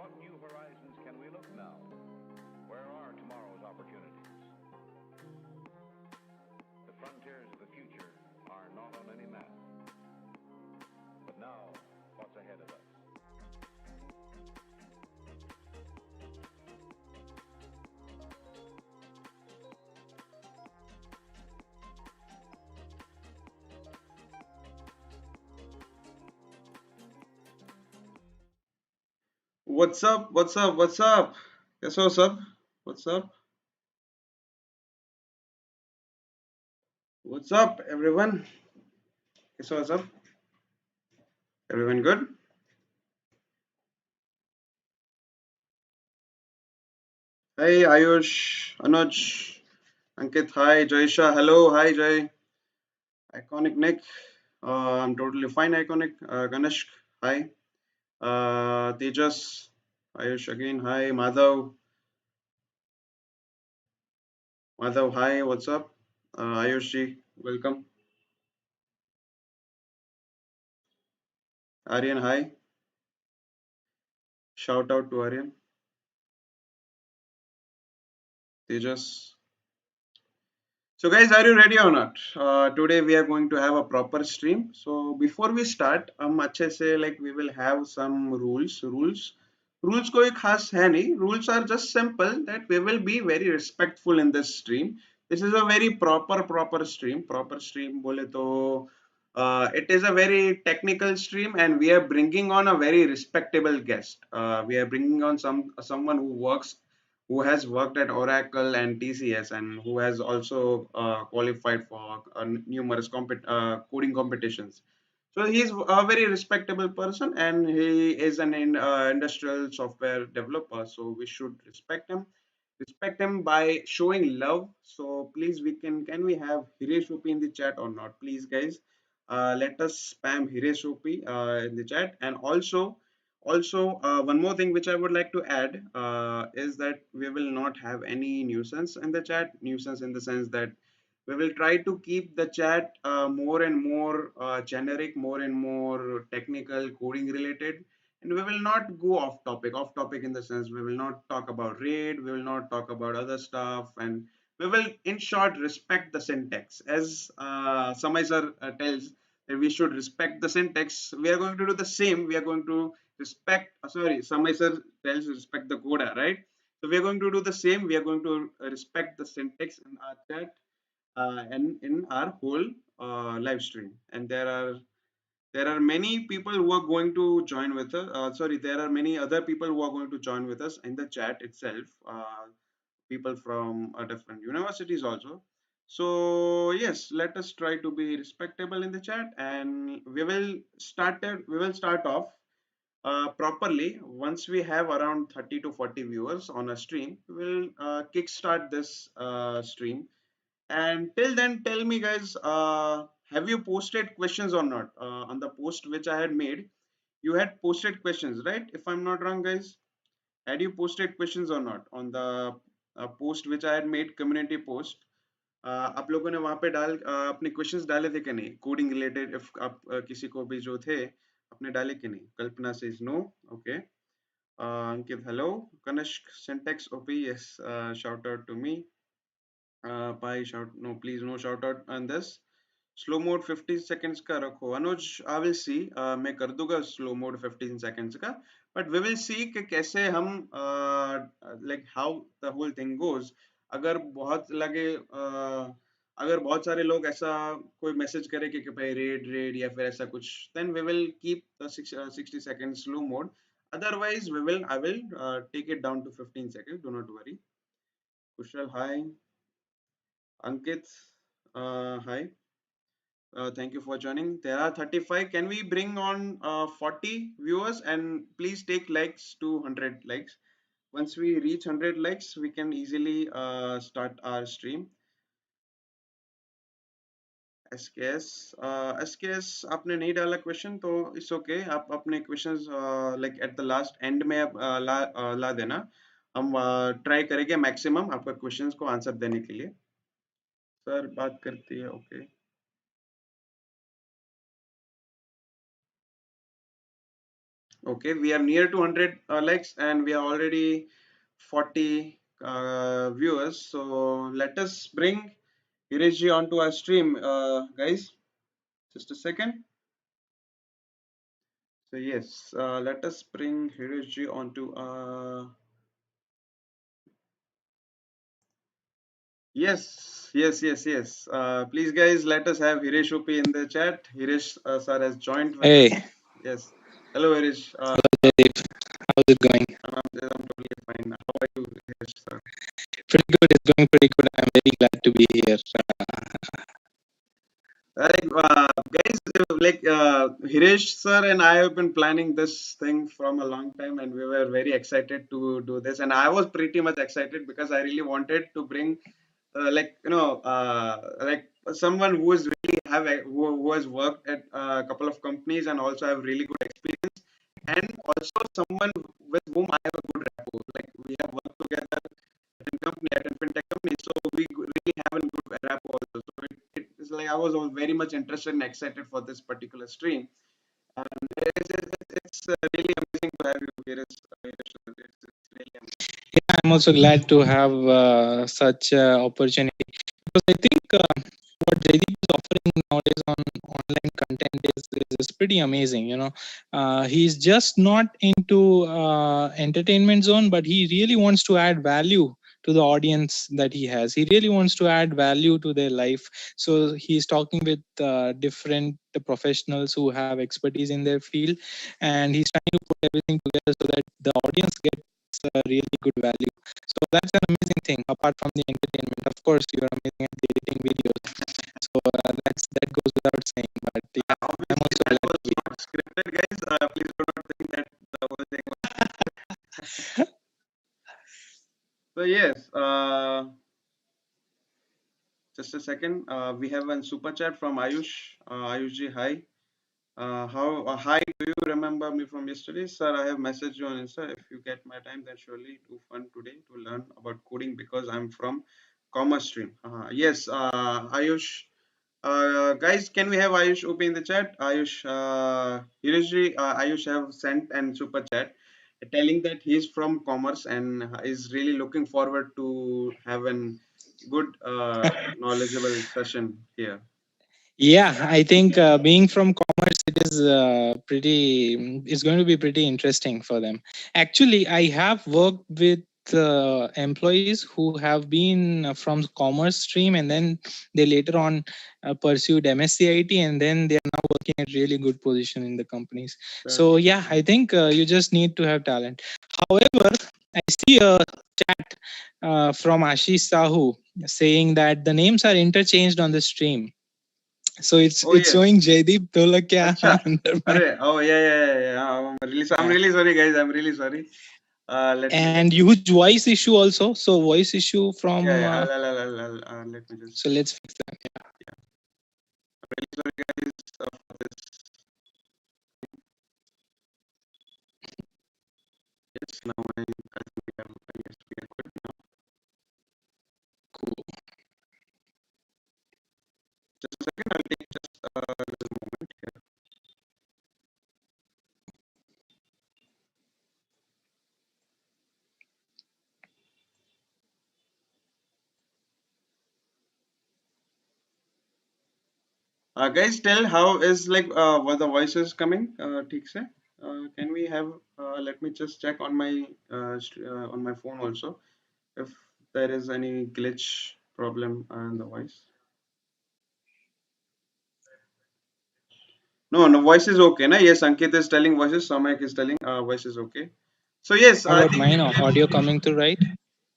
what new horizons can we look now? Where are tomorrow's opportunities? The frontiers of the future are not on any map. But now, what's ahead of us? What's up? What's up? What's up? Yes, what's up? What's up? What's up, everyone? Yes, what's up? Everyone good? Hey, Ayush, Anuj, Ankit, hi, Jaisha, hello, hi, Jay, Iconic Nick, I'm totally fine, Iconic, Ganesh, hi, Tejas, Ayush again, hi, Madhav, hi, what's up? Ayush ji, welcome, Aryan, hi, shout out to Aryan, Tejas. So guys, are you ready or not? Today we are going to have a proper stream. So before we start, अच्छे से like we will have some rules कोई खास है नहीं. Rules are just simple that we will be very respectful in this stream. This is a very proper stream. Proper stream बोले तो it is a very technical stream and we are bringing on a very respectable guest. We are bringing on someone who has worked at Oracle and TCS and who has also qualified for numerous coding competitions. So he is a very respectable person and he is an industrial software developer. So we should respect him. Respect him by showing love. So please, can we have Hiresh in the chat or not? Please, guys, let us spam Hiresh in the chat. And also, one more thing which I would like to add is that we will not have any nuisance in the chat. Nuisance in the sense that we will try to keep the chat more and more generic, more and more technical, coding related, and we will not go off topic. Off topic in the sense we will not talk about raid, we will not talk about other stuff, and we will, in short, respect the syntax. As Samay sir tells that we should respect the syntax, we are going to do the same. We are going to respect. Sorry, Samay sir tells respect the coda, right? So we are going to do the same. We are going to respect the syntax in our chat and in our whole live stream. And there are many people who are going to join with us. Sorry, there are many other people who are going to join with us in the chat itself. People from different universities also. So yes, let us try to be respectable in the chat, and we will start off properly once we have around 30 to 40 viewers on a stream. We will kickstart this stream, and till then, tell me, guys, have you posted questions or not? On the post which I had made, you had posted questions, right? If I'm not wrong, guys, had you posted questions or not on the post which I had made, community post? आप लोगों ने वहां पे अपने questions डाले थे कि नहीं, कोडिंग रिलेटेड? इफ आप किसी को भी जो थे अपने डाले कि नहीं? कल्पना से no. Okay. Ankit, hello. Kanishk, syntax OP, yes, shout out to me. Pi shout, no, please, no shout out on this. Slow mode 15 seconds का रखो. अनुज, आई विल सी, मैं कर दूंगा स्लो मोड 15 seconds का, बट वी विल सी कि कैसे हम like how the whole thing goes. अगर बहुत लगे अगर बहुत सारे लोग ऐसा कोई मैसेज करे कि भाई रेड रेड या फिर ऐसा कुछ, then we will keep the 60 seconds slow mode. Otherwise, I will take it down to 15 seconds. Do not worry. Kushal, hi. Ankit, hi. Thank you for joining. There are 35. Can we bring on 40 viewers? And please take likes to 100 likes. Once we reach 100 likes, we can easily start our stream. SKS, SKS, आपने नहीं डाला question तो it's okay. आप अपने questions like at the last and में आप ला देना. हम ट्राई करेंगे मैक्सिमम आपका क्वेश्चंस को आंसर देने के लिए. सर बात करती है. Okay. Okay, we are near to 100 likes and we are already 40 viewers. So let us bring Hiresh onto our stream, guys. Just a second. So yes, let us bring Hiresh onto. Yes. Please, guys, let us have Hireshop in the chat. Hiresh sir has joined with us. Hey, Yes. Hello, Hiresh. hello Jaydeep. How's it going? I'm totally fine. How are you, Hiresh sir? Pretty good. It's going pretty good. I'm very glad to be here. Guys, Hiresh sir and I have been planning this thing from a long time, and we were very excited to do this. And I was pretty much excited because I really wanted to bring, like someone who is really who has worked at a couple of companies and also have really good experience, and also someone with whom I have a good rapport. Like we have worked together at a fintech company, so we really have a good rapport also. So it's like I was very much interested and excited for this particular stream. And it's really amazing to have you here. It's really amazing. Yeah, I'm also glad to have such opportunity because I think what Jaydeep is offering nowadays on online content is pretty amazing. He's just not into entertainment zone, but he really wants to add value to the audience that he has. He really wants to add value to their life. So he's talking with different professionals who have expertise in their field, and he's trying to put everything together so that the audience gets really good value. So that's an amazing thing. Apart from the entertainment, of course, you're amazing at editing videos. So that goes without saying. But yeah, I'm Obviously, also that glad was to be. not scripted, guys. Please do not think that the whole thing was. So yes, just a second. We have a super chat from Ayush. Ayush ji, hi. Hi, do you remember me from yesterday? Sir, I have messaged you on Insta. If you get my time, then surely do fun today to learn about coding because I'm from commerce stream. Yes, Ayush. Guys, can we have Ayush open the chat? Ayush, Hireshji, Ayush have sent an super chat telling that he is from commerce and is really looking forward to have an good knowledgeable session here. Yeah, I think being from commerce, it is it's going to be pretty interesting for them. Actually, I have worked with employees who have been from commerce stream, and then they later on pursued MSCIT, and then they are now working at really good position in the companies. So That's yeah, I think you just need to have talent. However, I see a chat from Ashish Sahu saying that the names are interchanged on the stream. So Oh it's yes. showing Jaydeep Dholakya Acha. under my, Arre, oh yeah. I'm yeah. really sorry, guys. I'm really sorry. Let me And just. huge voice issue also. So voice issue Yeah, from. yeah. Let me just. So let's fix that. I'm really sorry, guys, for this. Yes, now I think we are good now. Cool. Just a second. I'll take just a little moment here. Guys, tell how is like what the voice is coming. ठीक से? Can we have? Let me just check on my on my phone also if there is any glitch problem in the voice. No, voice is okay. Na? Yes, Ankit is telling voices. Samak is telling voice is okay. So yes, How I about think we mine? can. Audio coming through right?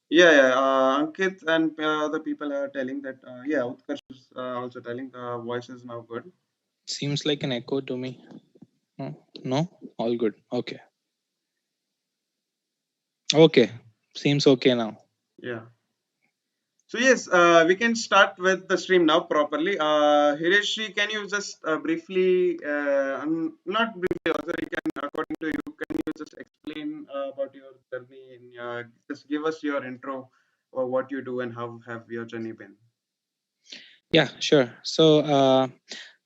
Yeah. Ankit and other people are telling that. Yeah, Utkarsh is also telling the voice is now good. Seems like an echo to me. No? All good. Okay. Okay. Seems okay now. Yeah. So yes, we can start with the stream now properly. Hireshi, can you just briefly, not briefly, also you can, according to you, can you just explain about your journey in just give us your intro or what you do and how have your journey been? Yeah, sure. So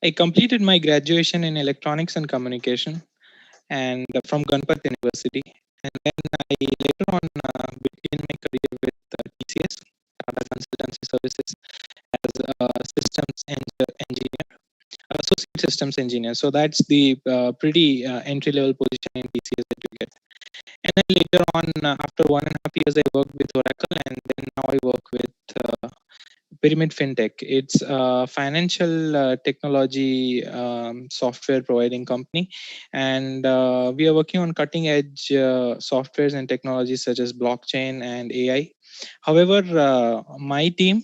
I completed my graduation in electronics and communication. and from Ganpat University. And then I later on began my career with TCS, Tata Consultancy Services, as a engineer, associate systems engineer. So that's the pretty entry level position in TCS that you get. And then later on, after 1.5 years, I worked with Oracle, and then now I work with Pyramid Fintech. It's a financial technology software providing company, and we are working on cutting edge softwares and technologies such as blockchain and AI. However, my team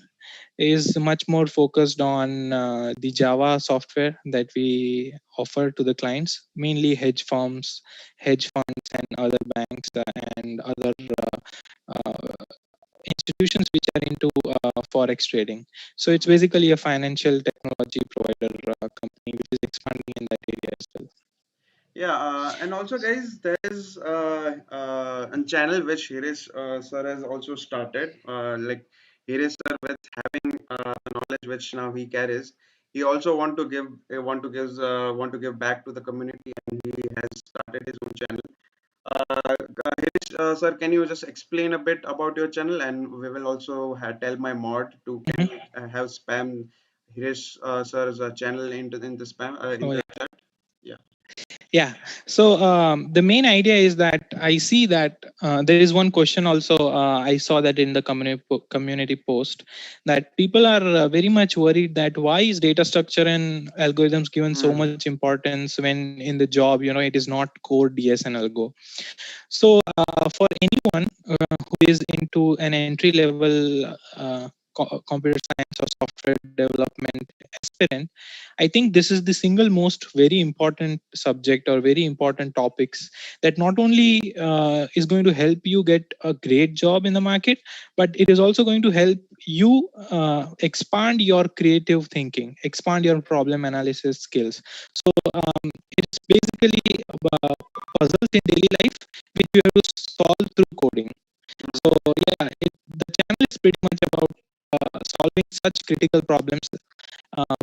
is much more focused on the Java software that we offer to the clients, mainly hedge firms, hedge funds, and other banks and other uh, institutions which are into forex trading. So it's basically a financial technology provider company which is expanding in that area as well. Yeah, and also, guys, there's a channel which Hiresh sir has also started. Like Hiresh sir, with having knowledge which now he carries, he also want to give back to the community, and he has started his own channel. Hiresh sir, can you just explain a bit about your channel, and we will also tell my mod to can Mhm. he have spam Hiresh sir's channel in the spam in Oh, the yeah. chat? Yeah. Yeah. So the main idea is that I see that there is one question also. I saw that in the community post that people are very much worried that why is data structure and algorithms given so Hmm. much importance when in the job, it is not core DS and algo. So for anyone who is into an entry level computer science or software development aspirant, I think this is the single most very important subject or very important topics that not only is going to help you get a great job in the market, but it is also going to help you expand your creative thinking, expand your problem analysis skills. So it's basically puzzles in daily life which you have to solve through coding. So yeah, the channel is pretty much about solving such critical problems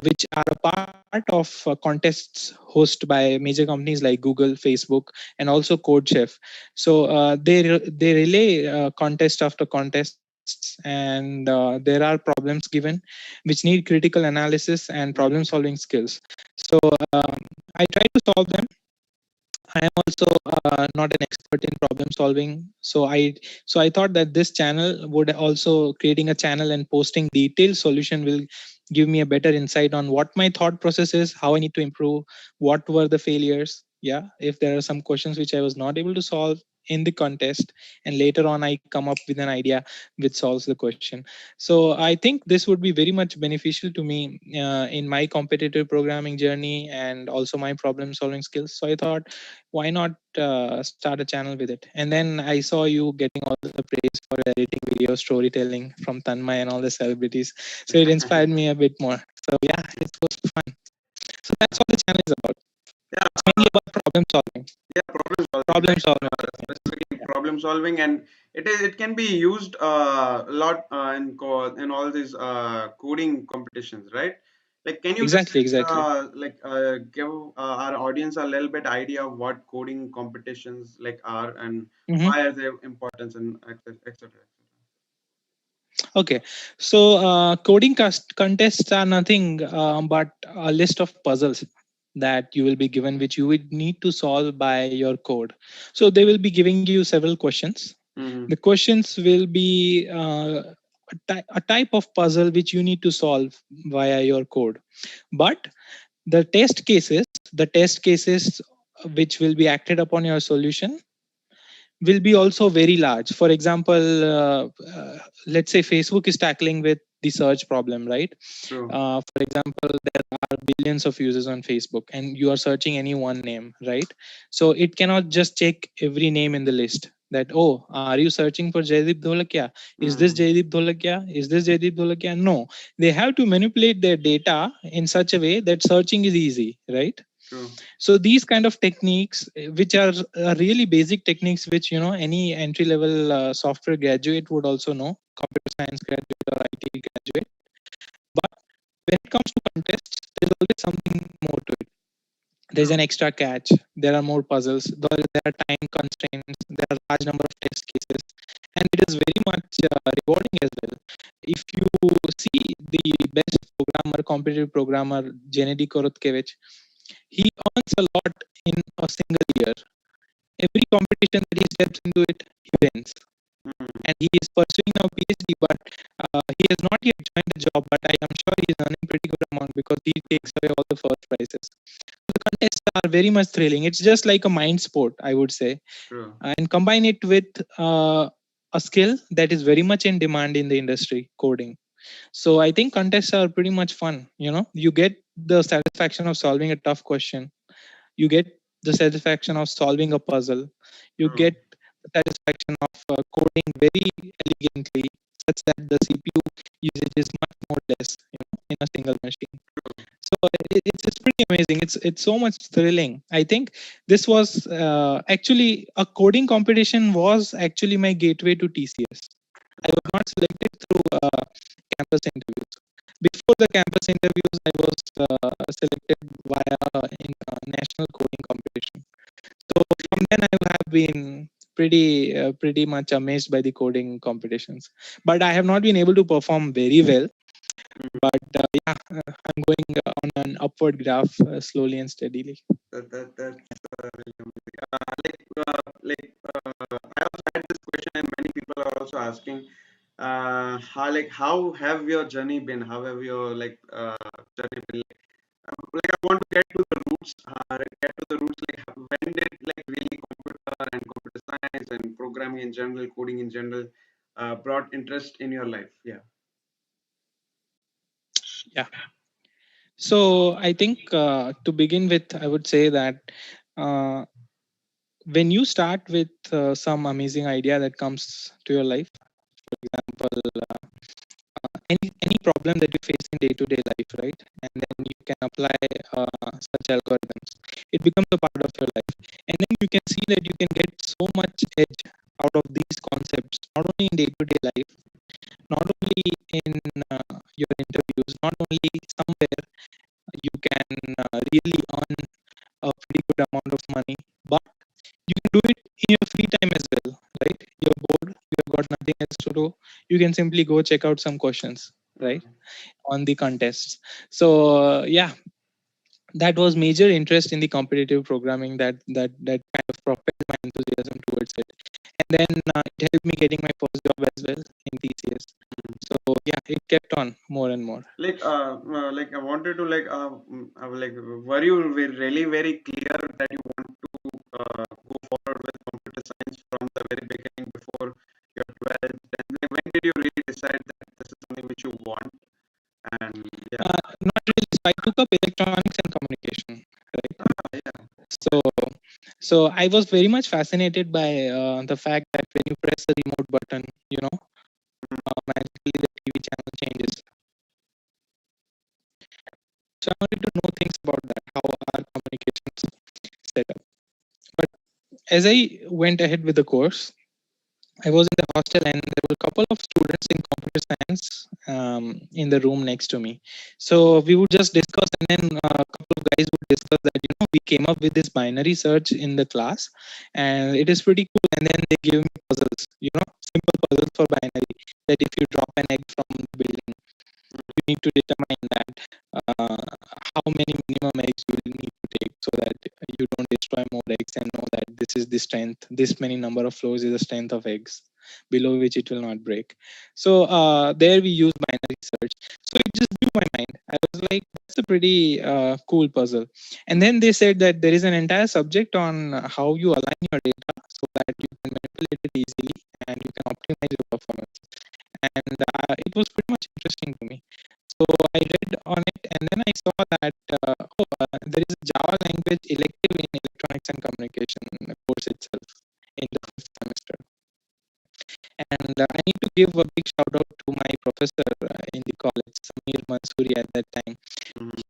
which are a part of contests hosted by major companies like Google, Facebook, and also CodeChef. So they relay contest after contests, and there are problems given which need critical analysis and problem solving skills. So I try to solve them. I am also not an expert in problem solving, so I thought that this channel would also creating a channel and posting detailed solution will give me a better insight on what my thought process is, how I need to improve, what were the failures. Yeah, if there are some questions which I was not able to solve in the contest, and later on I come up with an idea which solves the question. So I think this would be very much beneficial to me in my competitive programming journey and also my problem solving skills. So I thought, why not start a channel with it? And then I saw you getting all the praise for editing video, storytelling from Tanmay and all the celebrities. So it inspired me a bit more. So yeah, it was fun. So that's what the channel is about. Yeah, It's mainly about problem solving. yeah, problem solving, Problem right? solving. Specifically Yeah. problem solving, and it can be used a lot in all these coding competitions, right? Like, can you just Exactly, exactly. give our audience a little bit idea of what coding competitions like are and Mhm. why are they important and etc. Okay, so coding contests are nothing but a list of puzzles that you will be given, which you would need to solve by your code. So they will be giving you several questions. Mm-hmm. The questions will be a type of puzzle which you need to solve via your code. But the test cases which will be acted upon your solution will be also very large. For example, let's say Facebook is tackling with the search problem, right? True. For example, there are billions of users on Facebook, and you are searching any one name, right? So it cannot just check every name in the list. That, oh, are you searching for Jaideep Dholakia? Is this Mm-hmm. Jaideep Dholakia? Is this Jaideep Dholakia? No, they have to manipulate their data in such a way that searching is easy, right? True. So these kind of techniques which are really basic techniques which any entry level software graduate would also know, computer science graduate or IT graduate. But when it comes to contests, there's always something more to it. There's an extra catch. There are more puzzles. There are time constraints. There are large number of test cases, and it is very much rewarding as well. If you see the best programmer, competitive programmer, Gennady Korotkevich, he earns a lot in a single year. Every competition that he steps into it, he wins. And he is pursuing a PhD, but he has not yet joined the job. But I am sure he is earning pretty good amount because he takes away all the first prizes. The contests are very much thrilling. It's just like a mind sport, I would say. True. And combine it with a skill that is very much in demand in the industry, coding. So I think contests are pretty much fun. You get the satisfaction of solving a tough question. You get the satisfaction of solving a puzzle. You True. get the satisfaction of coding very elegantly, such that the CPU usage is much more less, in a single machine. So it's pretty amazing. It's so much thrilling. I think this was actually a coding competition was actually my gateway to TCS. I was not selected through campus interviews. Before the campus interviews, I was selected via in national coding competition. So from then I have been pretty much amazed by the coding competitions. But I have not been able to perform very well. But I'm going on an upward graph slowly and steadily. That's really amazing. I also had this question, and many people are also asking, how have your journey been? How have your journey been? I want to get to the roots. When did really computer and computer science and programming in general, coding in general, brought interest in your life? Yeah. Yeah. So I think to begin with, I would say that when you start with some amazing idea that comes to your life, for example, any problem that you face in day-to-day life, right? And then you can apply such algorithms. It becomes a part of your life, and then you can see that you can get so much edge out of these concepts, not only in day-to-day life, not only in your interviews, not only somewhere you can really earn a pretty good amount of money, but you can do it in your free time as well, right? You're bored, you've got nothing else to do, you can simply go check out some questions, right, on the contests. So that was major interest in the competitive programming that kind of propelled my enthusiasm towards it. And then it helped me getting my first job as well in TCS. So it kept on more and more. I wanted to were you really very clear that you want to go forward with computer science from the very beginning before your 12th? And when did you really decide that this is something which you want? And not really. So I took up electronics and communication, right? So I was very much fascinated by the fact that when you press the remote button, magically the TV channel changes. So I wanted to know things about that, how our communications set up. But as I went ahead with the course, I was in the hostel and there were a couple of students in computer science in the room next to me. So we would just discuss, and then a couple of guys would discuss that, we came up with this binary search in the class and it is pretty cool. And then they give me puzzles, simple puzzles for binary, that if you drop an egg from the building, you need to determine that how many minimum eggs you will need to take so that you don't destroy more eggs, and know that this is the strength, this many number of floors is the strength of eggs, below which it will not break. So there we use binary search. So it just blew my mind. I was like, that's a pretty cool puzzle. And then they said that there is an entire subject on how you align your data so that you can manipulate it easily and you can optimize your performance. And it was pretty much interesting to me. So I read on it, and then I saw that there is a Java language elective in electronics and communication course itself in the first semester. And I need to give a big shout out to my professor in the college, Samir Mansoori, at that time.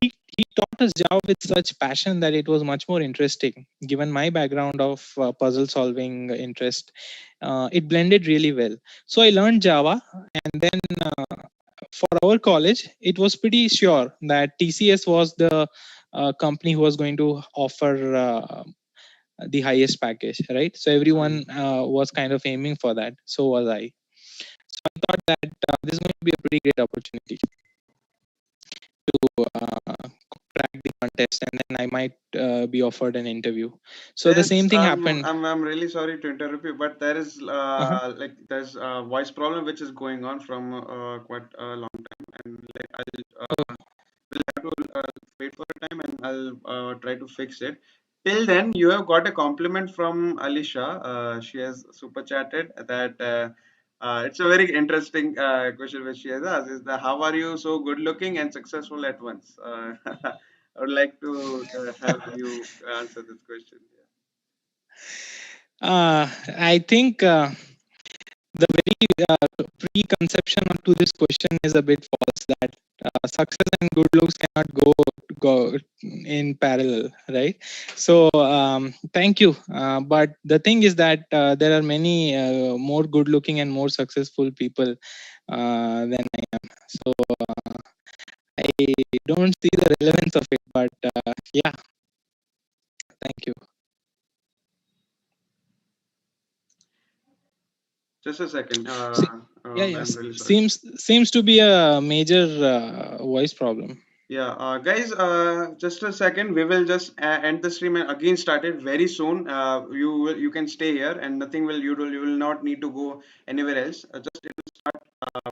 He taught us Java with such passion that it was much more interesting. Given my background of puzzle solving interest, it blended really well. So I learned Java, and then for our college, it was pretty sure that TCS was the a company who was going to offer the highest package, right? So everyone was kind of aiming for that. So was I. So I thought that this is going to be a pretty great opportunity to crack the contest, and then I might be offered an interview. So the Yes, same thing happened. I'm really sorry to interrupt you, but there is Uh-huh. like there's a voice problem which is going on from quite a long time, and like I'll will have to wait for a time, and I'll try to fix it. Till then, you have got a compliment from Alisha. She has super chatted that it's a very interesting question which she has asked. Is that how are you so good looking and successful at once? I would like to have you answer this question. I think the very preconception to this question is a bit false, that success and good looks cannot go in parallel, right? So thank you, but the thing is that there are many more good looking and more successful people than I am. So I don't see the relevance of it, but yeah, thank you. Just a second. See, yeah, I'm yes, really sorry. seems to be a major voice problem. Yeah, guys, just a second. We will just end the stream and again start it very soon. You can stay here and nothing will you will not need to go anywhere else. Just it will start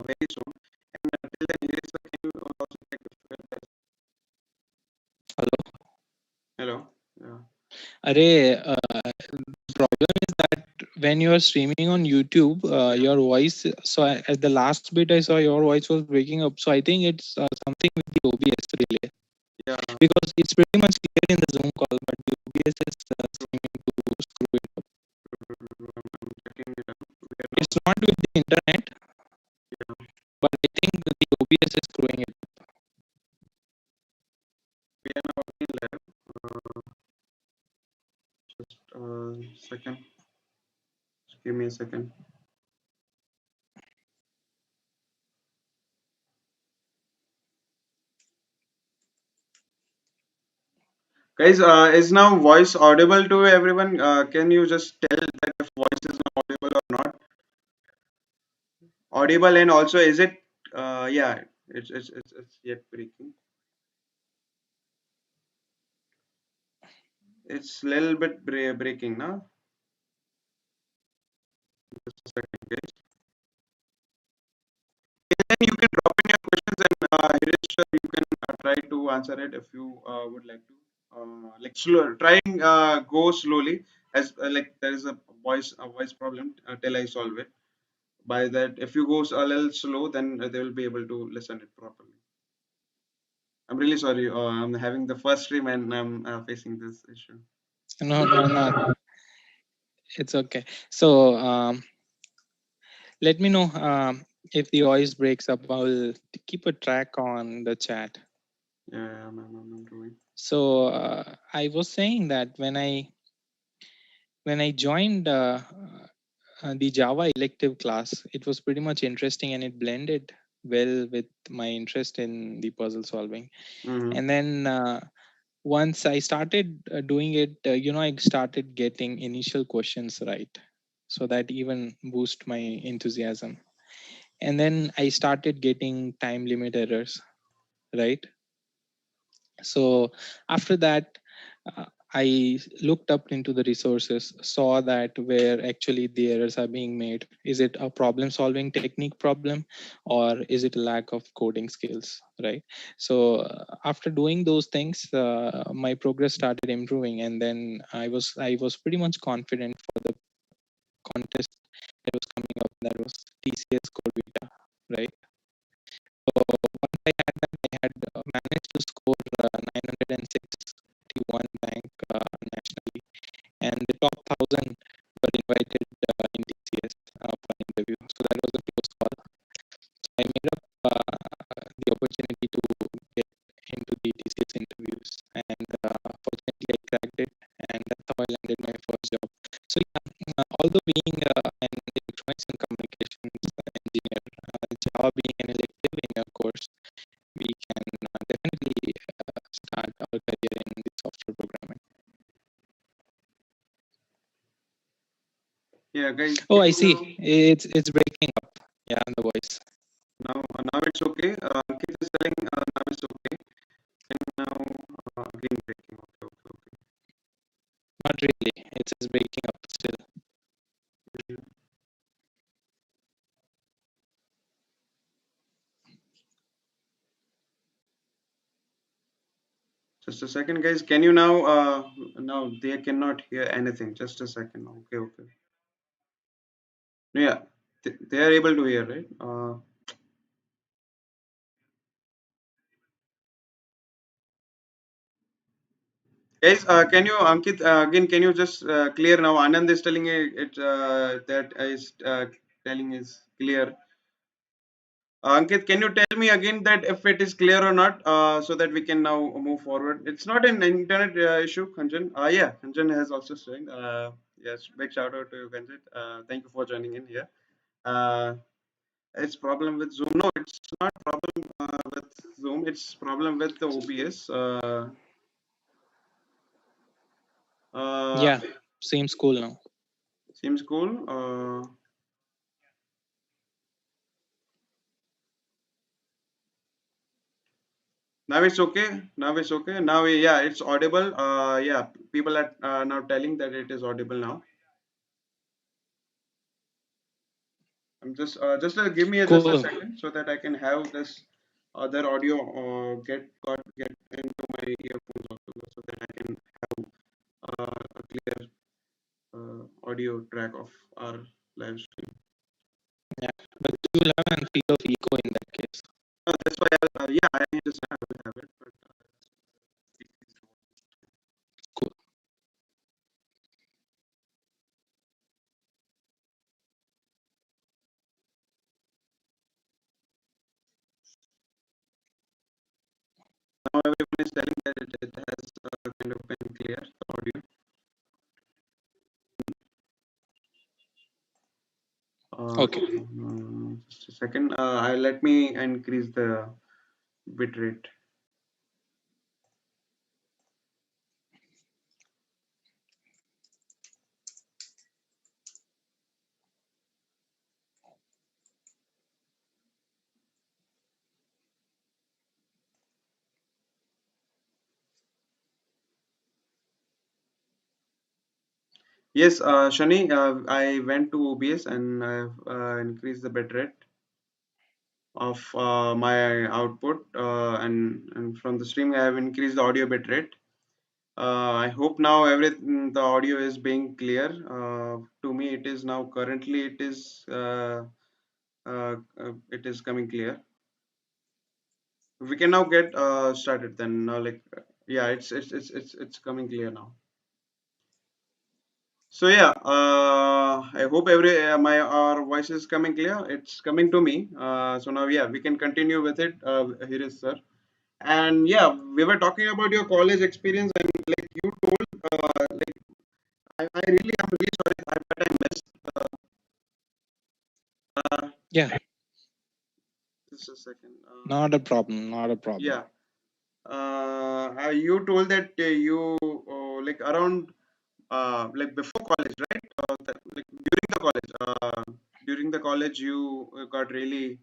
very soon. And until then, here is the can you also check if Hello. hello. Yeah. Array, problem is that when you are streaming on YouTube, your voice. So at the last bit, I saw your voice was breaking up. So I think it's something with the OBS relay, Yeah. because it's pretty much clear in the Zoom call, but the OBS is seeming to screw it up. I'm checking it out. It's not with the internet, Yeah. but I think the OBS is screwing it up. We are now in live. Just a second. Just give me a second. Guys, is now voice audible to everyone? Can you just tell that if voice is now audible or not? Audible, and also is it? Yeah, it's yet breaking. It's little bit breaking now. Just a second, guys. Then you can drop in your questions, and Hirish, you can try to answer it if you would like to. Like slow, try and go slowly, as like there is a voice problem till I solve it. By that, if you go a little slow, then they will be able to listen it properly. I'm really sorry. I'm having the first stream and I'm facing this issue. No, no, not. It's okay. So let me know if the voice breaks up. I'll keep a track on the chat. Yeah, I'm doing. So I was saying that when I joined the Java elective class, it was pretty much interesting and it blended well with my interest in the puzzle solving. Mm-hmm. And then once I started doing it, I started getting initial questions right, so that even boost my enthusiasm. And then I started getting time limit errors, right? So after that, I looked up into the resources, saw that where actually the errors are being made. Is it a problem solving technique problem, or is it a lack of coding skills, right? So after doing those things, my progress started improving, and then I was pretty much confident for the contest that was coming up. That was TCS Code Vita, right? So once I had that, I had managed to score 961 rank nationally, and the top 1,000 were invited in TCS for an interview. So that was a close call. So I made up the opportunity to get into the TCS interviews, and fortunately I cracked it, and that's how I landed my first job. So yeah, although being an electronics and communications engineer, Java being an elective in your course, we can definitely start our career Yeah, guys. Oh, I Can see. you It's breaking up. Yeah, the voice. now it's okay. Ankit is telling now it's okay. And now again breaking. Okay, okay, okay. Not really. It's breaking up still. Yeah. Just a second, guys. Can you now? Now they cannot hear anything. Just a second. Okay, okay. Yeah, they are able to hear, right? Guys, can you, Ankit, again, can you just clear now? Anand is telling it that is telling is clear. Ankit, can you tell me again that if it is clear or not, so that we can now move forward? It's not an internet issue, Kanchan. Yeah, Kanchan has also joined. Yes, big shout out to you, Kanchan. Thank you for joining in here. Uh, it's problem with Zoom. No, it's not problem with Zoom. It's problem with the OBS. Uh, Yeah, seems cool now. seems cool. Now it's okay. Now it's okay. Now, yeah, it's audible. Yeah, people are now telling that it is audible now. I'm just give me just a Cool. second so that I can have this other audio get into my earphones also, so that I can have a clear audio track of our live stream. Yeah, but you will have an feel of echo in that case. That's why yeah, I understand I will have it, but Cool. now everyone is telling that it has kind of been clear the audio. Okay. Just a second. Let me increase the bit rate. Yes, Shani, I went to OBS and I've increased the bit rate of my output, and from the stream I have increased the audio bit rate. I hope now everything the audio is being clear. To me, it is now currently it is coming clear. We can now get started then. Now, like yeah, it's coming clear now. So yeah, I hope every my our voice is coming clear. It's coming to me. So now yeah, we can continue with it. Here is sir. And yeah, we were talking about your college experience, and like you told, like I really am really sorry that I missed. Yeah, Just a second. not a problem. Not a problem. Yeah, you told that you like around like before college, right? Like during the college, you got really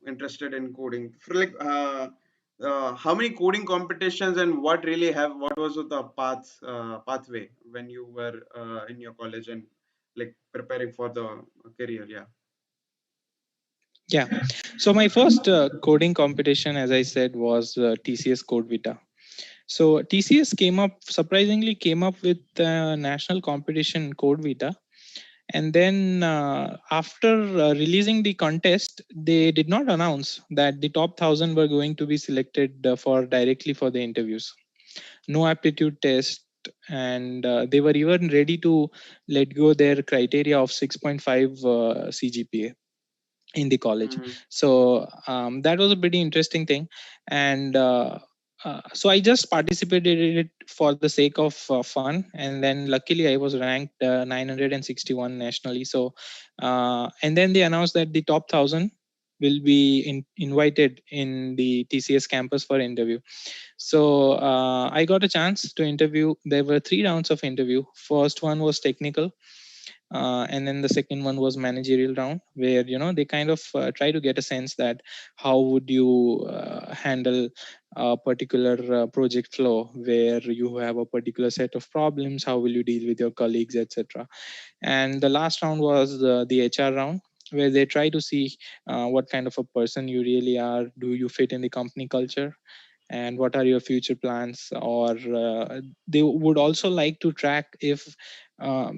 interested in coding. For like, how many coding competitions and what was the pathway when you were in your college and like preparing for the career? Yeah. Yeah. So my first coding competition, as I said, was TCS Code Vita. So TCS surprisingly came up with national competition Code Vita. And then after releasing the contest, they did not announce that the top 1,000 were going to be selected for directly for the interviews. No aptitude test, and they were even ready to let go their criteria of 6.5 CGPA in the college. Mm-hmm. So that was a pretty interesting thing, and so I just participated in it for the sake of fun, and then luckily I was ranked 961 nationally. So and then they announced that the top 1,000 will be invited in the TCS campus for interview. So I got a chance to interview. There were 3 rounds of interview. First one was technical, And then the second one was managerial round, where they kind of try to get a sense that how would you handle a particular project flow where you have a particular set of problems, how will you deal with your colleagues, etc. And the last round was the HR round, where they try to see what kind of a person you really are. Do you fit in the company culture? And what are your future plans? Or they would also like to track if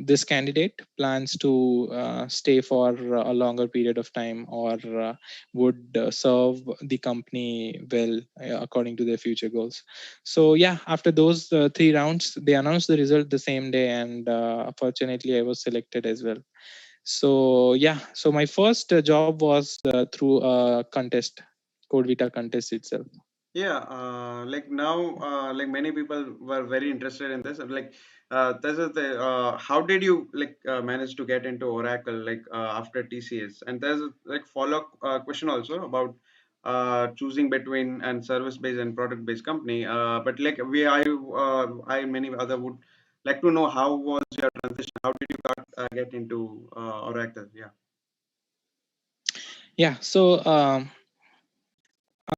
this candidate plans to stay for a longer period of time, or would serve the company well according to their future goals. So yeah, after those three rounds, they announced the result the same day, and fortunately I was selected as well. So yeah, so my first job was through a contest, Code Vita contest itself. Yeah, like now, like many people were very interested in this. Like, this is the how did you like manage to get into Oracle like after TCS? And there's a like follow question also about choosing between and service based and product based company. But like I many other would like to know how was your transition? How did you get into Oracle? Yeah. Yeah, so uh,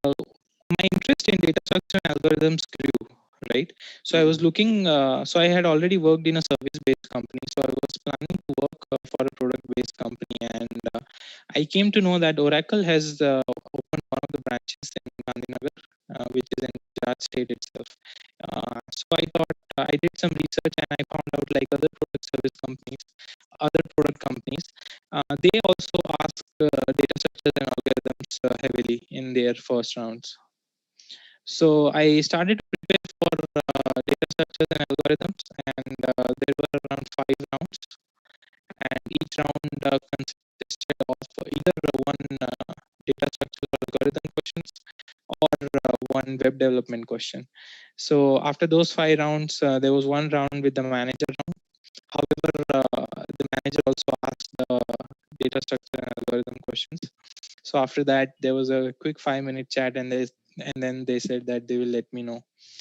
my interest in data structure and algorithms grew, right? So I was Mm-hmm. looking, so I had already worked in a service based company, so I was planning to work for a product based company. And I came to know that Oracle has opened one of the branches in Gandhinagar, which is in Gujarat state itself. So I thought, I did some research, and I found out like other product service companies, other product companies, they also ask data structures and algorithms heavily in their first rounds. So I started to prepare for data structures and algorithms, and there were around 5 rounds, and each round consisted of either one data structure or algorithm questions, or one web development question. So after those 5 rounds, there was one round with the manager round. However, the manager also asked the data structure and algorithm questions. So after that, there was a quick 5-minute chat, and then they said that they will let me know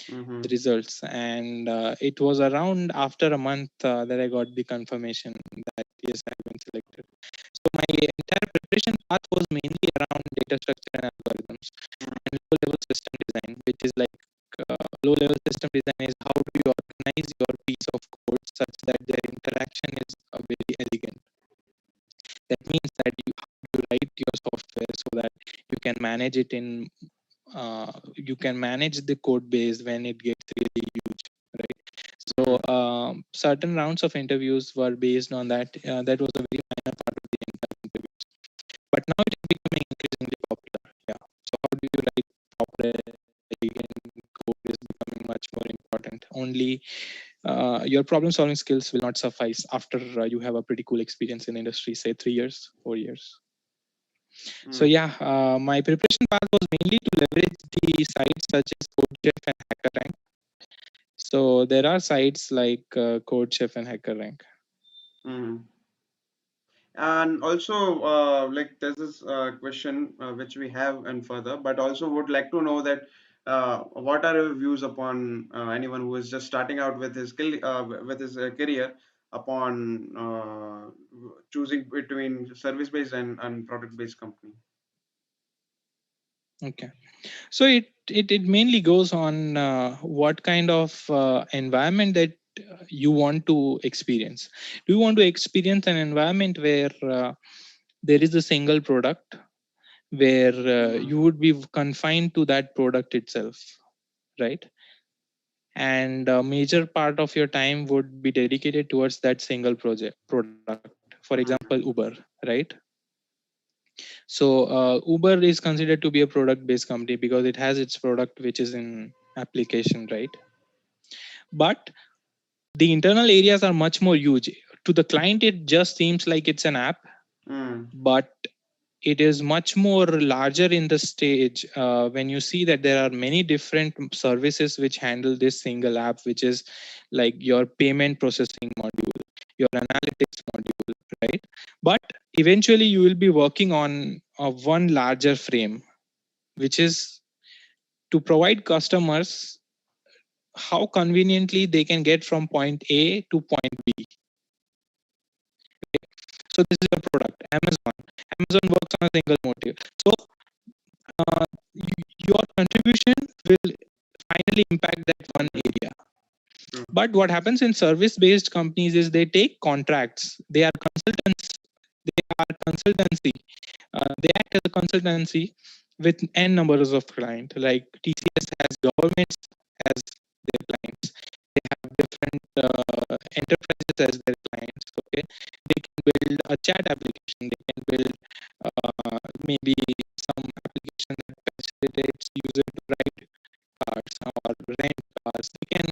Mm-hmm. the results. And it was around after a month that I got the confirmation that yes, I've been selected. So my entire preparation path was mainly around data structure and algorithms and low-level system design, which is like low-level system design is how do you organize your piece of code such that their interaction is very elegant. That means that you write your software so that you can manage it in you can manage the code base when it gets really huge, right? So certain rounds of interviews were based on that. That was a very minor part of the entire interview, but now it is becoming increasingly popular. Yeah, so how do you write proper elegant code is becoming much more important. Only your problem solving skills will not suffice after you have a pretty cool experience in industry, say 3 years, 4 years. So Mm. yeah, my preparation path was mainly to leverage the sites such as CodeChef and HackerRank. So there are sites like CodeChef and HackerRank. Mm. And also, like there's this question which we have and further, but also would like to know that what are your views upon anyone who is just starting out with his with his career upon choosing between service-based and product-based company? Okay. So it mainly goes on what kind of environment that you want to experience. Do you want to experience an environment where there is a single product, where Mm. you would be confined to that product itself, right? And a major part of your time would be dedicated towards that single product. For example, Mm. Uber, right? So Uber is considered to be a product based company because it has its product which is in application, right? But the internal areas are much more huge. To the client it just seems like it's an app, Mm. but it is much more larger in the stage when you see that there are many different services which handle this single app, which is like your payment processing module, your analytics module, right? But eventually you will be working on one larger frame, which is to provide customers how conveniently they can get from point A to point B, So this is your product, Amazon. Amazon works on a single motive. So your contribution will finally impact that one area. But what happens in service-based companies is they take contracts. They are consultants. They are consultancy. They act as a consultancy with n numbers of clients. Like TCS has governments as their clients. They have different enterprises as their clients. Okay, they can build a chat application. They can build maybe some application that facilitates user to write cars or rent cars. They can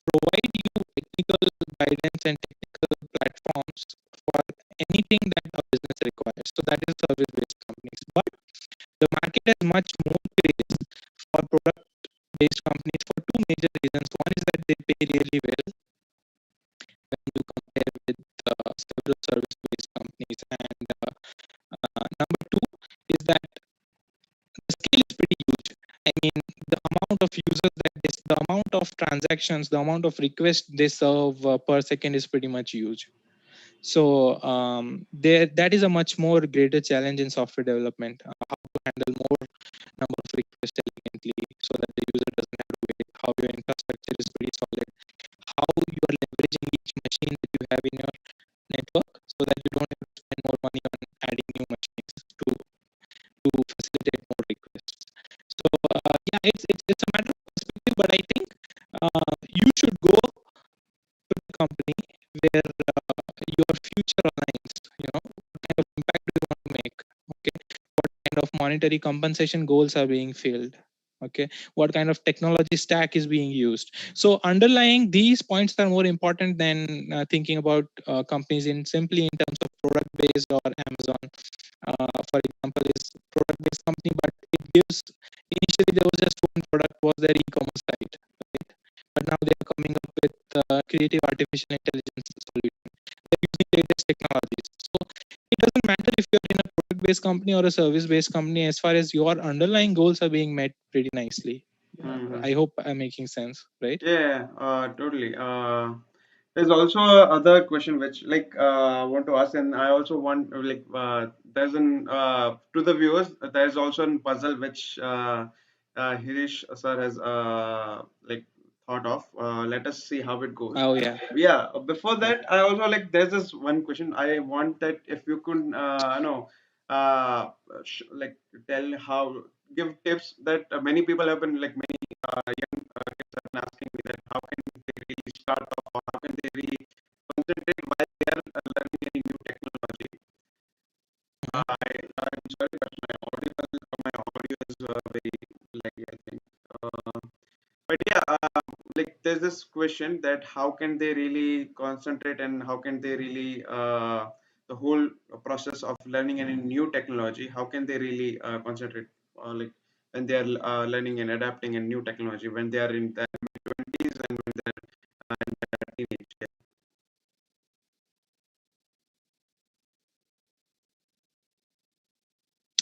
provide you technical guidance and technical platforms for anything that a business requires. So that is service-based companies. But the market has much more craze for product-based companies for two major reasons. One is that they pay really well when you compare with several service-based companies, and number two is that the scale is pretty huge. I mean, the amount of users the amount of transactions, the amount of requests they serve per second is pretty much huge. So that is a much more greater challenge in software development. How to handle more number of requests elegantly so that the user doesn't have to wait. How your infrastructure is very solid. How you are leveraging each machine that you have in your network so that you don't have to spend more money on adding new machines to facilitate more requests. So yeah, it's a matter of perspective, but I think you should go to the company where your future aligns. You know, what kind of impact do you want to make? Okay, what kind of monetary compensation goals are being filled? Okay, what kind of technology stack is being used? So underlying these points are more important than thinking about companies in simply in terms of product based or Amazon. For example, is product based company, but it gives initially there was just one product was their e-commerce site, right? But now they are coming up with creative artificial intelligence solution. They're using latest technologies. So it doesn't matter if you're in a product based company or a service based company, as far as your underlying goals are being met pretty nicely. I hope I'm making sense, right? Yeah, totally. There's also other question which I want to ask, and I also want there's an to the viewers. There's also a puzzle which Hirish sir has thought of. Let us see how it goes. Oh yeah. Yeah. Before that, I also there's this one question. I want that if you could like tell how give tips that many people have been many young kids have been asking me that how can they really start off or how can they really concentrate while they are learning any new technology. I'm sorry, but my audio is very laggy, I think. But yeah, there's this question that how can they really concentrate and how can they really the whole process of learning any new technology, how can they really concentrate when they are learning and adapting a new technology when they are in their mid-20s and when they're in their teenage.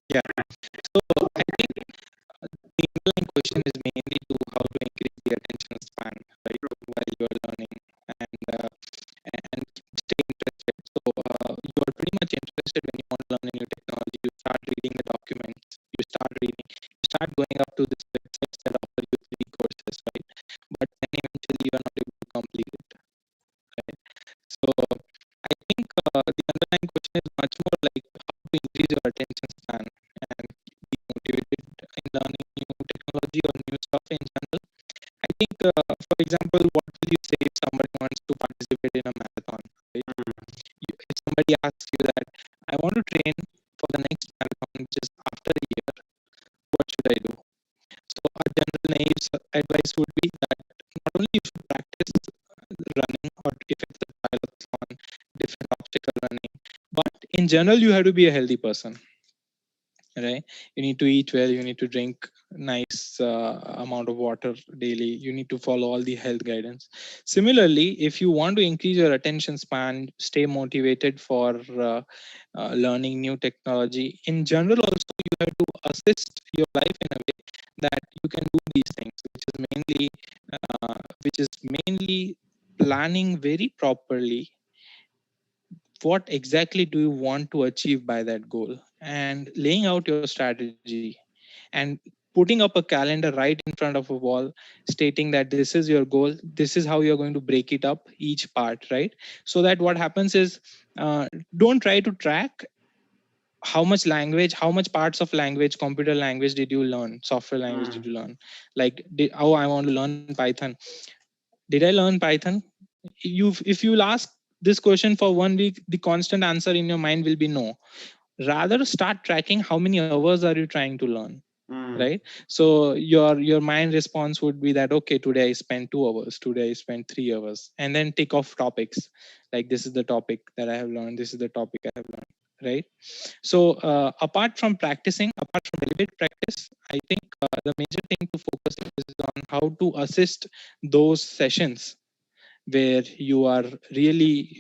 Yeah. So I think the underlying question is mainly to how to increase the attention span, right, while you are learning and stay interested. So you are pretty much interested when you want to learn a new technology. You start reading the documents. You start going up to this websites that offer you free courses, right? But then eventually you are not able to complete it, right? So I think the underlying question is much more like how to increase your attention span and be motivated in learning new technology or new stuff in general. I think, for example, what will you say if somebody wants to participate in a marathon? Right? If somebody asks you that, I want to train for the next marathon, which is after a year, what should I do? So a general naive advice would be that not only you should practice running or if it's a triathlon, different obstacle running, but in general, you have to be a healthy person. Right, you need to eat well, you need to drink nice amount of water daily, you need to follow all the health guidance. Similarly, if you want to increase your attention span, stay motivated for learning new technology in general, also you have to assist your life in a way that you can do these things, which is mainly planning very properly what exactly do you want to achieve by that goal, and laying out your strategy, and putting up a calendar right in front of a wall, stating that this is your goal, this is how you're going to break it up each part, right? So that what happens is, don't try to track how much language, how much parts of language, computer language did you learn, software language did you learn. Like, oh, I want to learn Python. Did I learn Python? If you'll ask this question for 1 week, the constant answer in your mind will be no. Rather, start tracking how many hours are you trying to learn, right? So your mind response would be that, okay, today I spent 2 hours, today I spent 3 hours, and then tick off topics. Like, this is the topic that I have learned, this is the topic I have learned, right? So apart from deliberate practice, I think the major thing to focus is on how to assist those sessions where you are really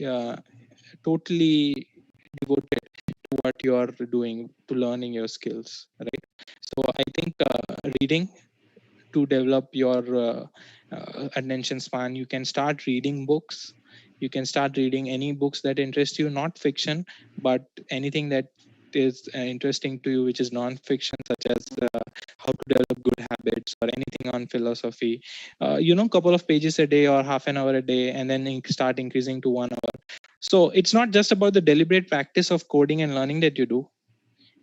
totally devoted to what you are doing, to learning your skills, right? So I think reading, to develop your attention span, you can start reading books. You can start reading any books that interest you, not fiction, but anything that is interesting to you, which is non-fiction, such as how to develop good habits or anything on philosophy. Couple of pages a day or half an hour a day, and then start increasing to 1 hour. So it's not just about the deliberate practice of coding and learning that you do.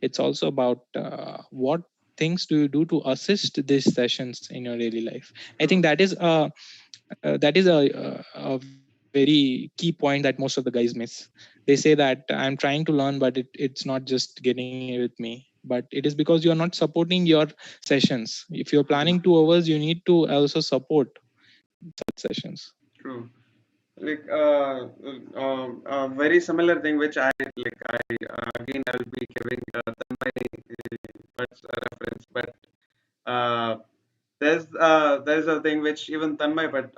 It's also about what things do you do to assist these sessions in your daily life. I think that is a very key point that most of the guys miss. They say that I'm trying to learn, but it's not just getting it with me, but it is because you are not supporting your sessions. If you're planning 2 hours, you need to also support such sessions. True. Like very similar thing which I like. Again I'll be giving my reference, but uh, there's a thing which even Tanmay but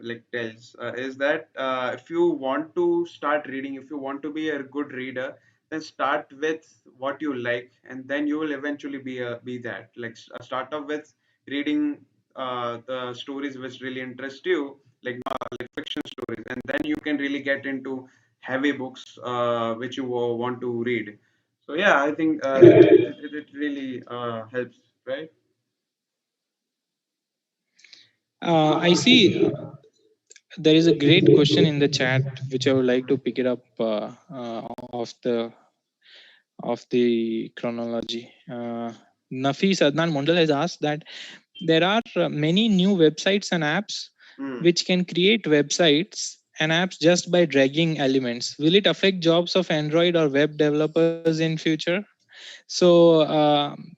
like tells is that if you want to start reading, if you want to be a good reader, then start with what you like, and then you will eventually be that. Like start off with reading the stories which really interest you, like fiction stories, and then you can really get into heavy books which you want to read. So yeah, I think it really helps, right? I see. There is a great question in the chat, which I would like to pick it up of the chronology. Nafis Adnan Mondal has asked that there are many new websites and apps Hmm. which can create websites and apps just by dragging elements. Will it affect jobs of Android or web developers in future? So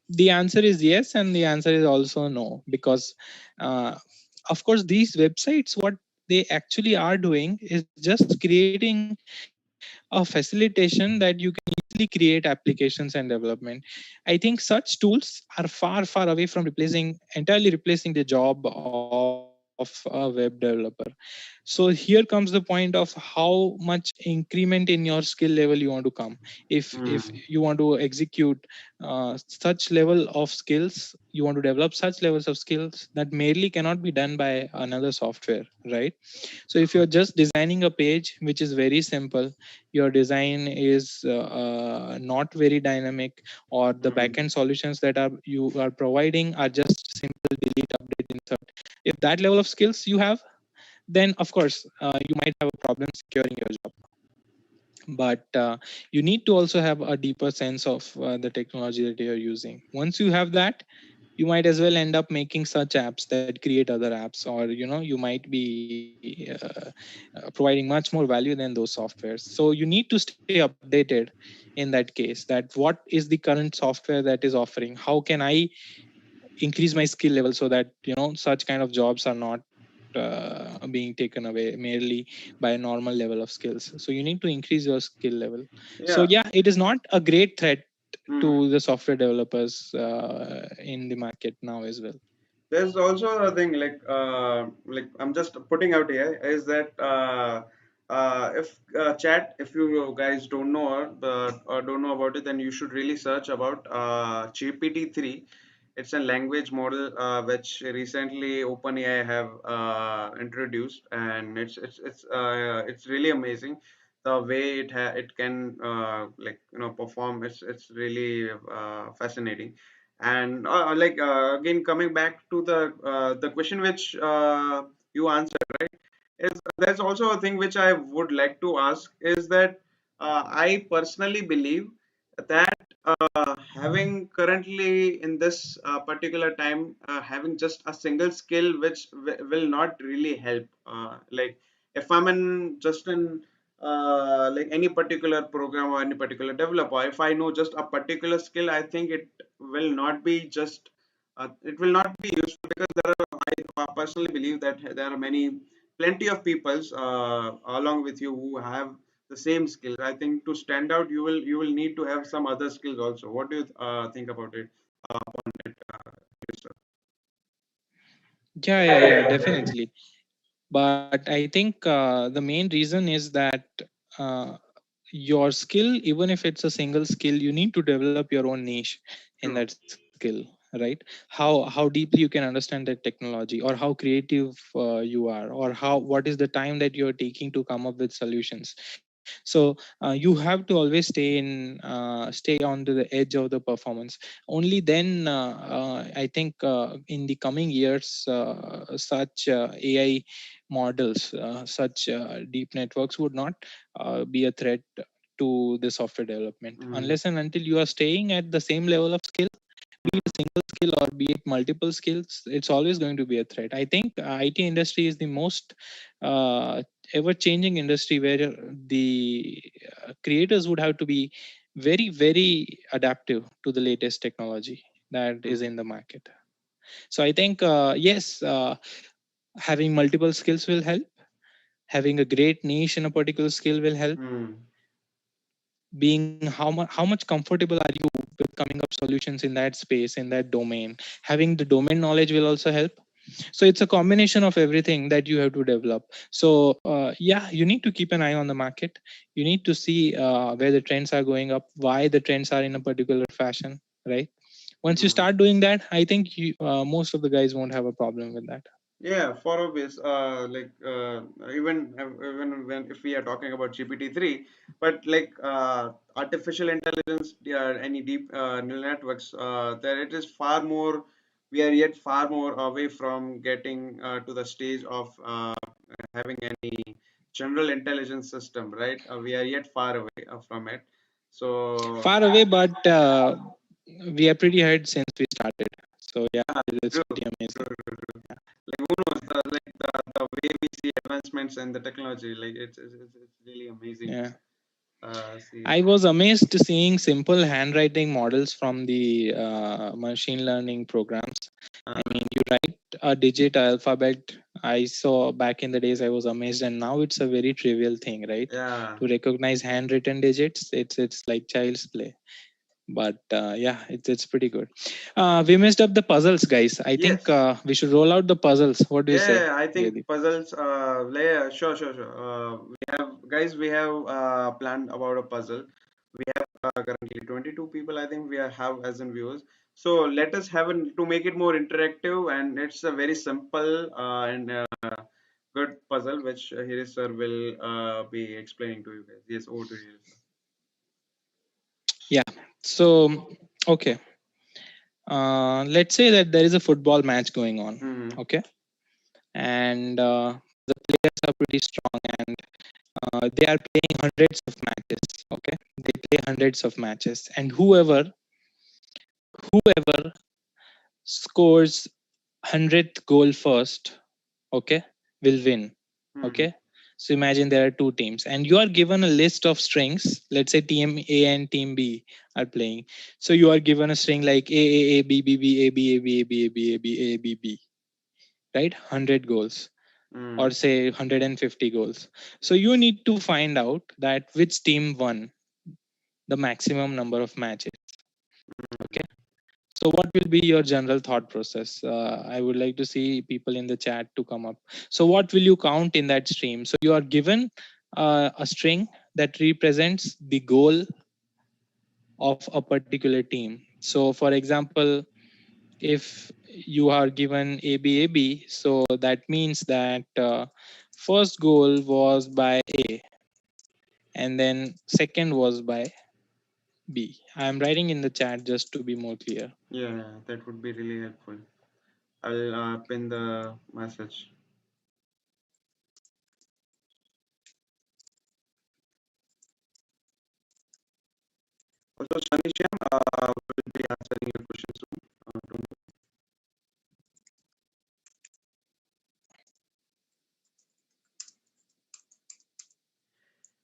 the answer is yes, and the answer is also no, because uh, of course these websites, what they actually are doing is just creating a facilitation that you can easily create applications and development. I think such tools are far away from entirely replacing the job of a web developer. So here comes the point of how much increment in your skill level you want to come. If you Hmm. want to execute such level of skills, you want to develop such levels of skills that merely cannot be done by another software, right? So if you're just designing a page which is very simple, your design is not very dynamic, or the Hmm. backend solutions that are you are providing are just simple delete, update, insert. If that level of skills you have, then of course you might have a problem securing your job. But you need to also have a deeper sense of the technology that you're using. Once you have that, you might as well end up making such apps that create other apps, or you might be providing much more value than those softwares. So you need to stay updated in that case, that what is the current software that is offering, how can I increase my skill level, so that such kind of jobs are not being taken away merely by a normal level of skills. So you need to increase your skill level. So Yeah. yeah, it is not a great threat Hmm. to the software developers in the market now as well. There's also a thing like I'm just putting out here is that if chat, if you guys don't know don't know about it, then you should really search about GPT-3. It's a language model which recently OpenAI have introduced, and it's really amazing. the way it can perform, it's really fascinating. And again, coming back to the question which you answered, right, is there's also a thing which I would like to ask, is that I personally believe that having currently in this particular time, having just a single skill which will not really help. Like if I'm in just in like any particular program or any particular developer, if I know just a particular skill, I think it will not be just it will not be useful, because I personally believe that there are plenty of peoples along with you who have the same skills. I think to stand out, you will need to have some other skills also. What do you think about it? Upon it, Mr. Yeah, definitely. But I think the main reason is that uh, your skill, even if it's a single skill, you need to develop your own niche in True. that skill, right? How deeply you can understand that technology, or how creative you are, or how what is the time that you're taking to come up with solutions. So you have to always stay on to the edge of the performance. Only then I think in the coming years such AI models, such deep networks would not be a threat to the software development, Mm, unless and until you are staying at the same level of skill, be it a single skill or be it multiple skills. It's always going to be a threat. I think IT industry is the most uh, ever changing industry, where the creators would have to be very adaptive to the latest technology that is true. in the market. So I think yes, having multiple skills will help. Having a great niche in a particular skill will help. Mm, Being how much comfortable are you with coming up solutions in that space, in that domain. Having the domain knowledge will also help. So it's a combination of everything that you have to develop. So yeah, you need to keep an eye on the market. You need to see where the trends are going up, why the trends are in a particular fashion, right? Once you mm. start doing that, I think most of the guys won't have a problem with that. Yeah, for obvious, even when if we are talking about GPT-3, but like artificial intelligence, any deep neural networks, there it is far more. We are yet far more away from getting to the stage of having any general intelligence system, right? We are yet far away from it. So Far away, but we are pretty ahead since we started. So yeah, yeah, it's true, pretty amazing. true, true, true. Like who knows, the way we see advancements in the technology, like it's really amazing to Yeah. see. I was amazed seeing simple handwriting models from the machine learning programs. I Uh, mean, you write a digit, a alphabet. I saw back in the days, I was amazed, and now it's a very trivial thing, right? yeah. To recognize handwritten digits, it's like child's play. But yeah, it's pretty good. We messed up the puzzles, guys. I think Yes. we should roll out the puzzles. What do you say, Yeah, I think Jaydeep? puzzles. Yeah, sure. We have guys. We have planned about a puzzle. We have currently 22 people. I think we have as in viewers. So let us have to make it more interactive, and it's a very simple and good puzzle which Hirish sir will be explaining to you guys. Yes, over to you, sir. Yeah. So okay. Let's say that there is a football match going on. Mm-hmm. Okay, and the players are pretty strong, and they are playing hundreds of matches. Okay, they play hundreds of matches, and whoever scores 100th goal first, okay, will win. Mm-hmm. Okay, so imagine there are two teams, and you are given a list of strings. Let's say team A and team B are playing. So you are given a string like A B B B A B A B A B A B A B A B B, right? 100 goals, or Mm-hmm. say 150 goals. So you need to find out that which team won the maximum number of matches. Okay. So what will be your general thought process? I would like to see people in the chat to come up. So what will you count in that stream? So you are given a string that represents the goal of a particular team. So for example, if you are given ABAB, so that means that first goal was by A, and then second was by B. I am writing in the chat just to be more clear. Yeah, that would be really helpful. I'll pin the message. Also, Shanishyam will be answering your question soon. Don't worry.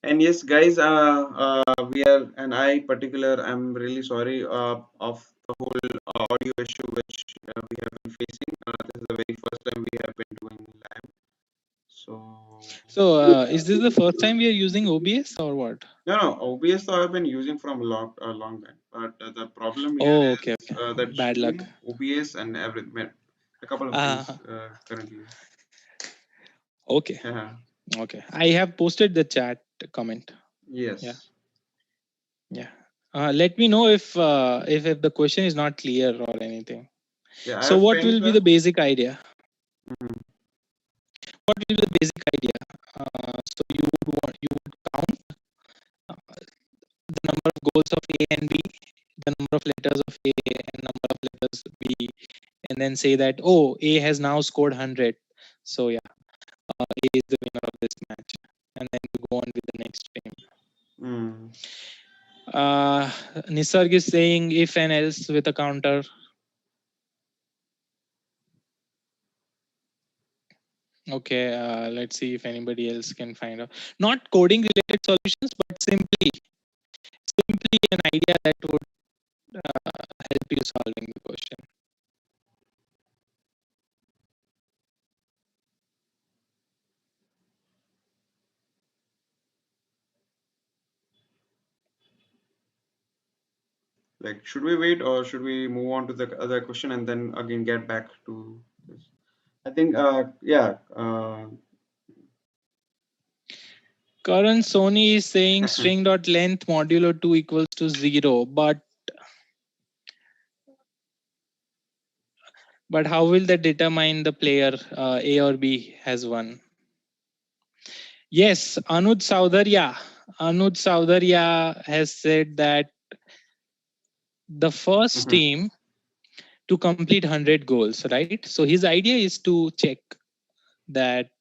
And yes, guys, we are, and I particular, I'm really sorry of the whole audio issue which we have been facing. This is the very first time we have been doing live. So, So, is this the first time we are using OBS or what? no, OBS I have been using from a long time, but the problem here Oh, okay, is okay. that Bad luck. Zoom, OBS, and everything, a couple of things currently. Okay. Yeah. Okay. I have posted the chat comment. Yes. Yeah. Yeah. Let me know if the question is not clear or anything. Yeah. So, what will be the basic idea? Mhm. What will be the basic idea? So you would count the number of goals of A and B, the number of letters of A and number of letters B, and then say that, oh, A has now scored 100. So yeah, A is the winner of this match, and then you go on with the next team. Mm. Nisarg is saying if and else with a counter. Okay, let's see if anybody else can find out. Not coding related solutions, but simply an idea that would help you solving the question. Like, should we wait or should we move on to the other question and then again get back to this? I think, yeah. Current Sony is saying string.length modulo 2 equals to 0, but how will that determine the player A or B has won? Yes, Anuj Saudarya has said that the first team to complete 100 goals, right? So his idea is to check that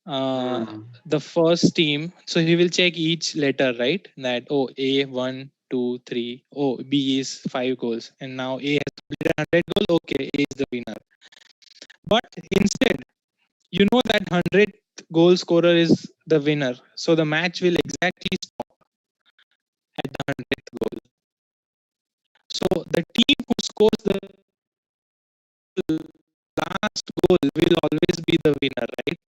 the first team, so he will check each letter, right? That, oh, A 1 2 3, oh, B is 5 goals, and now A has completed 100 goals. Okay, A is the winner. But instead, you know that 100th goal scorer is the winner, so the match will exactly stop at the 100th goal. So the team who scores the last goal will always be the winner, right?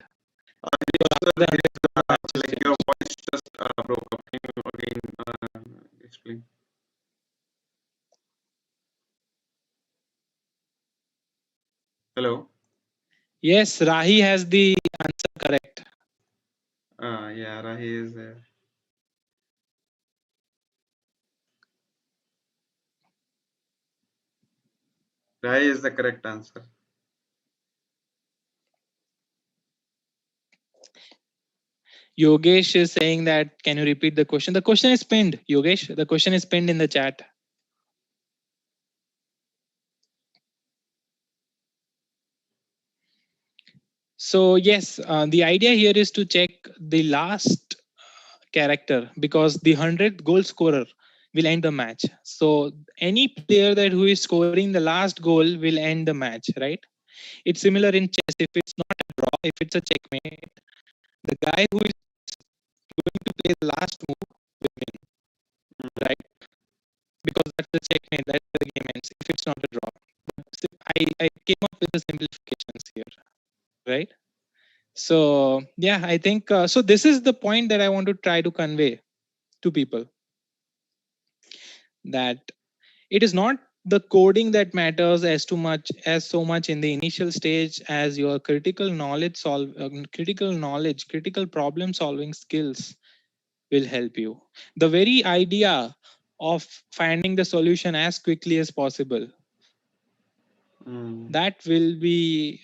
Like your voice just broke up. Can you again explain? Hello. Yes, Rahi has the answer correct. Yeah, Rahi is there. Rahi is the correct answer. Yogesh is saying that, can you repeat the question? The question is pinned, Yogesh. The question is pinned in the chat. So yes, the idea here is to check the last character, because the 100th goal scorer will end the match. So any player that who is scoring the last goal will end the match, right? It's similar in chess. If it's not a draw, if it's a checkmate, the guy who is going to play the last move will win, right? Because that's the checkmate, that's the game ends if it's not a draw. But I came up with the simplifications here, right? So yeah, I think so. This is the point that I want to try to convey to people, that it is not the coding that matters as so much in the initial stage as your critical problem solving skills will help you. The very idea of finding the solution as quickly as possible, that will be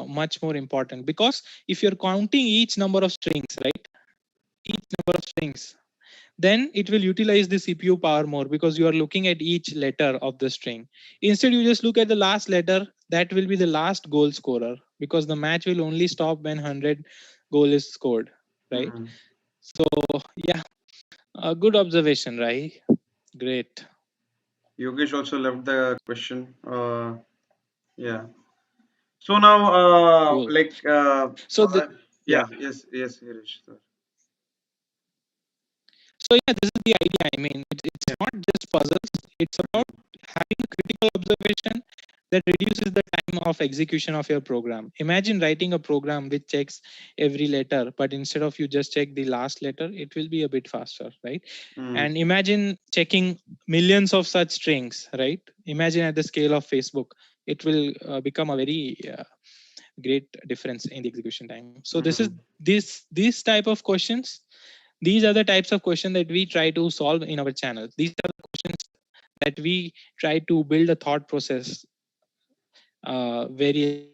much more important, because if you're counting each number of strings, right, each number of strings, then it will utilize the CPU power more because you are looking at each letter of the string. Instead, you just look at the last letter. That will be the last goal scorer because the match will only stop when 100 goal is scored, right? Mm-hmm. So yeah, a good observation, right? Great. Yogesh also left the question. Yeah. So now, Cool. like, So the yeah, yeah. yes, yes, Harish, sir. So yeah, this is the idea. I mean, it's Yeah. not just puzzles. It's about having a critical observation that reduces the time of execution of your program. Imagine writing a program which checks every letter, but instead of you just check the last letter, it will be a bit faster, right? Mm, And imagine checking millions of such strings, right? Imagine at the scale of Facebook, it will become a very great difference in the execution time. So this is mm. these type of questions. These are the types of questions that we try to solve in our channel. These are the questions that we try to build a thought process very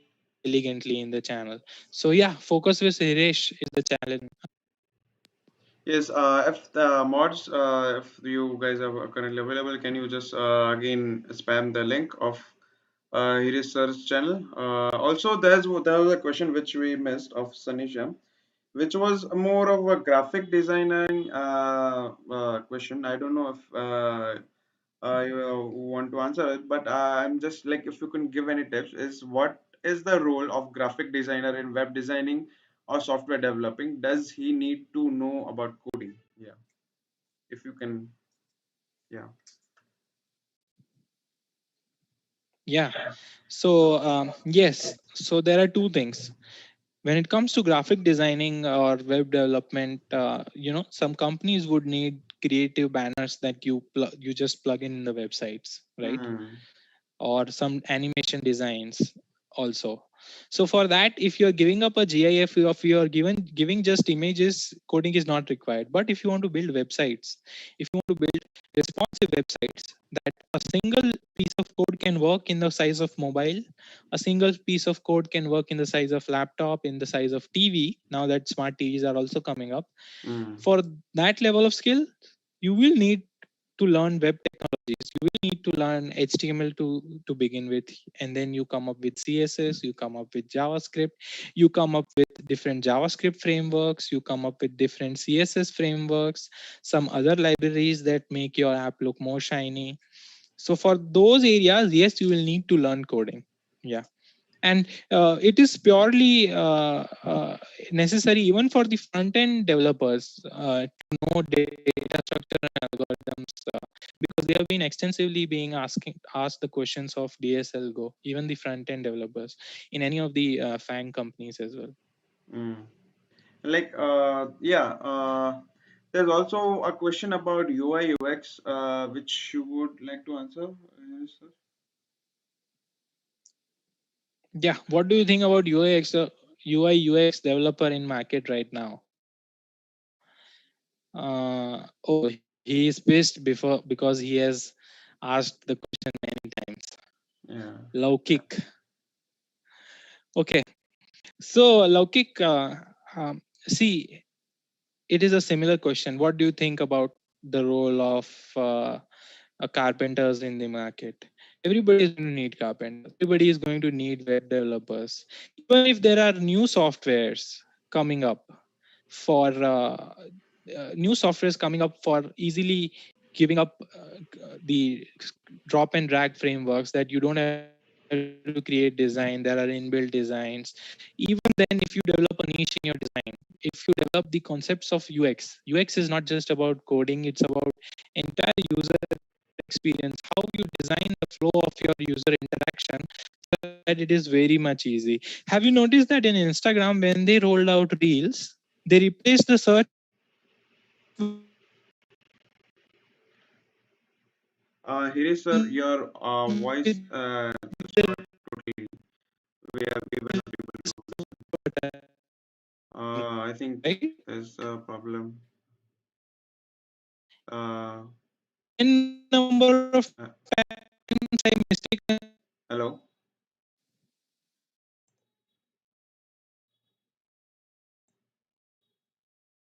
elegantly in the channel. So yeah, focus with Hiresh is the challenge. Yes, if the mods, if you guys are currently available, can you just again spam the link of Hirish Sir's channel? Also, there was a question which we missed of Sanisham, which was more of a graphic designing question. I don't know if you want to answer it, but I'm just like if you can give any tips. Is what is the role of graphic designer in web designing or software developing? Does he need to know about coding? Yeah, if you can, yeah. Yeah. So yes. So there are two things. When it comes to graphic designing or web development, some companies would need creative banners that you just plug in the websites, right? Mm, Or some animation designs also. So for that, if you're giving up a GIF, if you're giving just images, coding is not required. But if you want to build websites, if you want to build responsive websites that a single piece of code can work in the size of mobile, a single piece of code can work in the size of laptop, in the size of TV. Now that smart TVs are also coming up, mm, for that level of skill, you will need to learn web technologies. You will need to learn HTML to begin with, and then you come up with CSS, you come up with JavaScript, you come up with different JavaScript frameworks, you come up with different CSS frameworks, some other libraries that make your app look more shiny. So for those areas, yes, you will need to learn coding. Yeah. And it is purely necessary even for the front end developers to know data structure and algorithms because they have been extensively being asked the questions of DSL Go, even the front end developers in any of the FANG companies as well. mm. Like, yeah. There's also a question about UI UX, which you would like to answer, sir? Yeah, what do you think about UI UX developer in market right now? Oh, he is pissed before because he has asked the question many times. Yeah. Laukik. Okay, so Laukik, see, it is a similar question. What do you think about the role of carpenters in the market? Everybody is going to need carpenters. Everybody is going to need web developers. Even if there are new softwares coming up for easily giving up the drop and drag frameworks that you don't have to create design. There are inbuilt designs. Even then, if you develop a niche in your design, if you develop the concepts of UX is not just about coding, it's about entire user experience, how you design the flow of your user interaction so that it is very much easy. Have you noticed that in Instagram, when they rolled out Reels, they replaced the search with the video Hiri sir, your voice is not totally. We were not able to listen. I think right? there's a problem. Uh, N number of uh, times I mistaken. Hello,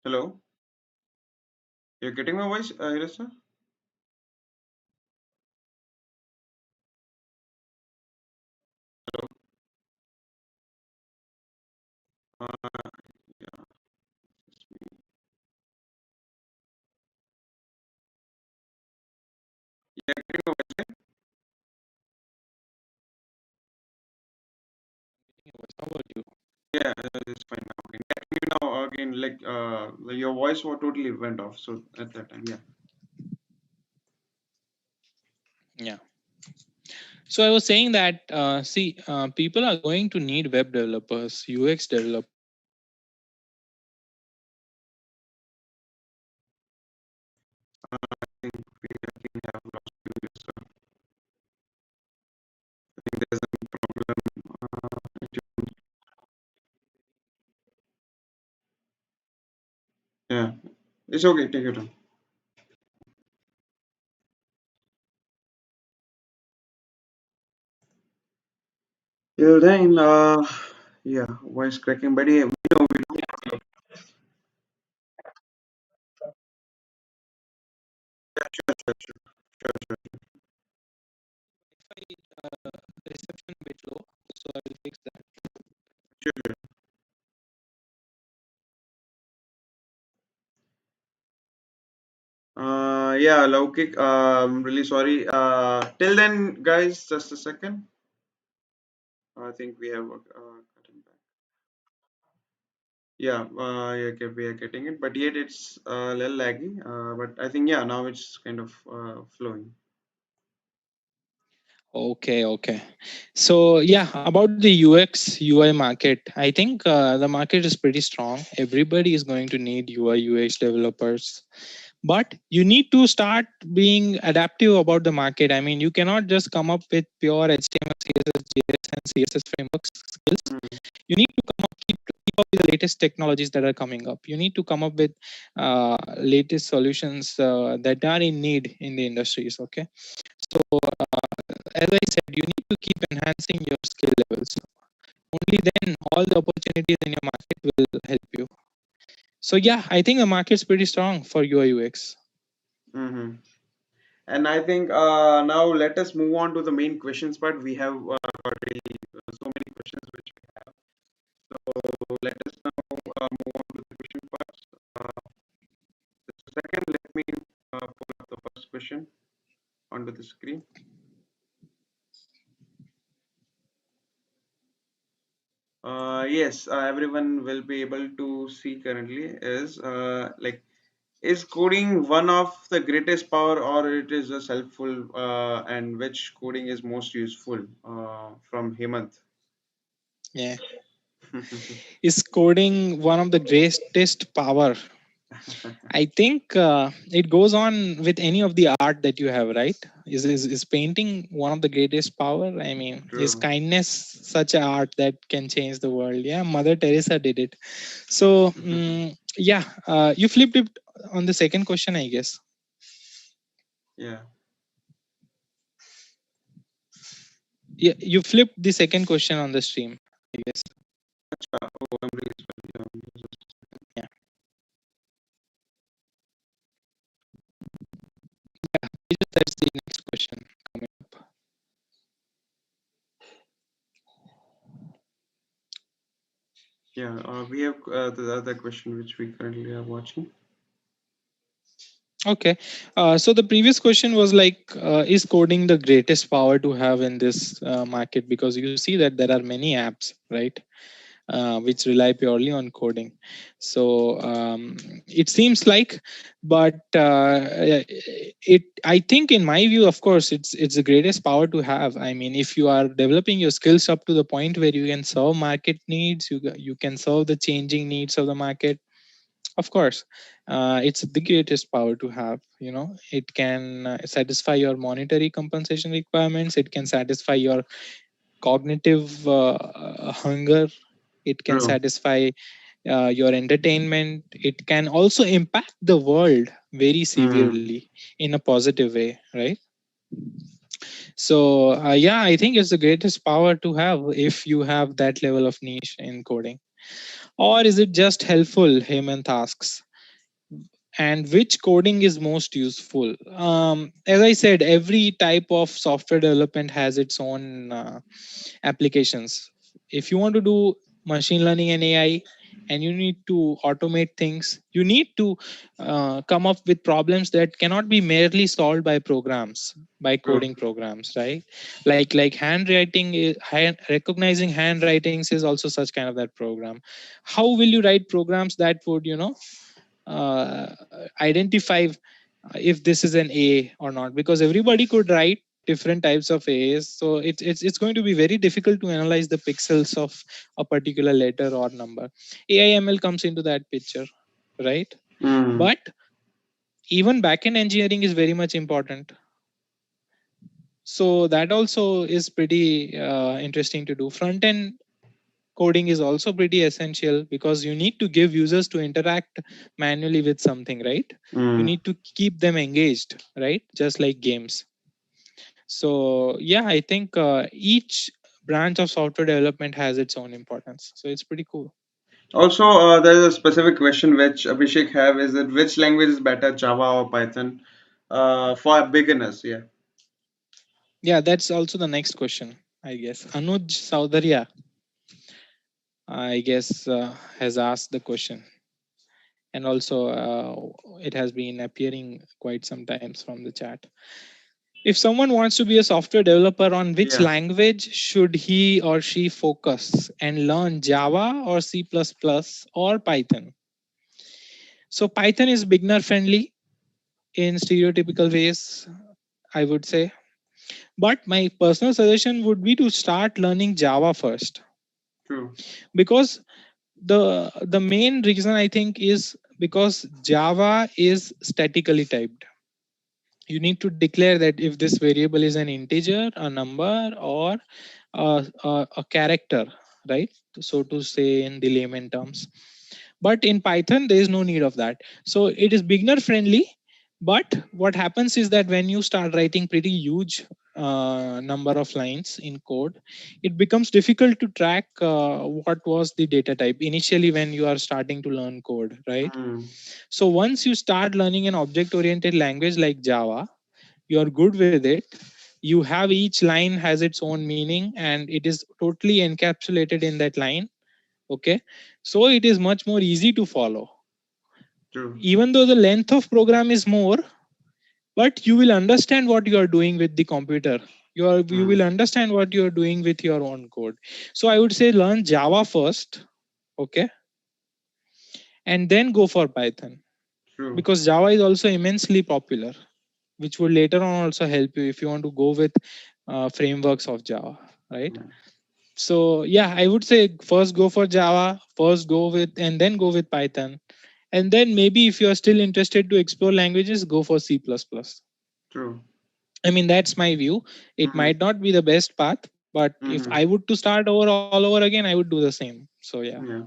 hello. You're getting my voice, Hiresh sir? Hello? Yeah, it's me. Yeah, getting my voice, right? How about you? Yeah, it's fine now. Okay. Can you now again, like, your voice was totally went off. So at that time, yeah. Yeah. So I was saying that see, people are going to need web developers, UX developers. I think we again have lost you. So I think there's a problem. Yeah, it's okay. Take your time. Till then, yeah, voice cracking, but yeah, we know we do. Yeah, sure, sure, sure, sure, sure, Reception a bit low, so I will fix that. sure, sure. Yeah, Laukik, I'm really sorry. Till then, guys, just a second. I think we have gotten back. Yeah, yeah, okay, we are getting it, but yet it's a little laggy. But I think yeah, now it's kind of flowing. Okay, okay. So yeah, about the UX UI market, I think the market is pretty strong. Everybody is going to need UI UX developers, but you need to start being adaptive about the market. I mean, you cannot just come up with pure HTML, CSS, JS, and CSS frameworks skills. Mm, You need to keep up with the latest technologies that are coming up. You need to come up with latest solutions that are in need in the industries. Okay, so as I said, you need to keep enhancing your skill levels. Only then all the opportunities in your market will help you. So yeah, I think the market's pretty strong for UI UX. mm-hmm. And I think now let us move on to the main questions part. We have got really so many questions which we have. So let us now move on to the question parts. Just a second, let me pull up the first question onto the screen. Yes, everyone will be able to see currently is like, is coding one of the greatest power or it is just helpful, and which coding is most useful, from Hemant. Yeah. Is coding one of the greatest power? I think it goes on with any of the art that you have, right? Is painting one of the greatest power? I mean, is True. kindness such an art that can change the world? Yeah, Mother Teresa did it. So yeah, you flipped it on the second question, I guess. Yeah. Yeah, you flipped the second question on the stream, I guess. Oh, I'm really sorry. Yeah, I guess that's the next question coming up. Yeah, we have the other question which we currently are watching. Okay. So the previous question was like, is coding the greatest power to have in this market? Because you see that there are many apps, right, which rely purely on coding. So it seems like, but I think, in my view, of course, it's the greatest power to have. I mean, if you are developing your skills up to the point where you can serve market needs, you can serve the changing needs of the market. Of course, it's the greatest power to have. You know, it can satisfy your monetary compensation requirements. It can satisfy your cognitive hunger. It can True. satisfy your entertainment. It can also impact the world very Mm, severely in a positive way, right? So yeah, I think it's the greatest power to have if you have that level of niche in coding. Or is it just helpful, Hemant asks? and which coding is most useful. As I said, every type of software development has its own applications. If you want to do machine learning and AI, and you need to automate things, you need to come up with problems that cannot be merely solved by programs, by True. coding programs, right? Like handwriting recognizing handwritings is also such kind of that program. How will you write programs that would identify if this is an A or not? Because everybody could write different types of A's, so it's going to be very difficult to analyze the pixels of a particular letter or number. AIML comes into that picture, right? Mm. But even backend engineering is very much important. So that also is pretty interesting to do. Front end coding is also pretty essential because you need to give users to interact manually with something, right? You Mm. need to keep them engaged, right? Just like games. So yeah, I think each branch of software development has its own importance, so it's pretty cool. Also, there's a specific question which Abhishek have, is that which language is better, Java or Python, for beginners? Yeah. Yeah, that's also the next question, I guess. Anuj Saudharia, I guess, has asked the question, and also it has been appearing quite sometimes from the chat. If someone wants to be a software developer, on which Yeah. language should he or she focus and learn, Java or C++ or Python? So Python is beginner friendly in stereotypical ways, I would say. But my personal suggestion would be to start learning Java first, True. because the main reason I think is because Java is statically typed. You need to declare that if this variable is an integer, a number, or a character, right? So to say in the layman terms. But in Python, there is no need of that. So it is beginner friendly. But what happens is that when you start writing pretty huge number of lines in code, it becomes difficult to track what was the data type initially when you are starting to learn code, right? Mm. So once you start learning an object oriented language like Java, you are good with it. You have each line has its own meaning and it is totally encapsulated in that line. Okay. So it is much more easy to follow. True. Even though the length of program is more, but you will understand what you are doing with the computer. You Mm. will understand what you are doing with your own code. So I would say learn Java first, okay, and then go for Python, True. because Java is also immensely popular, which will later on also help you if you want to go with frameworks of Java, right? Mm. So yeah, I would say first go for Java, first go with, and then go with Python, and then maybe if you are still interested to explore languages, go for C++. True. I mean, that's my view. It Mm. might not be the best path, but if I Mm. would to start over all over again, I would do the same. So yeah. Yeah.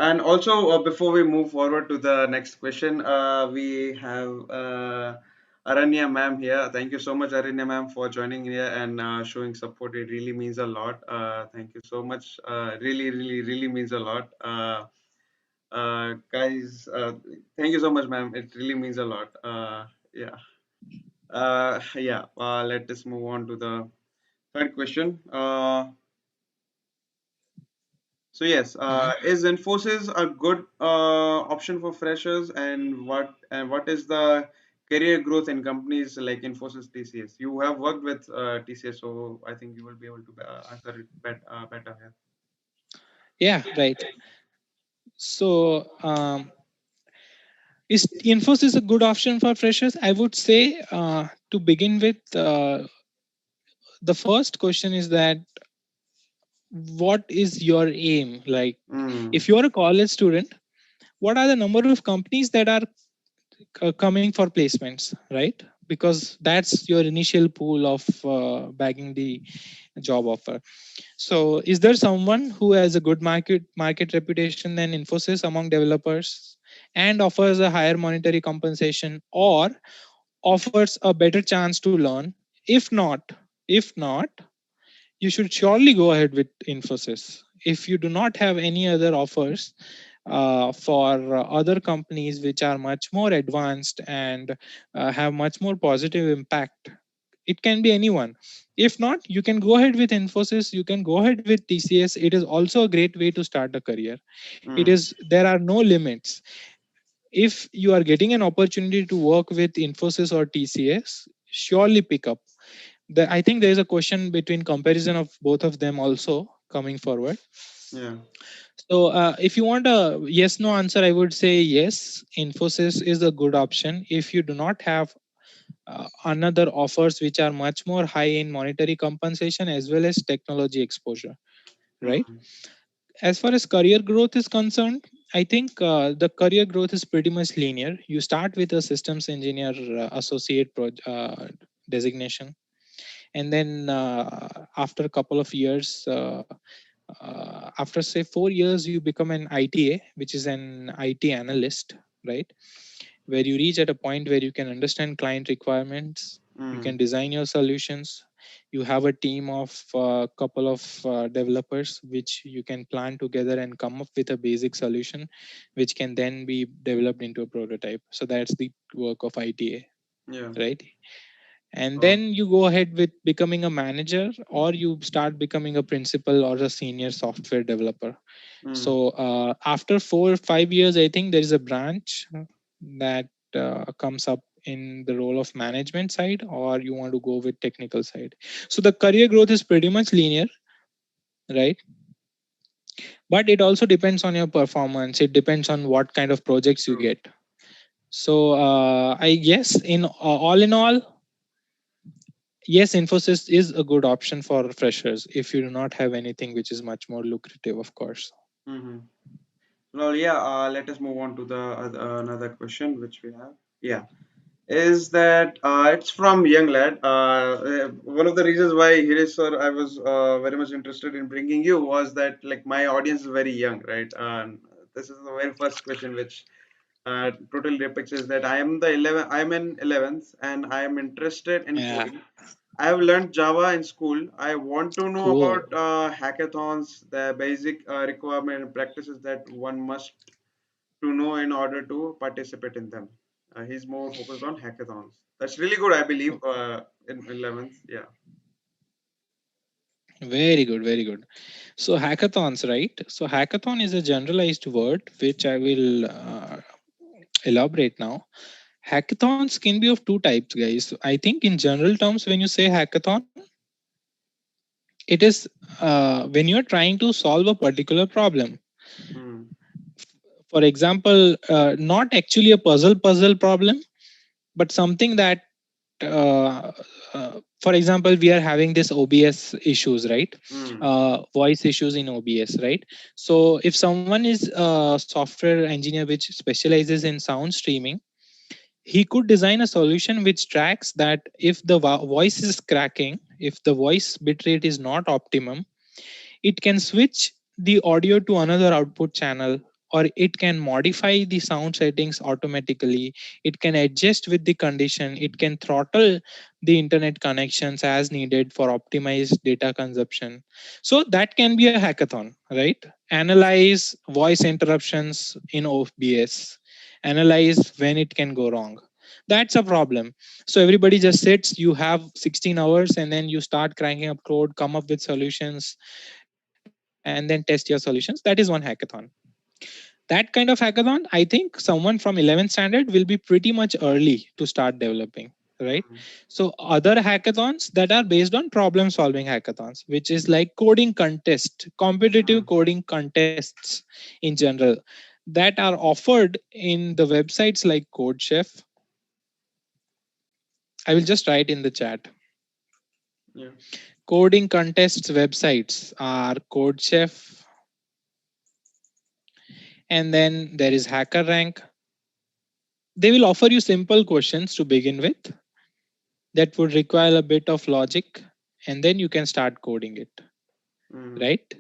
And also, before we move forward to the next question, we have Aranya ma'am here. Thank you so much, Aranya ma'am, for joining here and showing support. It really means a lot. Thank you so much. Really, really, really means a lot. Guys, thank you so much, ma'am. It really means a lot. Yeah. Yeah. Let us move on to the third question. So yes, Mhm. is Infosys a good option for freshers, and what is the career growth in companies like Infosys, TCS? You have worked with TCS, so I think you will be able to answer it better here. Yeah, right. So is Infosys a good option for freshers? I would say to begin with, the first question is that what is your aim? Like, Mm, if you're a college student, what are the number of companies that are coming for placements, right? Because that's your initial pool of bagging the job offer. So is there someone who has a good market reputation than Infosys among developers and offers a higher monetary compensation, or offers a better chance to learn? If not, you should surely go ahead with Infosys. If you do not have any other offers, for other companies which are much more advanced and have much more positive impact. It can be anyone. If not, you can go ahead with Infosys, you can go ahead with TCS. It is also a great way to start a career. It Mm. is, there are no limits. If you are getting an opportunity to work with Infosys or TCS, surely pick up. I think there is a question between comparison of both of them also coming forward. Yeah. So if you want a yes no answer, I would say yes, Infosys is a good option. If you do not have another offers which are much more high in monetary compensation as well as technology exposure, right? Mm. As far as career growth is concerned, I think the career growth is pretty much linear. You start with a systems engineer associate designation, and then after a couple of years, after say 4 years, you become an ITA, which is an IT analyst, right? Where you reach at a point where you can understand client requirements, you Mm. can design your solutions, you have a team of a couple of developers which you can plan together and come up with a basic solution which can then be developed into a prototype. So that's the work of ITA, Yeah. right? And Oh. then you go ahead with becoming a manager, or you start becoming a principal or a senior software developer. Mm. So after 4 or 5 years, I think there is a branch that comes up in the role of management side, or you want to go with technical side. So the career growth is pretty much linear, right? But it also depends on your performance. It depends on what kind of projects you True. get. So I guess in all, yes, Infosys is a good option for freshers if you do not have anything which is much more lucrative, of course. Mm-hmm. Well, yeah. Let us move on to the another question which we have. Yeah. Is that it's from young lad. One of the reasons why Hirish sir I was very much interested in bringing you was that like my audience is very young, right? And this is the very first question which totally depicts is that I'm in 11th and I am interested in Yeah, coding. I have learned Java in school. I want to know cool. about hackathons, the basic requirement and practices that one must to know in order to participate in them. He's more focused on hackathons. That's really good, I believe, in 11th. Yeah. Very good, very good. So hackathons, right? So hackathon is a generalized word which I will elaborate now. Hackathons can be of two types, guys. I think in general terms, when you say hackathon, it is when you're trying to solve a particular problem. Mm, For example, not actually a puzzle problem, but something that for example, we are having this OBS issues, right? mm, Voice issues in OBS, right? So if someone is a software engineer which specializes in sound streaming, he could design a solution which tracks that if the voice is cracking, if the voice bitrate is not optimum, it can switch the audio to another output channel, or it can modify the sound settings automatically. It can adjust with the condition. It can throttle the internet connections as needed for optimized data consumption. So that can be a hackathon, right? Analyze voice interruptions in OBS, analyze when it can go wrong. That's a problem. So everybody just sits, you have 16 hours, and then you start cranking up code, come up with solutions, and then test your solutions. That is one hackathon. That kind of hackathon, I think someone from 11th standard will be pretty much early to start developing, right? mm, So other hackathons that are based on problem solving hackathons, which is like coding contest, competitive mm. coding contests in general, that are offered in the websites like CodeChef. I will just write in the chat. Yeah. Coding contests websites are CodeChef, and then there is HackerRank. They will offer you simple questions to begin with that would require a bit of logic, and then you can start coding it, Mm, right?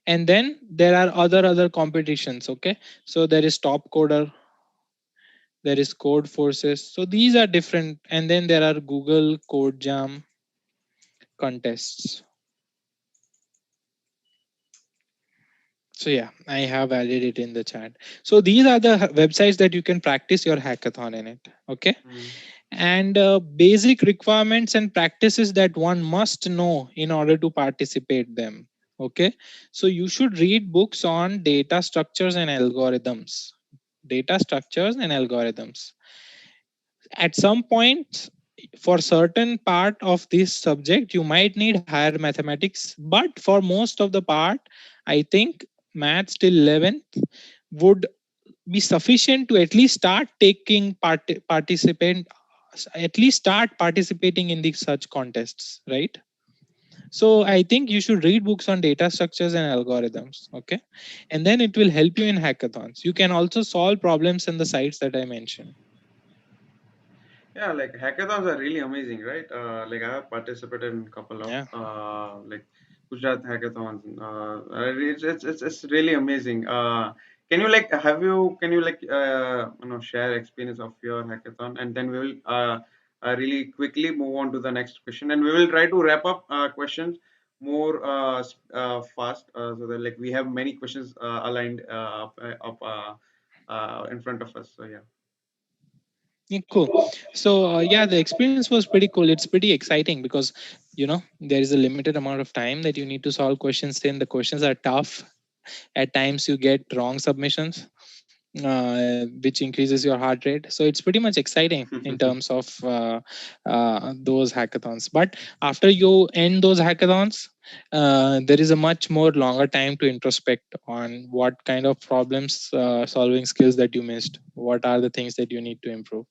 And then there are other competitions. Okay, so there is Top Coder, there is Code Forces. So these are different, and then there are Google CodeJam contests. So yeah, I have added it in the chat. So these are the websites that you can practice your hackathon in it. Okay. Hmm. And basic requirements and practices that one must know in order to participate them. Okay. So you should read books on data structures and algorithms. Data structures and algorithms. At some point, for certain part of this subject, you might need higher mathematics, but for most of the part, I think maths till 11th would be sufficient to at least start taking participant at least start participating in these such contests, right? So I think you should read books on data structures and algorithms. Okay. And then it will help you in hackathons. You can also solve problems in the sites that I mentioned. Yeah, like hackathons are really amazing, right? Like I have participated in a couple of Yeah, like Gujarat hackathons. It's really amazing. Can you like have you can you like share experience of your hackathon, and then we will really quickly move on to the next question, and we will try to wrap up questions more fast, so that like we have many questions aligned in front of us. So yeah. yeah, cool. So yeah, the experience was pretty cool. It's pretty exciting because there is a limited amount of time that you need to solve questions in. The questions are tough. At times you get wrong submissions, which increases your heart rate. So it's pretty much exciting in terms of those hackathons. But after you end those hackathons, there is a much more longer time to introspect on what kind of problems solving skills that you missed. What are the things that you need to improve?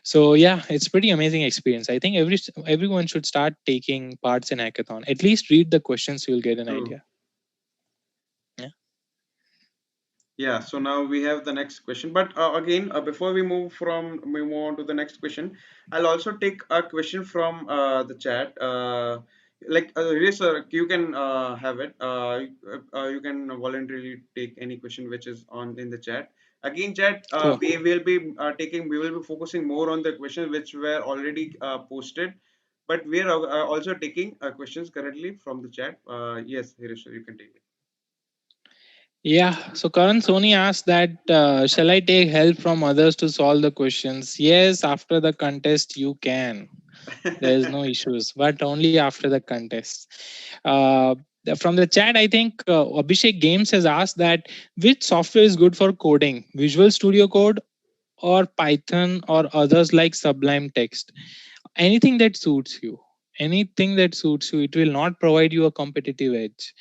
So yeah, it's pretty amazing experience. I think everyone should start taking parts in hackathon. At least read the questions, you'll get an True. idea. Yeah. Yeah, so now we have the next question. But again, before we move on to the next question, I'll also take a question from the chat. Yes, sir, you can have it. You can voluntarily take any question which is on in the chat. Again, chat, Cool. we will be focusing more on the questions which were already posted, but we are also taking questions currently from the chat. Yes, Hirish, you can take Yeah, so Karan Soni asked that shall I take help from others to solve the questions? Yes, after the contest you can. There is no it. issues, but only after the contest. Uh, from the chat, I think Abhishek Games has asked that which software is good for coding, Visual Studio Code or Python or others like Sublime Text? Anything that suits you. Anything that suits you, it will not provide you a competitive edge.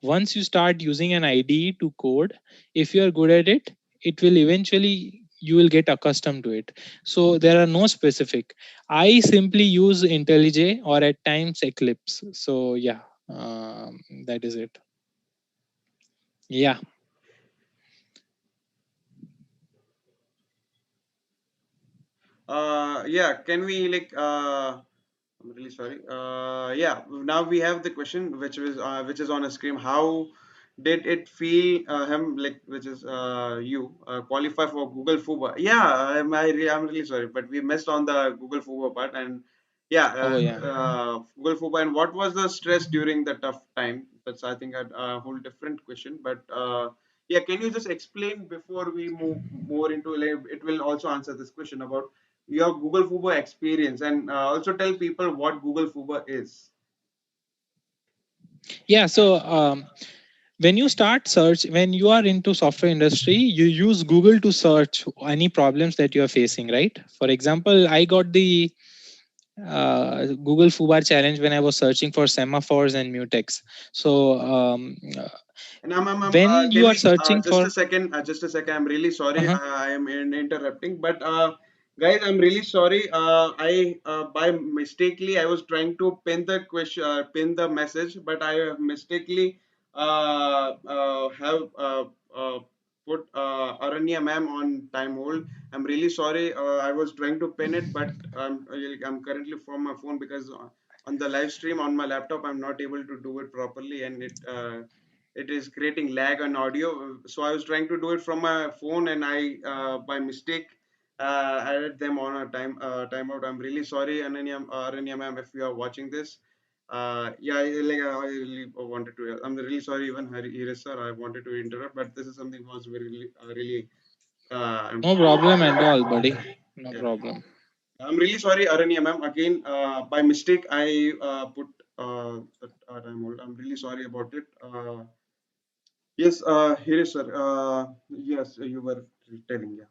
Once you start using an IDE to code, if you are good at it, it will eventually you will get accustomed to it. So there are no specific. I simply use IntelliJ or at times Eclipse. So yeah, that is it. Yeah, Yeah, can we like I'm really sorry. Yeah, now we have the question which is on a screen. How did it feel him like which is you qualify for Google Foobar? Yeah, I'm really sorry, but we missed on the Google Foobar part, and yeah, oh yeah. Google Foobar. And what was the stress during the tough time? That's I think a whole different question, but yeah, can you just explain before we move more into like, it will also answer this question about your Google Foobar experience, and also tell people what Google Foobar is. Yeah, so when you start search, when you are into software industry, you use Google to search any problems that you are facing, right? For example, I got the Google Foobar challenge when I was searching for semaphores and mutex. So And I'm when you are telling searching for just a second. I'm really sorry. uh-huh. I am interrupting, but guys, I'm really sorry. I by mistakenly I was trying to pin the question, pin the message, but I mistakenly have put Aranya ma'am on time hold. I'm really sorry. I was trying to pin it, but I'm currently from my phone because on the live stream on my laptop I'm not able to do it properly, and it is creating lag on audio. So I was trying to do it from my phone, and I by mistake added them on a timeout. I'm really sorry, Aranya ma'am, if you are watching this. Yeah, I really wanted to. I'm really sorry, even Hiresh sir. I wanted to interrupt, but this is something was very really. I'm, No problem at all, buddy. No yeah. problem. I'm really sorry, Aranya ma'am. Again, by mistake, I put that time hold. I'm really sorry about it. Yes, Hirish sir. Yes, you were telling. Yeah.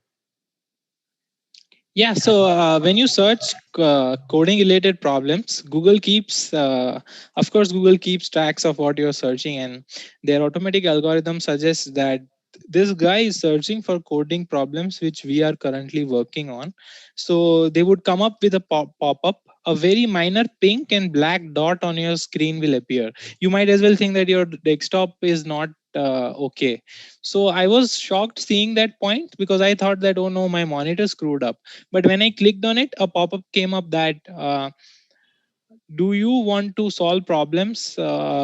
Yeah, so when you search coding related problems, of course, Google keeps tracks of what you're searching, and their automatic algorithm suggests that this guy is searching for coding problems which we are currently working on. So they would come up with a pop up. A very minor pink and black dot on your screen will appear. You might as well think that your desktop is not okay. So I was shocked seeing that point because I thought that, oh no, my monitor screwed up. But when I clicked on it, a pop-up came up that do you want to solve problems